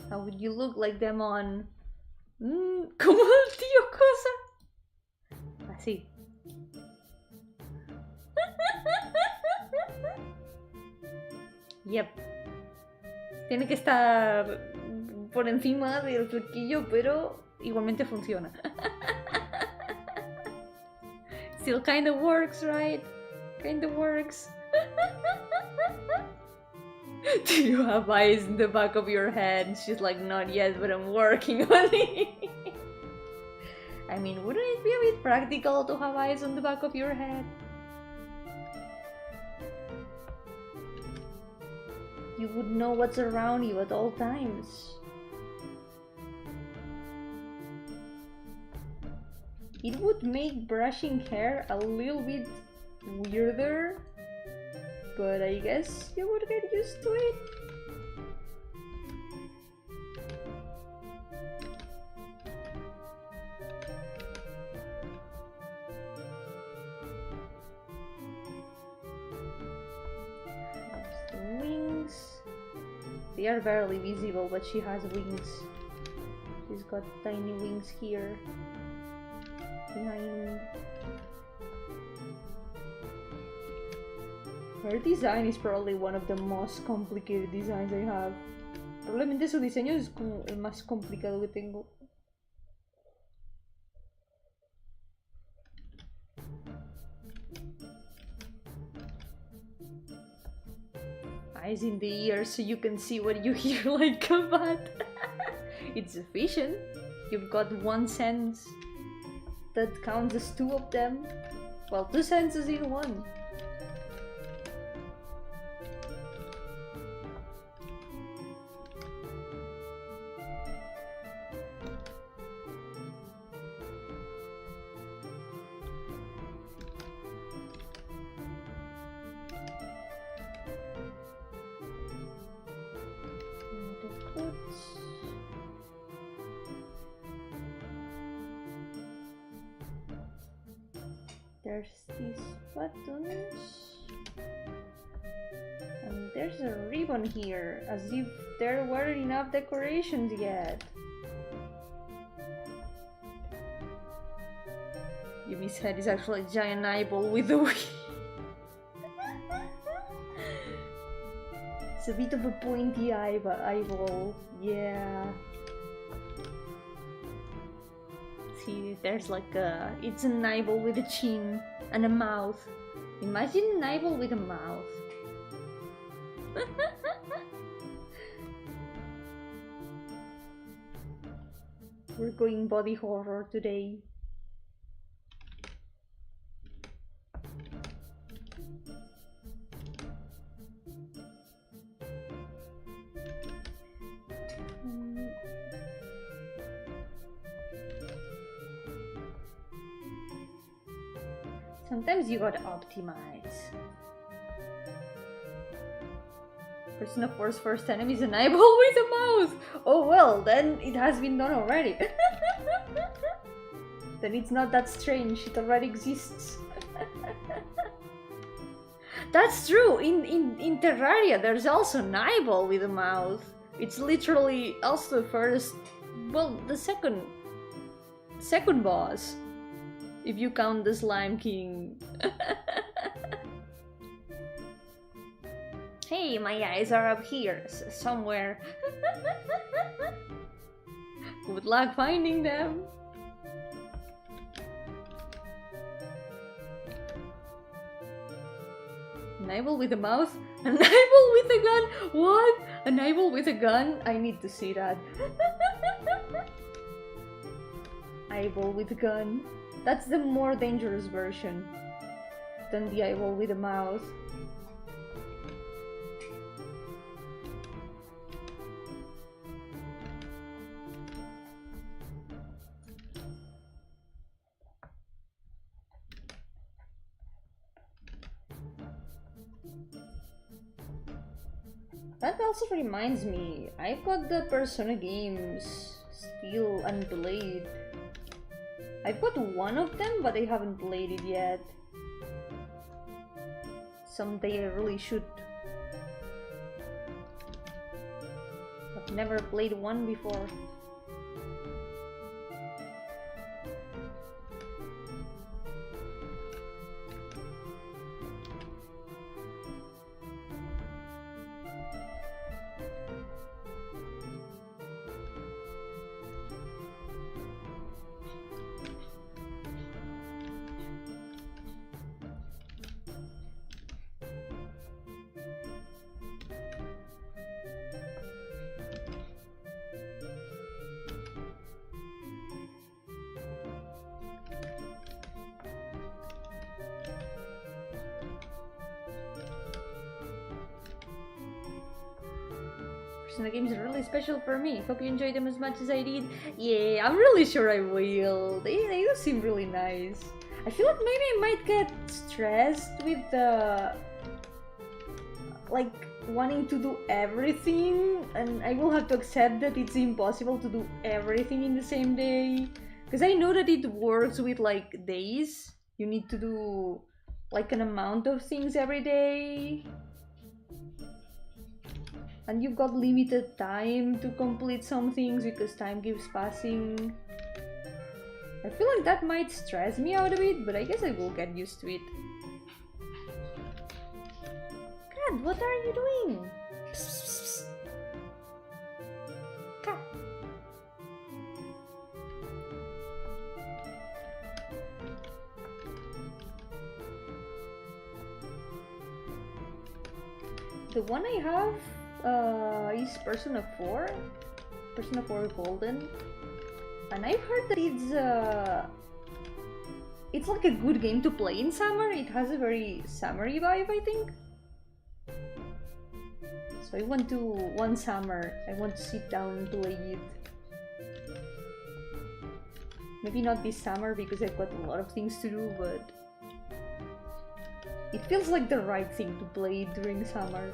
How would you look like them on... como el tío cosa. Así. Yep. Tiene que estar por encima del flequillo, pero igualmente funciona. Still kinda works, right? Kinda works. Do you have eyes in the back of your head? She's like, not yet, but I'm working on it. I mean, wouldn't it be a bit practical to have eyes on the back of your head? You would know what's around you at all times. It would make brushing hair a little bit weirder, but I guess you would get used to it. There's the wings. They are barely visible, but she has wings. She's got tiny wings here. Behind. Her design is probably one of the most complicated designs I have. Probablemente su diseño es como el más complicado que tengo. Eyes in the ears so you can see what you hear like a bat. It's efficient. You've got one sense. that counts as 2 of them. Well, 2 sentences in one. There's these buttons, and there's a ribbon here, as if there weren't enough decorations yet. Yumi's head is actually a giant eyeball with a wing. It's a bit of a pointy eyeball, yeah. See, there's like a... it's an eyeball with a chin and a mouth. Imagine an eyeball with a mouth. We're going body horror today. Sometimes you gotta optimize. Persona 4's first enemy is an eyeball with a mouth! Oh well, then it has been done already. Then it's not that strange, it already exists. That's true, in Terraria there's also an eyeball with a mouth. It's literally also the first... well, the second boss. If you count the Slime King. Hey, my eyes are up here, somewhere. Good luck finding them. An eyeball with a mouth? An eyeball with a gun? What? An eyeball with a gun? I need to see that. Eyeball with a gun. That's the more dangerous version than the eyeball with a mouth. That also reminds me, I've got the Persona games still unplayed. I've got one of them, but I haven't played it yet. Someday I really should. I've never played one before. Persona games are really special for me. Hope you enjoyed them as much as I did. Yeah, I'm really sure I will. They do seem really nice. I feel like maybe I might get stressed with the... like, wanting to do everything, and I will have to accept that it's impossible to do everything in the same day. Because I know that it works with, like, days. You need to do, like, an amount of things every day. And you've got limited time to complete some things because time keeps passing. I feel like that might stress me out a bit, but I guess I will get used to it. God, what are you doing? Psst, psst, psst. Cat. The one I have is Persona 4? Persona 4 Golden. And I've heard that it's like a good game to play in summer. It has a very summery vibe, I think. So one summer, I want to sit down and play it. Maybe not this summer because I've got a lot of things to do, but it feels like the right thing to play during summer.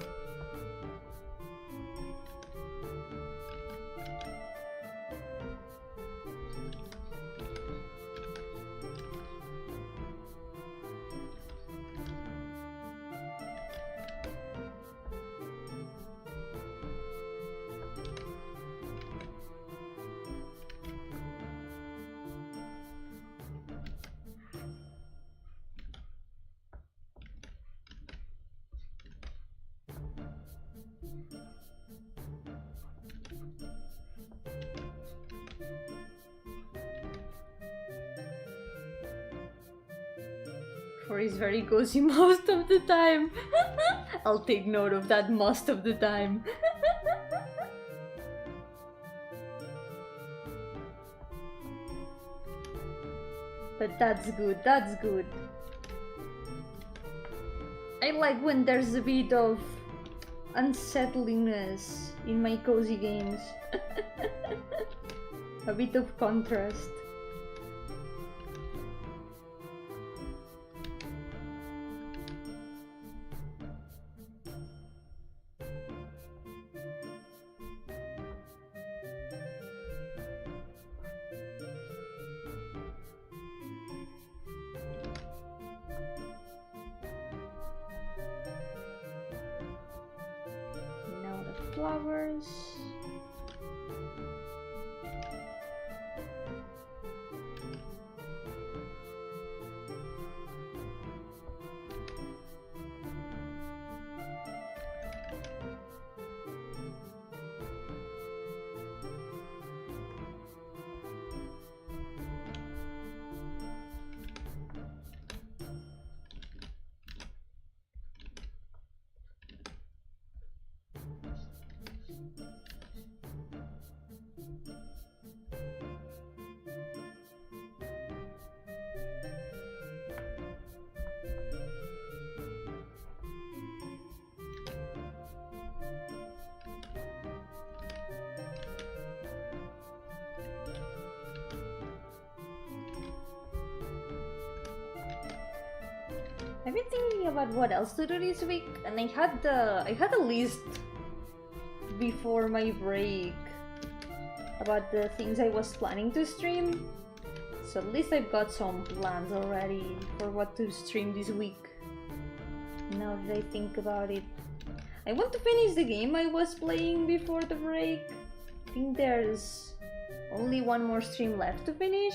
For is very cozy most of the time. I'll take note of that most of the time. But that's good, that's good. I like when there's a bit of unsettlingness in my cozy games. A bit of contrast. Flowers. I've been thinking about what else to do this week, and I had a list before my break about the things I was planning to stream. So at least I've got some plans already for what to stream this week. Now that I think about it, I want to finish the game I was playing before the break. I think there's only one more stream left to finish.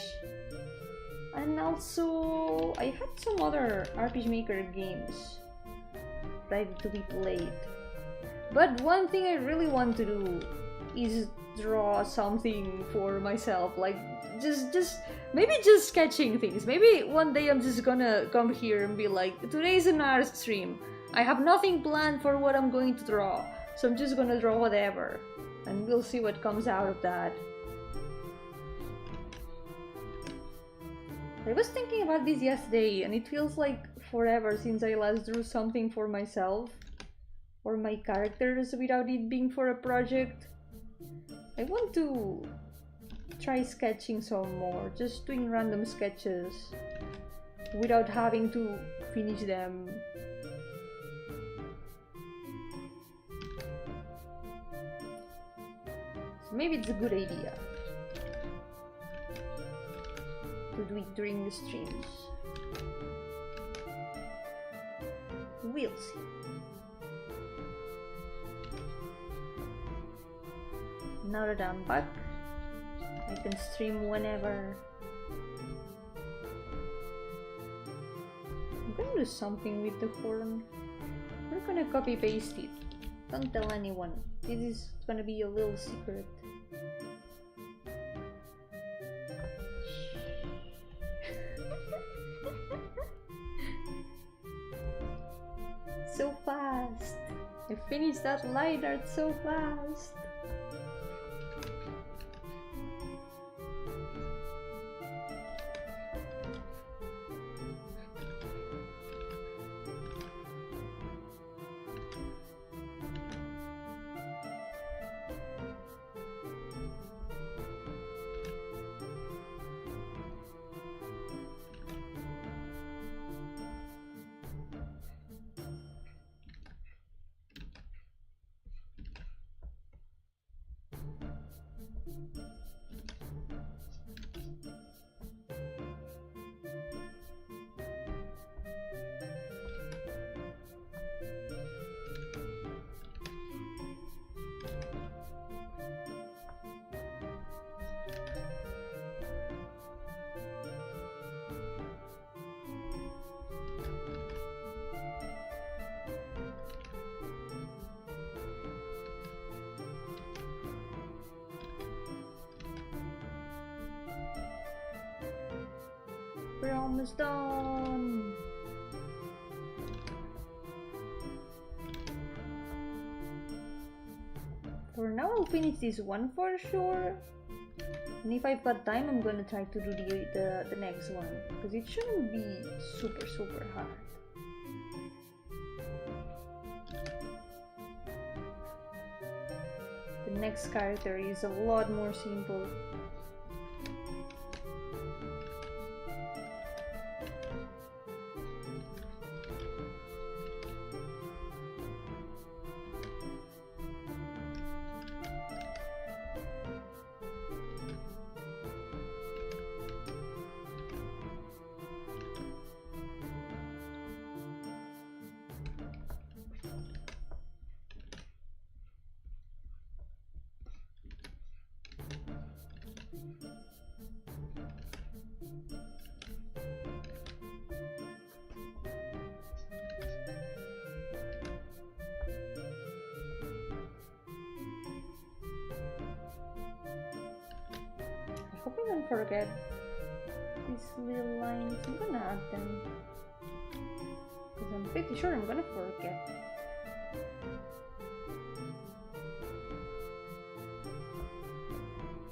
And also, I had some other RPG Maker games ready to be played. But one thing I really want to do is draw something for myself, like maybe just sketching things. Maybe one day I'm just gonna come here and be like, today's an art stream. I have nothing planned for what I'm going to draw, so I'm just gonna draw whatever, and we'll see what comes out of that. I was thinking about this yesterday, and it feels like forever since I last drew something for myself or my characters without it being for a project. I want to try sketching some more, just doing random sketches without having to finish them. So maybe it's a good idea to do it during the streams. We'll see. Now that I'm back, I can stream whenever. I'm gonna do something with the horn. We're gonna copy paste it. Don't tell anyone. This is gonna be a little secret. So fast! I finished that light art so fast! we're almost done. For now, I'll finish this one for sure. And if I've got time, I'm gonna try to do the next one, because it shouldn't be super hard. The next character is a lot more simple. I hope I don't forget these little lines. I'm gonna add them, because I'm pretty sure I'm gonna forget.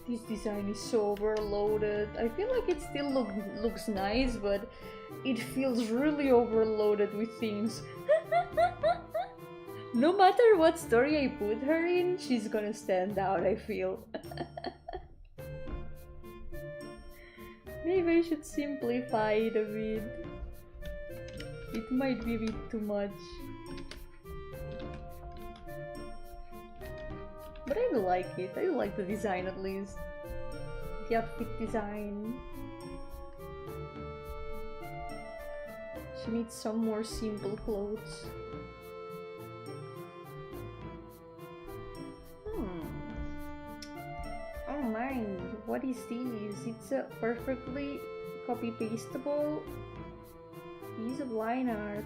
This design is so overloaded. I feel like it still looks nice, but it feels really overloaded with things. No matter what story I put her in, she's gonna stand out, I feel. Maybe I should simplify it a bit. It might be a bit too much. But I do like it. I do like the design at least. The outfit design. She needs some more simple clothes. Oh my, what is this? It's a perfectly copy-pastable piece of line art.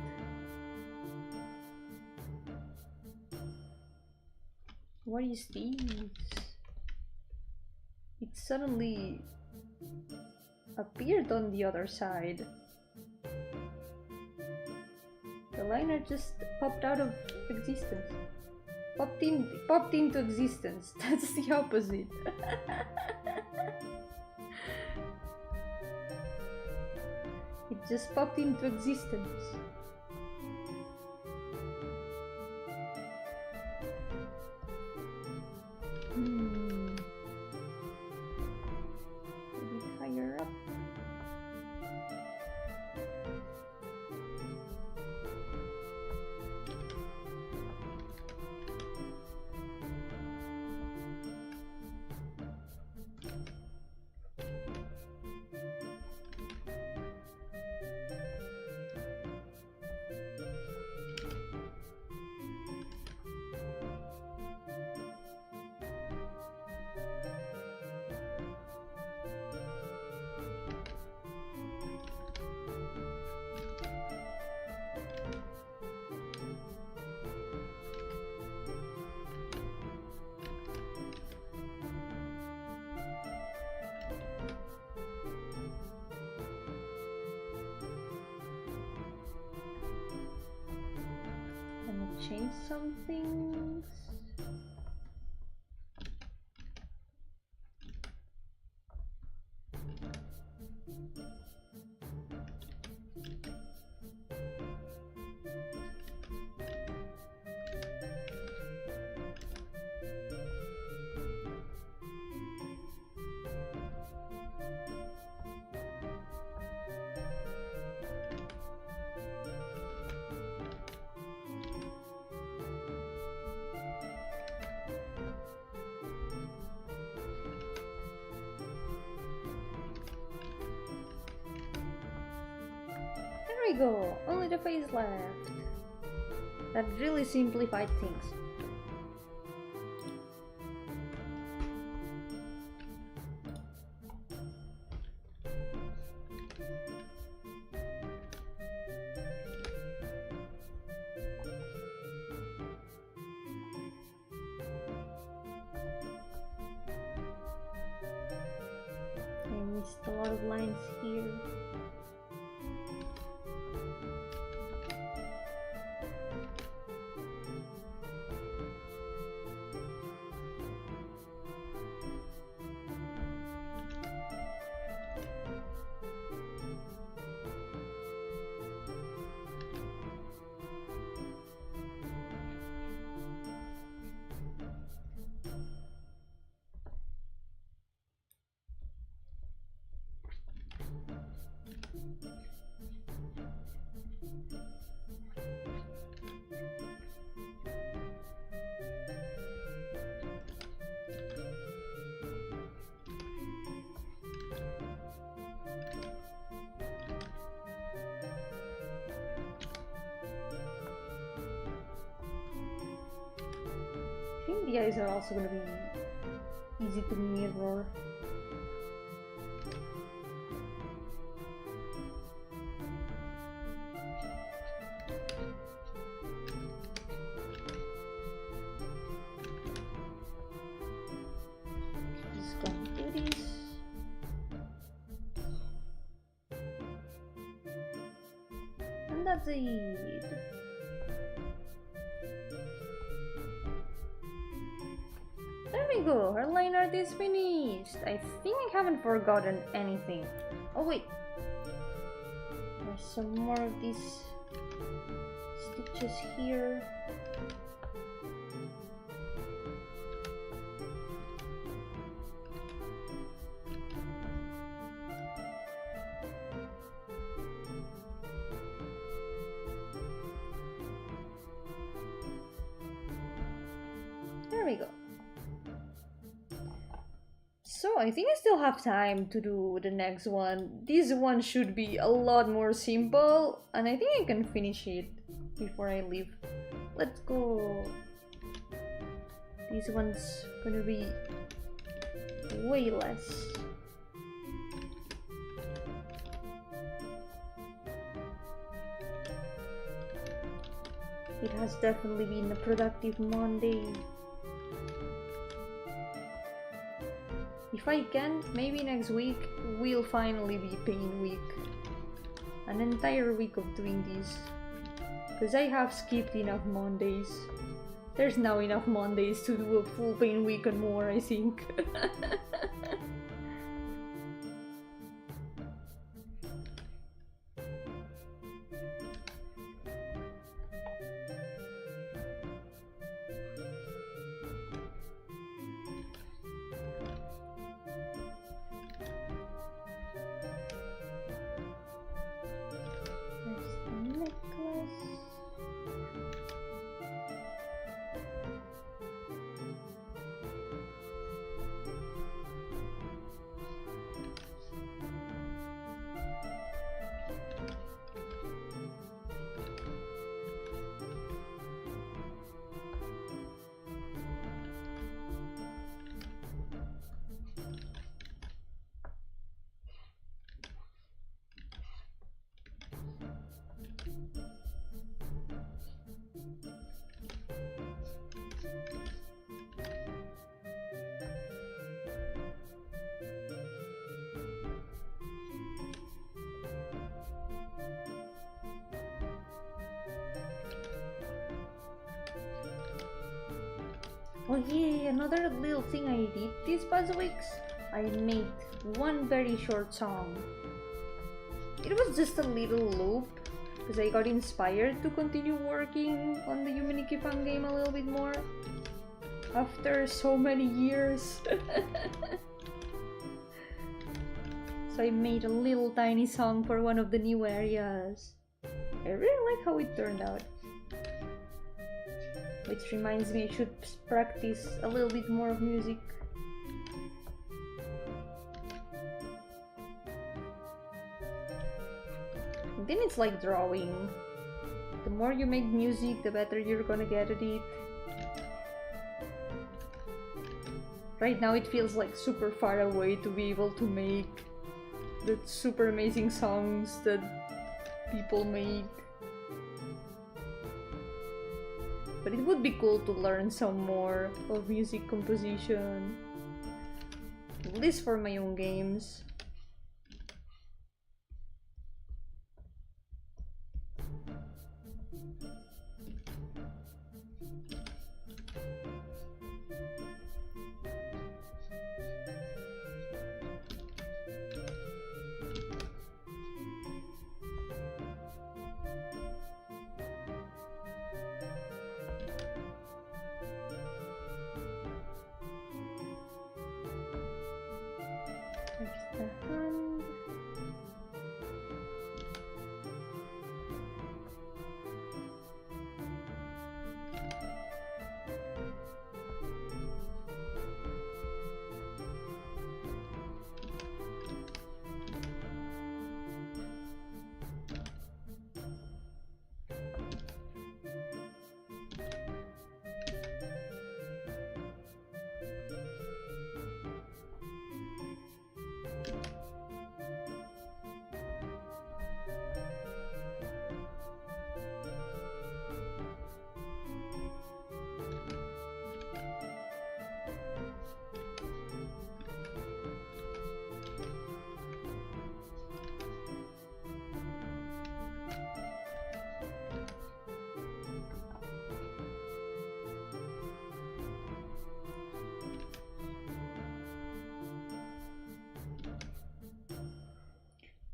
What is this? It suddenly appeared on the other side. The line art just popped out of existence. Popped into existence. That's the opposite. It just popped into existence. A bit higher up. Change some things. There we go, only the face left. That really simplified things. I missed a lot of lines here. the eyes are also gonna be easy to mirror. Just gonna do this. And that's it. There we go, our line art is finished. I think I haven't forgotten anything. Oh wait, there's some more of these stitches here. There we go. So I think I still have time to do the next one. This one should be a lot more simple, and I think I can finish it before I leave. Let's go. This one's gonna be way less. It has definitely been a productive Monday. If I can, maybe next week will finally be pain week. An entire week of doing this. Because I have skipped enough Mondays. There's now enough Mondays to do a full pain week and more, I think. Oh yeah, another little thing I did these past weeks. I made one very short song. It was just a little loop because I got inspired to continue working on the Yuminiki fan game a little bit more after so many years. So I made a little tiny song for one of the new areas. I really like how it turned out. Which reminds me I should practice a little bit more of music. And then it's like drawing. The more you make music, the better you're gonna get at it. Right now it feels like super far away to be able to make the super amazing songs that people make. But it would be cool to learn some more of music composition, at least for my own games.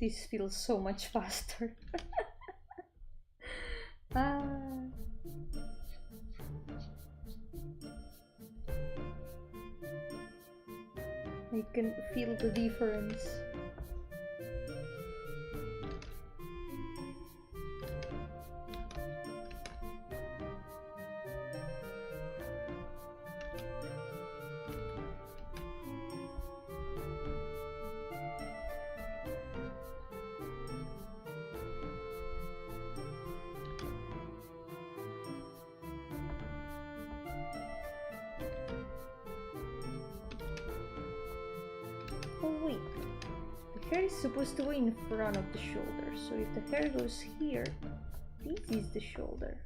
This feels so much faster. Ah. I can feel the difference. Oh wait, the hair is supposed to go in front of the shoulder, so if the hair goes here, this is the shoulder.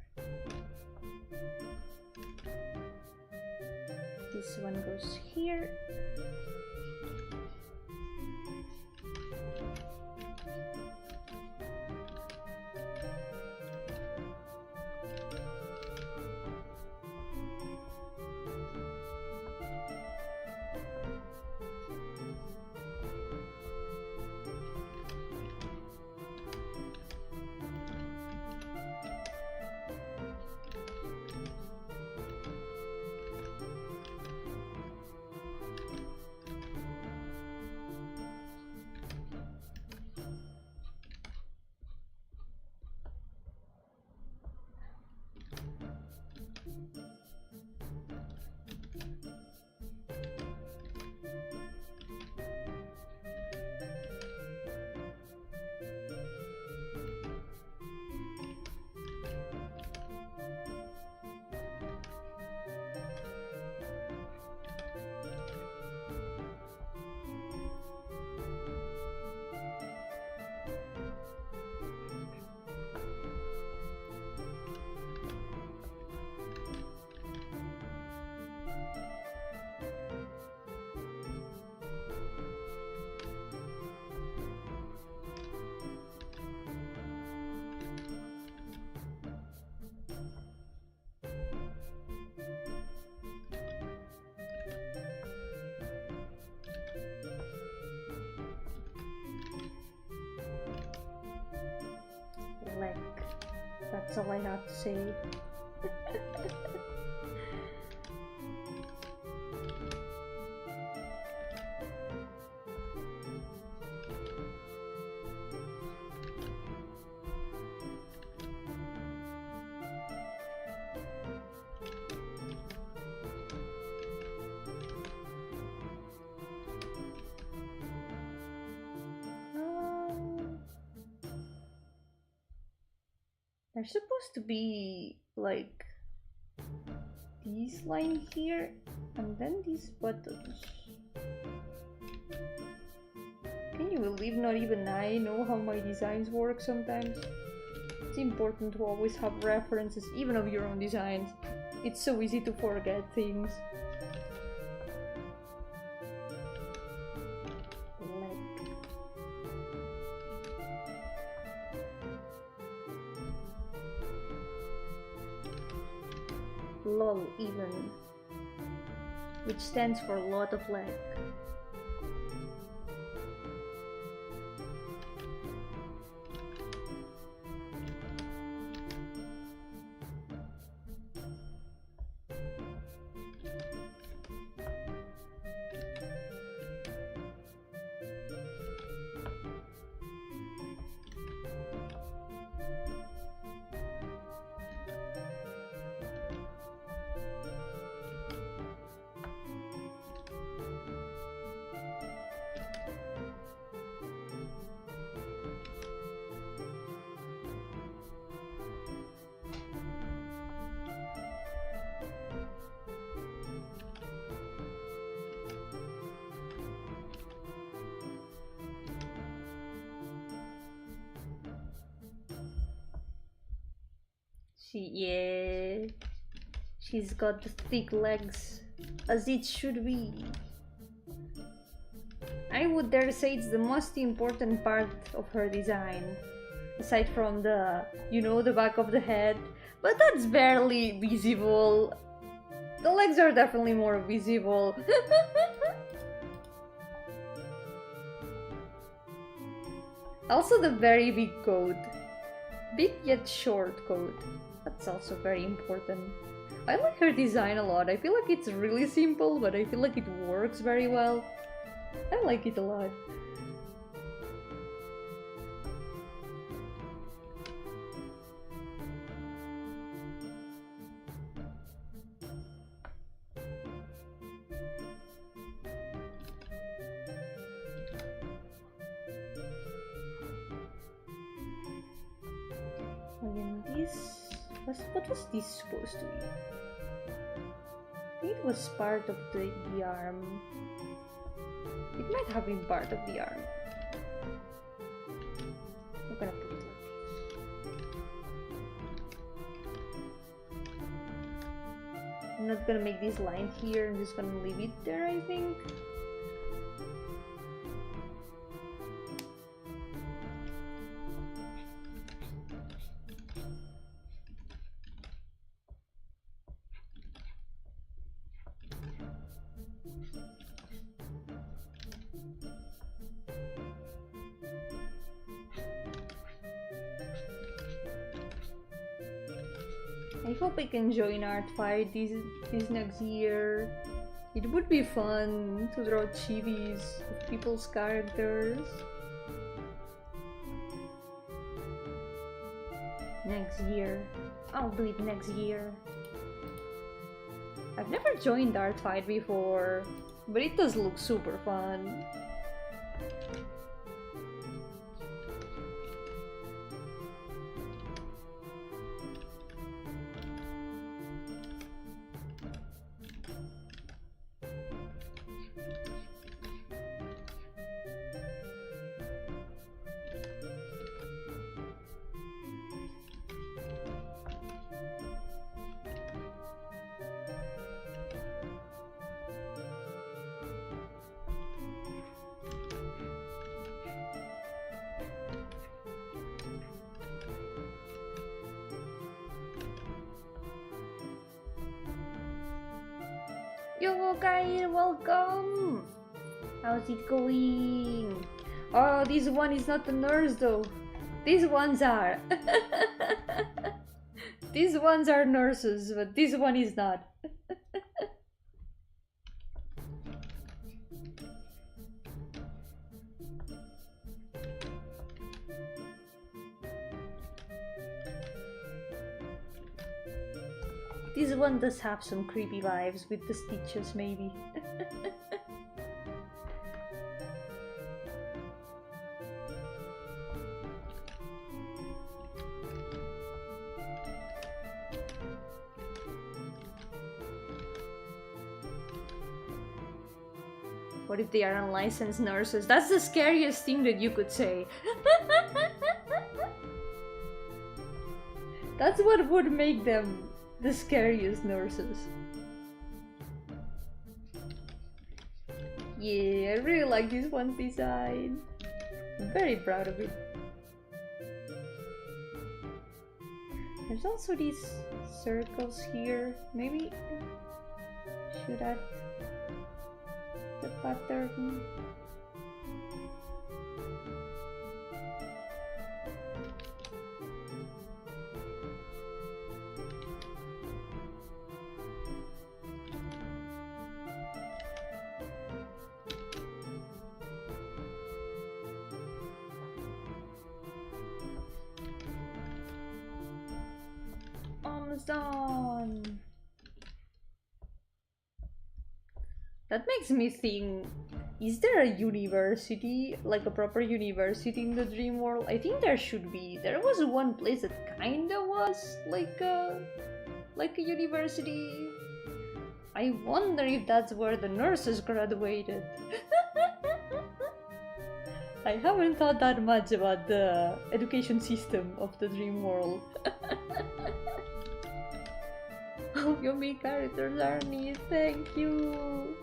This one goes here. Leg. That's all I have to say. There's supposed to be like this line here and then these buttons. Can you believe not even I know how my designs work sometimes? It's important to always have references, even of your own designs. It's so easy to forget things. LOL even, which stands for lot of leg. Yeah, she's got the thick legs, as it should be. I would dare say it's the most important part of her design, aside from the, you know, the back of the head, but that's barely visible. The legs are definitely more visible. Also the very big coat. Big yet short coat. That's also very important. I like her design a lot. I feel like it's really simple, but I feel like it works very well. I like it a lot. Again, this... What was this supposed to be? I think it was part of the arm. It might have been part of the arm. I'm gonna put it like this. I'm not gonna make this line here, I'm just gonna leave it there, I think. I hope I can join Art Fight this next year. It would be fun to draw chibis of people's characters. Next year. I'll do it next year. I've never joined Art Fight before, but it does look super fun. Yo guys, welcome! How's it going? Oh, this one is not a nurse though. These ones are. These ones are nurses, but this one is not. This one does have some creepy vibes with the stitches, maybe. What if they are unlicensed nurses? That's the scariest thing that you could say. That's what would make them the scariest nurses. Yeah, I really like this one's design. I'm very proud of it. There's also these circles here. Maybe should add the pattern. Almost done. That makes me think, is there a university, like a proper university in the dream world? I think there should be. There was one place that kinda was like a university. I wonder if that's where the nurses graduated. I haven't thought that much about the education system of the dream world. Oh, Yomi characters are neat, thank you.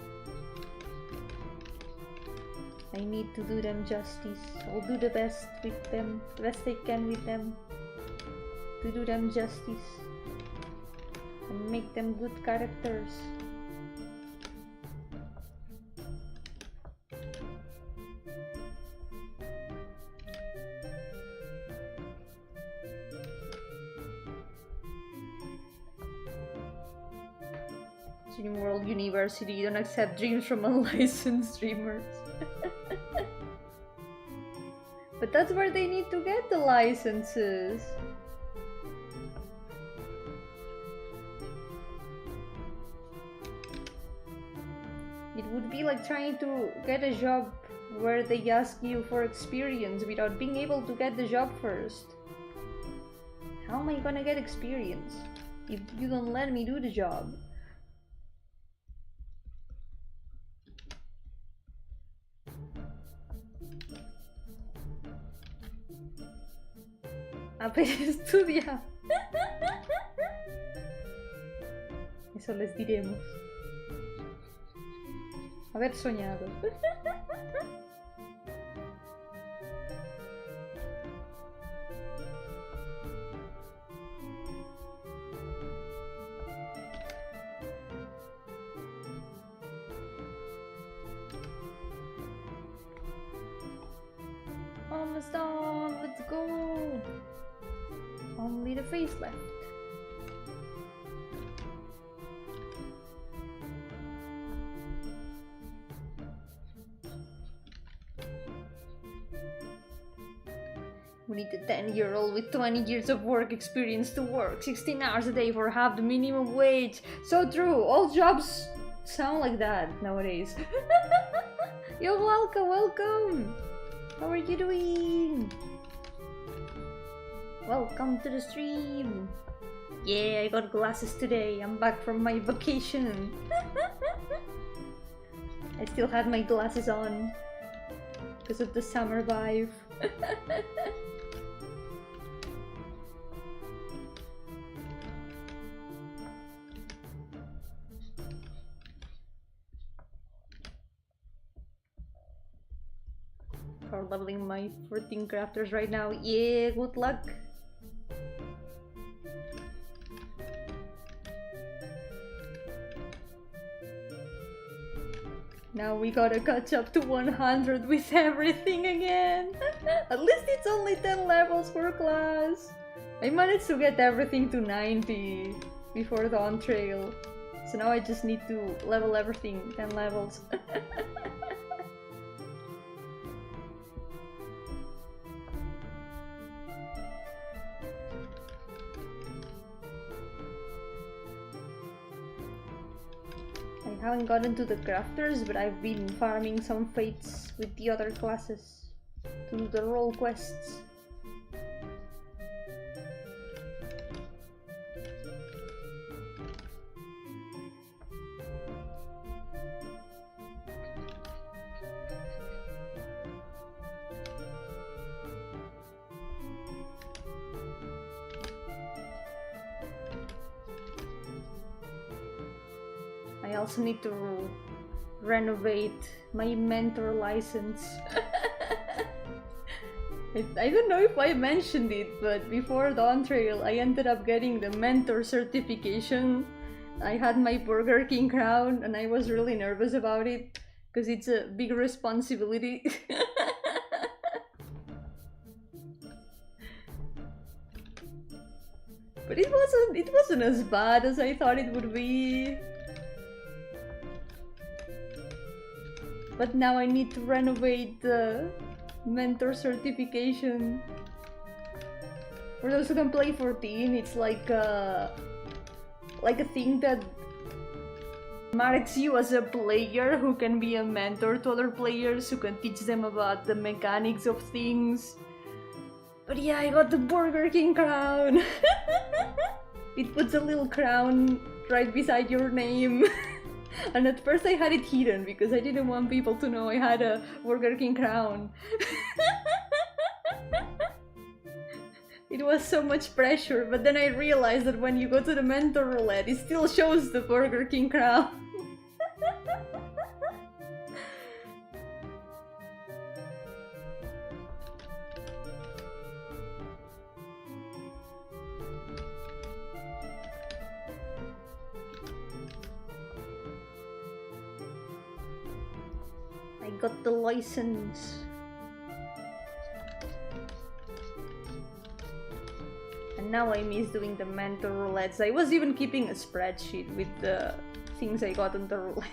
I need to do them justice. I'll do the best with them, the best I can with them, to do them justice and make them good characters. Dream World University don't accept dreams from unlicensed dreamers. But that's where they need to get the licenses. It would be like trying to get a job where they ask you for experience without being able to get the job first. How am I gonna get experience if you don't let me do the job? Apenas estudia. Eso les diremos. Haber soñado. Almost done, let's go! Only the face left. We need a 10-year-old with 20 years of work experience to work 16 hours a day for half the minimum wage. So true, all jobs sound like that nowadays. You're welcome, welcome! How are you doing? Welcome to the stream! Yeah, I got glasses today. I'm back from my vacation. I still had my glasses on because of the summer vibe. For leveling my 14 crafters right now. Yeah, good luck. Now we gotta catch up to 100 with everything again. At least it's only 10 levels per class. I managed to get everything to 90 before the on trail. So now I just need to level everything 10 levels. I haven't gotten to the crafters, but I've been farming some fates with the other classes to do the role quests. I also need to renovate my mentor license. I don't know if I mentioned it, but before Dawn Trail I ended up getting the mentor certification. I had my Burger King crown and I was really nervous about it because it's a big responsibility. But it wasn't as bad as I thought it would be. But now I need to renovate the mentor certification. For those who can play 14, it's like a thing that marks you as a player who can be a mentor to other players, who can teach them about the mechanics of things. But yeah, I got the Burger King crown. It puts a little crown right beside your name. And at first I had it hidden because I didn't want people to know I had a Burger King crown. It was so much pressure, but then I realized that when you go to the mentor roulette, it still shows the Burger King crown. I got the license. And now I miss doing the mentor roulettes. I was even keeping a spreadsheet with the things I got on the roulette.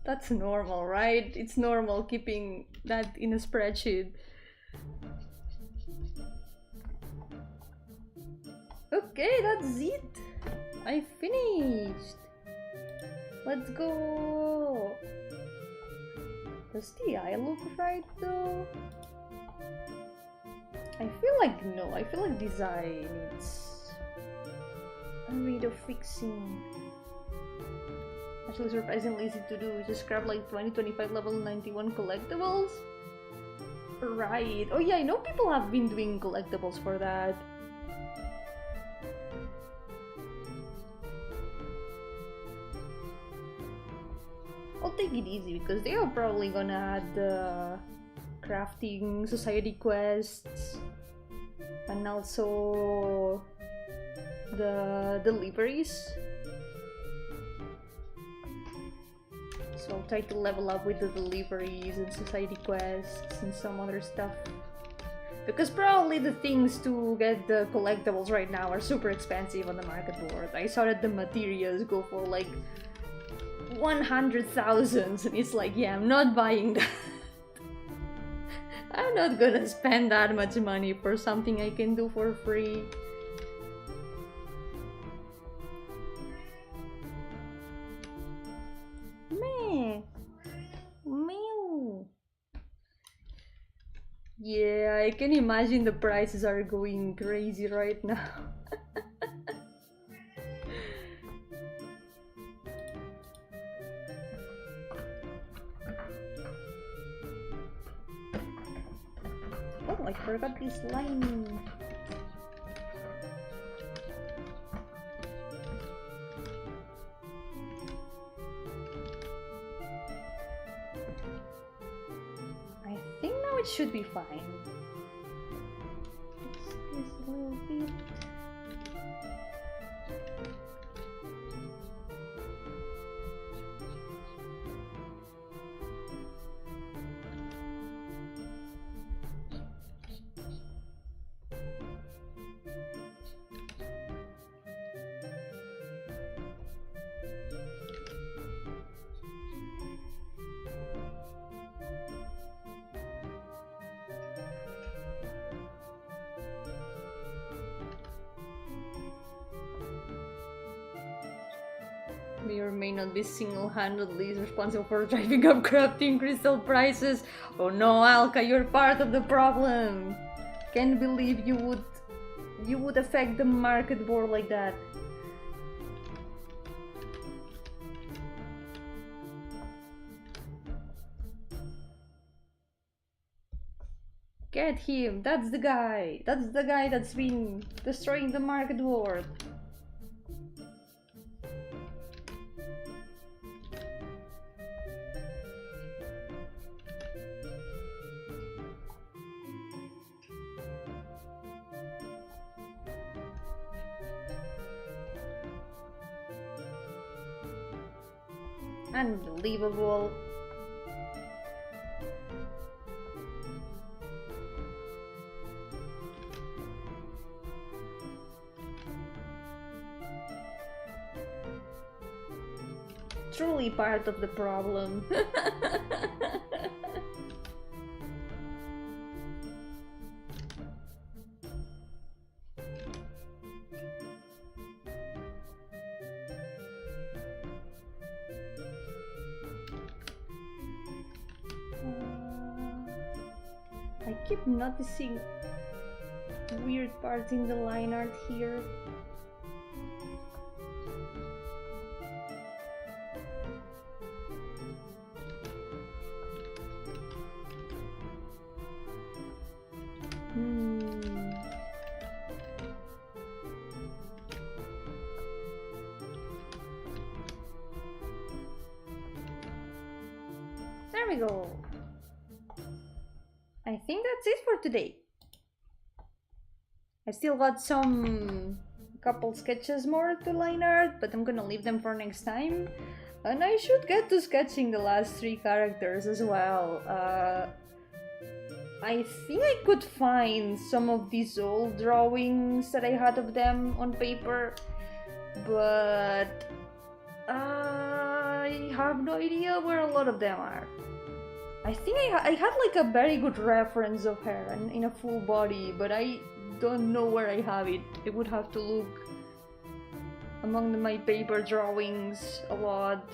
That's normal, right? It's normal keeping that in a spreadsheet. Okay, that's it. I finished. Let's go. Does the eye look right though? I feel like no. I feel like design needs a bit of fixing. Actually, surprisingly easy to do. Just grab like 20-25 level 91 collectibles. Right. Oh yeah, I know people have been doing collectibles for that. I'll take it easy because they are probably gonna add the crafting society quests and also the deliveries. So I'll try to level up with the deliveries and society quests and some other stuff. Because probably the things to get the collectibles right now are super expensive on the market board. I saw that the materials go for like 100,000 and it's like, yeah, I'm not buying that. I'm not gonna spend that much money for something I can do for free. Meh. Meow. Yeah, I can imagine the prices are going crazy right now. Oh, I forgot this line. I think now it should be fine. Just this little bit. May or may not be single-handedly responsible for driving up crafting crystal prices. Oh no, Alka, you're part of the problem. Can't believe you would affect the market board like that. Get him. That's the guy. That's the guy that's been destroying the market board. Unbelievable. Truly part of the problem. I keep noticing weird parts in the line art here. There we go. I think that's it for today. I still got some couple sketches more to line art, but I'm gonna leave them for next time. And I should get to sketching the last 3 characters as well. I think I could find some of these old drawings that I had of them on paper, but I have no idea where a lot of them are. I think I had like a very good reference of her and in a full body, but I don't know where I have it. I would have to look among my paper drawings a lot.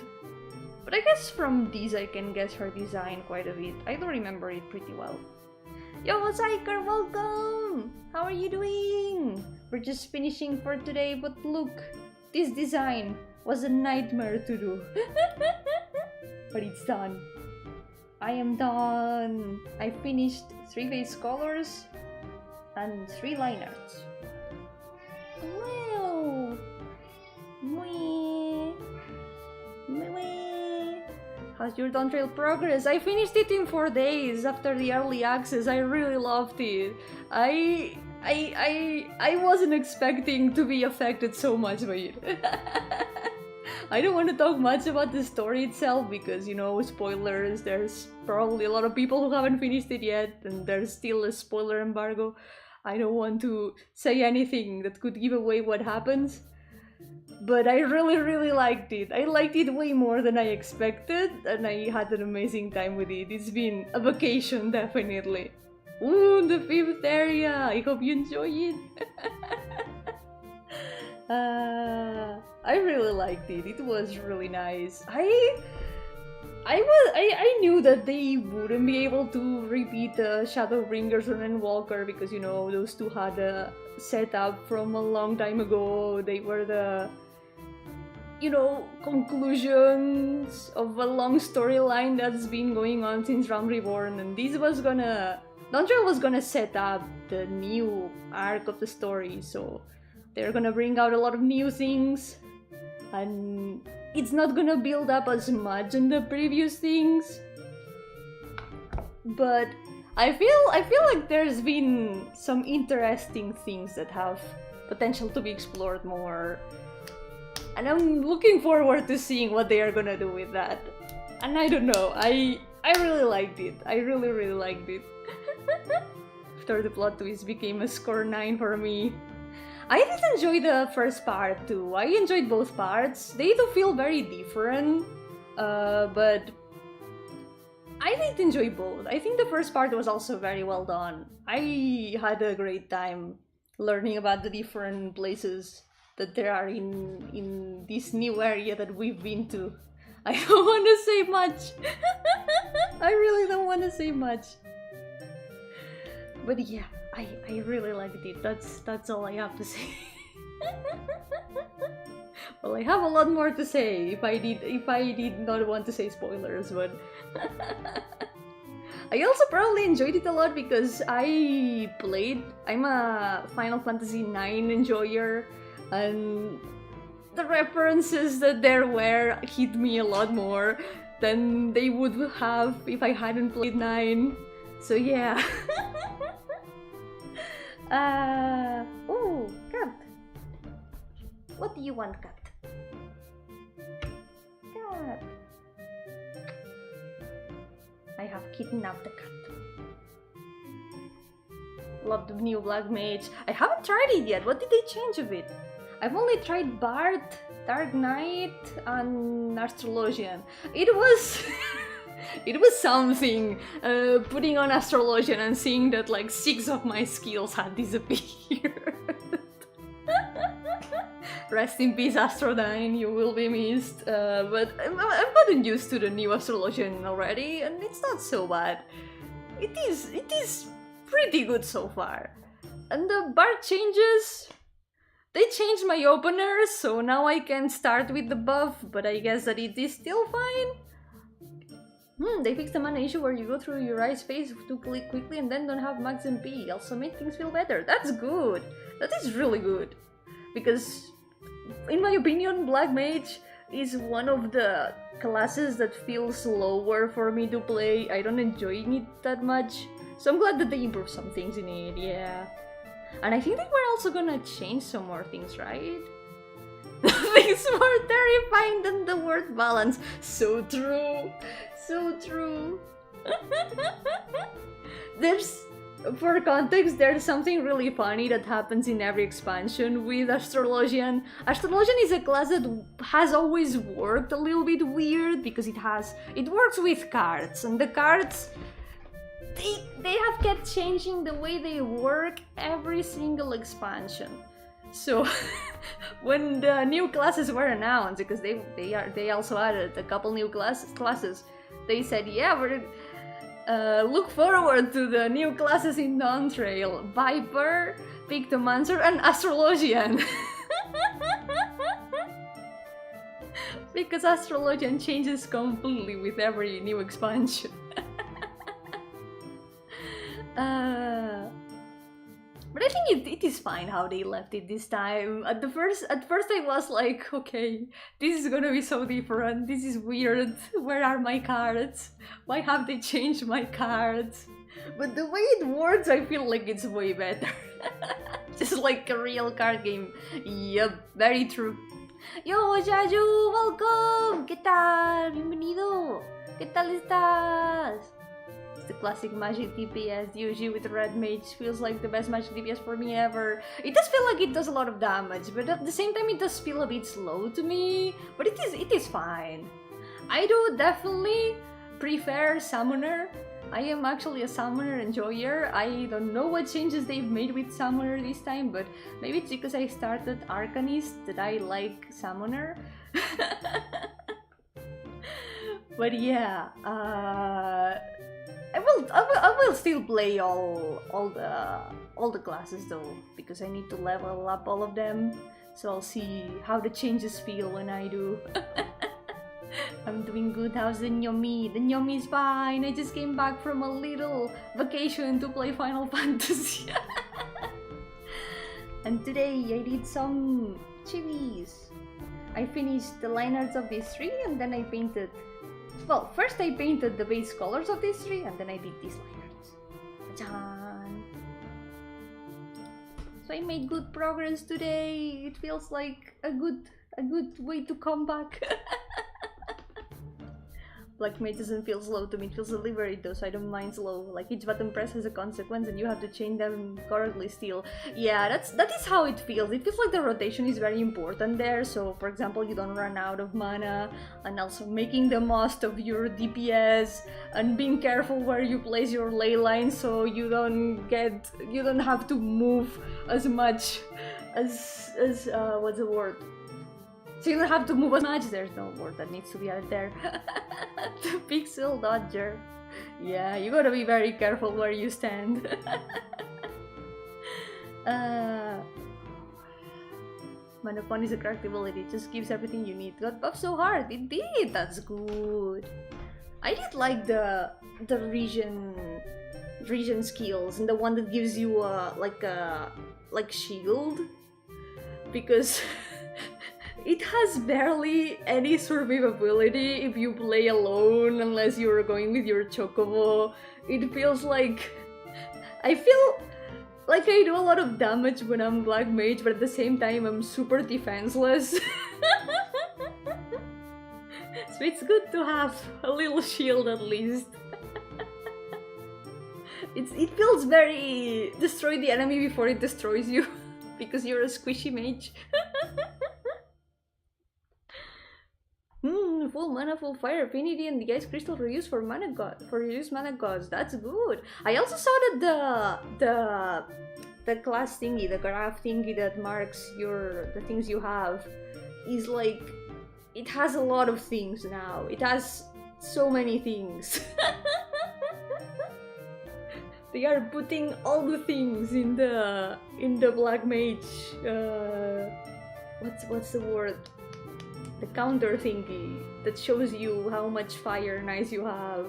But I guess from these I can guess her design quite a bit. I do remember it pretty well. Yo, Psyker, welcome! How are you doing? We're just finishing for today, but look, this design was a nightmare to do. But it's done. I am done. I finished 3 base colors and 3 line arts. Wow! Mwah. Mwah. How's your Dawn Trail progress? I finished it in 4 days after the early access. I really loved it. I wasn't expecting to be affected so much by it. I don't want to talk much about the story itself because, you know, spoilers. There's probably a lot of people who haven't finished it yet, and there's still a spoiler embargo. I don't want to say anything that could give away what happens. But I really liked it. I liked it way more than I expected, and I had an amazing time with it. It's been a vacation, definitely. Ooh, the 5th area! I hope you enjoy it! I really liked it. It was really nice. I knew that they wouldn't be able to repeat Shadowbringers and Endwalker because, you know, those two had a setup from a long time ago. They were the, you know, conclusions of a long storyline that's been going on since Realm Reborn, and this was gonna... Dawn Trail was gonna set up the new arc of the story, so they're gonna bring out a lot of new things, and it's not gonna build up as much on the previous things. But I feel like there's been some interesting things that have potential to be explored more. And I'm looking forward to seeing what they are gonna do with that. And I don't know, I really liked it. I really liked it. After the plot twist became a score 9 for me. I did enjoy the first part too. I enjoyed both parts. They do feel very different, but I did enjoy both. I think the first part was also very well done. I had a great time learning about the different places that there are in this new area that we've been to. I don't want to say much. I really don't want to say much. But yeah, I really liked it. That's all I have to say. Well, I have a lot more to say if I did not want to say spoilers, but I also probably enjoyed it a lot because I'm a Final Fantasy IX enjoyer, and the references that there were hit me a lot more than they would have if I hadn't played 9. So yeah. Oh, cat. What do you want, cat? Cat. I have kidnapped the cat. Love the new Black Mage. I haven't tried it yet. What did they change of it? I've only tried Bard, Dark Knight, and Astrologian. It was... It was something, putting on Astrologian and seeing that like 6 of my skills had disappeared. Rest in peace, Astrodyne, you will be missed. But I've gotten used to the new Astrologian already, and it's not so bad. It is pretty good so far. And the Bard changes... They changed my openers, so now I can start with the buff, but I guess that it is still fine. They fixed the mana issue where you go through your eyes phase too quickly and then don't have max MP. Also make things feel better. That's good. That is really good. Because, in my opinion, Black Mage is one of the classes that feels slower for me to play. I don't enjoy it that much. So I'm glad that they improved some things in it, yeah. And I think they were also gonna change some more things, right? Nothing's more terrifying than the word balance. So true. So true. There's For context, there's something really funny that happens in every expansion with Astrologian. Astrologian is a class that has always worked a little bit weird because it works with cards, and the cards they have kept changing the way they work every single expansion. So when the new classes were announced, because they also added a couple new classes, they said, yeah, we're look forward to the new classes in Dawn Trail: Viper, Pictomancer, and Astrologian. Because Astrologian changes completely with every new expansion. But I think it is fine how they left it this time. At first I was like, okay, this is gonna be so different. This is weird. Where are my cards? Why have they changed my cards? But the way it works, I feel like it's way better. Just like a real card game. Yep, very true. Yo, Yaju, welcome! ¿Qué tal? Bienvenido! ¿Qué tal estás? The classic magic DPS, Yuji with red mage feels like the best magic DPS for me ever. It does feel like it does a lot of damage, but at the same time it does feel a bit slow to me. But it is fine. I do definitely prefer Summoner. I am actually a Summoner enjoyer. I don't know what changes they've made with Summoner this time, but maybe it's because I started Arcanist that I like Summoner. But yeah, I will still play all the classes though, because I need to level up all of them. So I'll see how the changes feel when I do. I'm doing good. How's the Yomi? The Yomi is fine. I just came back from a little vacation to play Final Fantasy. And today I did some chivis. I finished the line arts of these three, and then I painted. Well, first I painted the base colors of these three, and then I did these line arts. Ta-chan! So I made good progress today. It feels like a good way to come back. Black Mage doesn't feel slow to me, it feels deliberate though, so I don't mind slow. Like each button press has a consequence and you have to change them correctly still. Yeah, that is how it feels. It feels like the rotation is very important there, so for example you don't run out of mana, and also making the most of your DPS, and being careful where you place your ley lines so you don't have to move as much as what's the word? So you don't have to move as much. There's no word that needs to be added there. The pixel dodger. Yeah, you gotta be very careful where you stand. Manopon is a cracked ability. It just gives everything you need. Got buffed so hard. It did. That's good. I did like the region skills and the one that gives you like shield, because it has barely any survivability if you play alone unless you're going with your chocobo. It feels like I feel like I do a lot of damage when I'm Black Mage, but at the same time I'm super defenseless. So it's good to have a little shield at least. It feels very destroy the enemy before it destroys you, because you're a squishy mage. Full mana, full fire, affinity, and the ice crystal reused for reduced mana cost. That's good. I also saw that the class thingy, the graph thingy that marks the things you have, is like, it has a lot of things now. It has so many things. They are putting all the things in the Black Mage. What's the word? The counter thingy that shows you how much fire nice you have.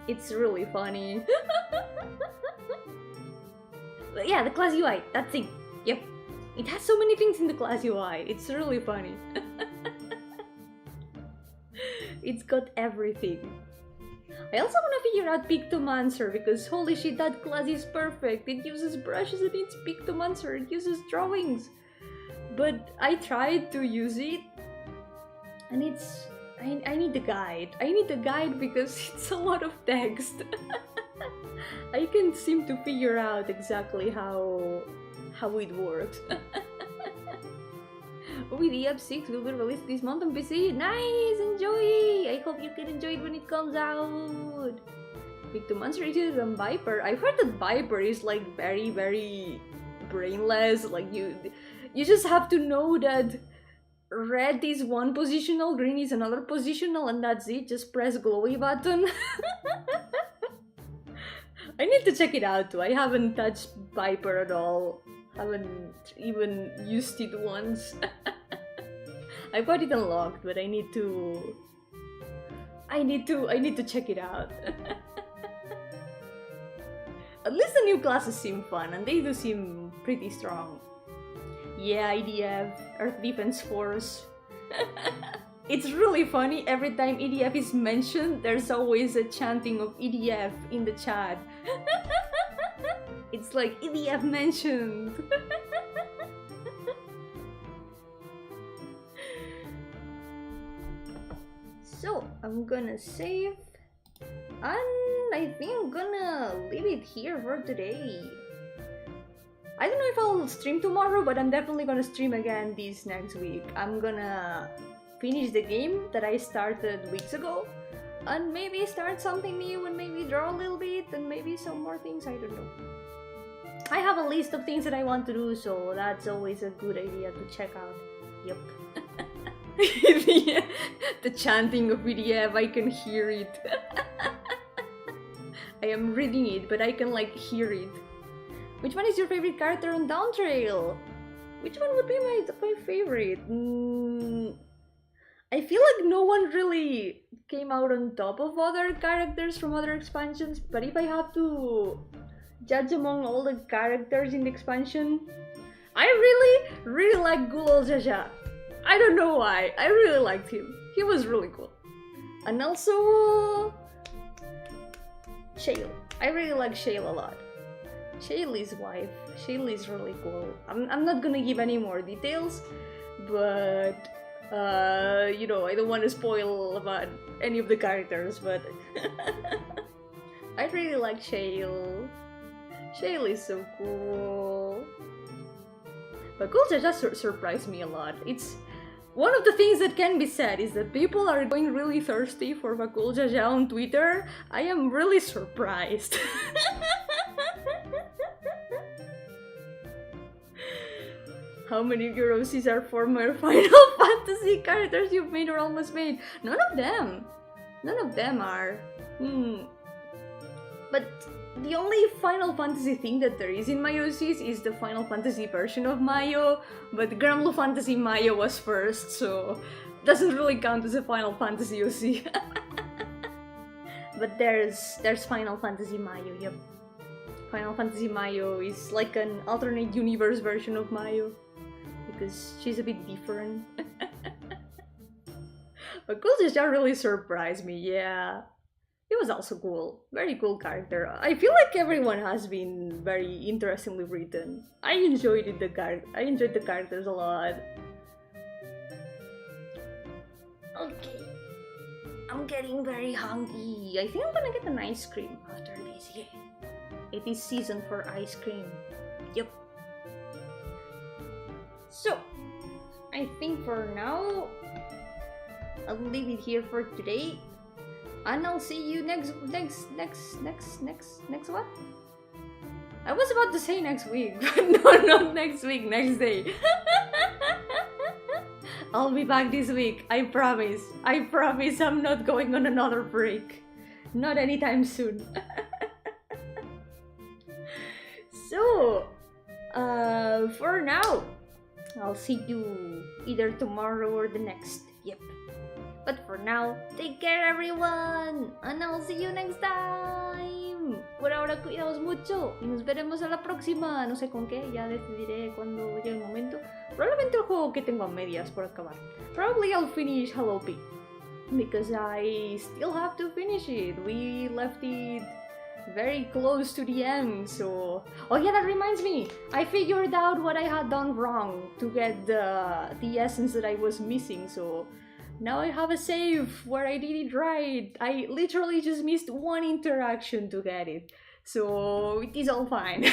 It's really funny. But yeah, the class UI, that thing. Yep. It has so many things in the class UI. It's really funny. It's got everything. I also want to figure out Pictomancer, because holy shit, that class is perfect. It uses brushes and it's Pictomancer. It uses drawings. But I tried to use it, and I need a guide. I need a guide because it's a lot of text. I can't seem to figure out exactly how it works. VTuber 6 will be released this month on PC. Nice! Enjoy! I hope you can enjoy it when it comes out. Big two months rated on Viper. I've heard that Viper is like very, very brainless. Like you just have to know that red is one positional, green is another positional, and that's it. Just press glowy button. I need to check it out too. I haven't touched Viper at all. Haven't even used it once. I've got it unlocked, but I need to check it out. At least the new classes seem fun, and they do seem pretty strong. Yeah, IDF, Earth Defense Force. It's really funny, every time EDF is mentioned, there's always a chanting of EDF in the chat. It's like EDF mentioned. So, I'm gonna save, and I think I'm gonna leave it here for today. I don't know if I'll stream tomorrow, but I'm definitely gonna stream again this next week. I'm gonna finish the game that I started weeks ago, and maybe start something new, and maybe draw a little bit, and maybe some more things, I don't know. I have a list of things that I want to do, so that's always a good idea to check out. Yep. The chanting of PDF, I can hear it. I am reading it, but I can like hear it. Which one is your favorite character on Downtrail? Which one would be my favorite? I feel like no one really came out on top of other characters from other expansions, but if I have to judge among all the characters in the expansion, I really like Gulol Jaja. I don't know why, I really liked him. He was really cool. And also Shale. I really like Shale a lot. Shaylee's wife. Shaylee is really cool. I'm not gonna give any more details, but you know, I don't want to spoil about any of the characters, but I really like Shale. Shale is so cool. But Gulja just surprised me a lot. It's one of the things that can be said is that people are going really thirsty for Vakul Jaja on Twitter. I am really surprised. How many of your OCs are former Final Fantasy characters you've made or almost made? None of them. None of them are. But the only Final Fantasy thing that there is in my OCs is the Final Fantasy version of Mayo, but Granblue Fantasy Mayo was first, so doesn't really count as a Final Fantasy OC. But there's Final Fantasy Mayo, yep. Final Fantasy Mayo is like an alternate universe version of Mayo, because she's a bit different. But Gulja really surprised me, yeah. He was also cool. Very cool character. I feel like everyone has been very interestingly written. I enjoyed the characters a lot. Okay. I'm getting very hungry. I think I'm gonna get an ice cream after this, yeah. It is season for ice cream. Yep. So, I think for now, I'll leave it here for today. And I'll see you next what? I was about to say next week, but no, not next week, next day. I'll be back this week, I promise. I promise I'm not going on another break. Not anytime soon. So, for now, I'll see you either tomorrow or the next. Yep. But for now, take care everyone, and I'll see you next time. Por ahora cuidaos mucho y nos veremos a la próxima. No sé con qué, ya decidiré cuando llegue el momento. Probablemente el juego que tengo a medias por acabar. Probably I'll finish Hello P, because I still have to finish it. We left it very close to the end, so... Oh yeah, that reminds me! I figured out what I had done wrong to get the essence that I was missing, so... Now I have a save where I did it right. I literally just missed one interaction to get it. so it is all fine.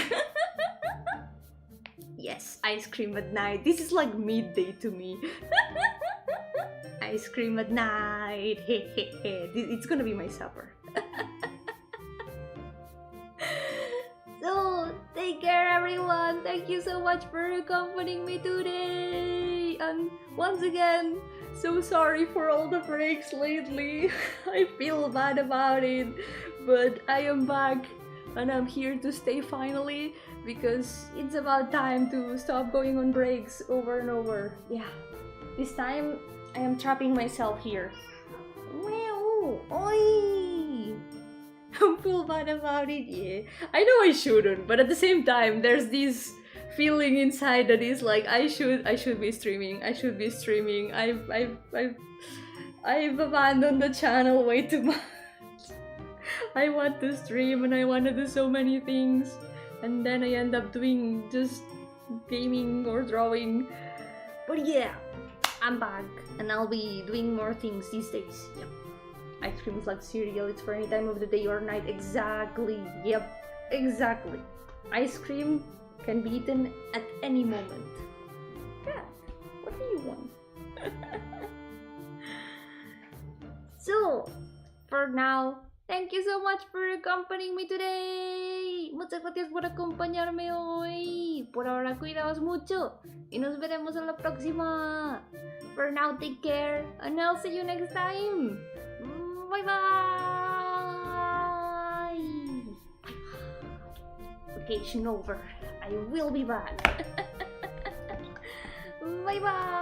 Yes, ice cream at night. This is like midday to me. Ice cream at night. It's gonna be my supper. So, take care everyone. Thank you so much for accompanying me today. And once again, so sorry for all the breaks lately. I feel bad about it, but I am back and I'm here to stay finally, because it's about time to stop going on breaks over and over. Yeah, this time I am trapping myself here. Meow, oi! I feel bad about it, yeah. I know I shouldn't, but at the same time, there's this feeling inside that is like, I should be streaming. I should be streaming. I've abandoned the channel way too much. I want to stream and I want to do so many things, and then I end up doing just gaming or drawing. But yeah, I'm back and I'll be doing more things these days. Yep. Ice cream is like cereal, it's for any time of the day or night. Exactly. Yep, exactly. Ice cream can be eaten at any moment. Yeah, what do you want? So, for now, thank you so much for accompanying me today. Muchas gracias por acompañarme hoy. Por ahora, cuidaos mucho y nos veremos en la próxima. For now, take care and I'll see you next time. Bye bye. Vacation over. I will be back. Bye bye.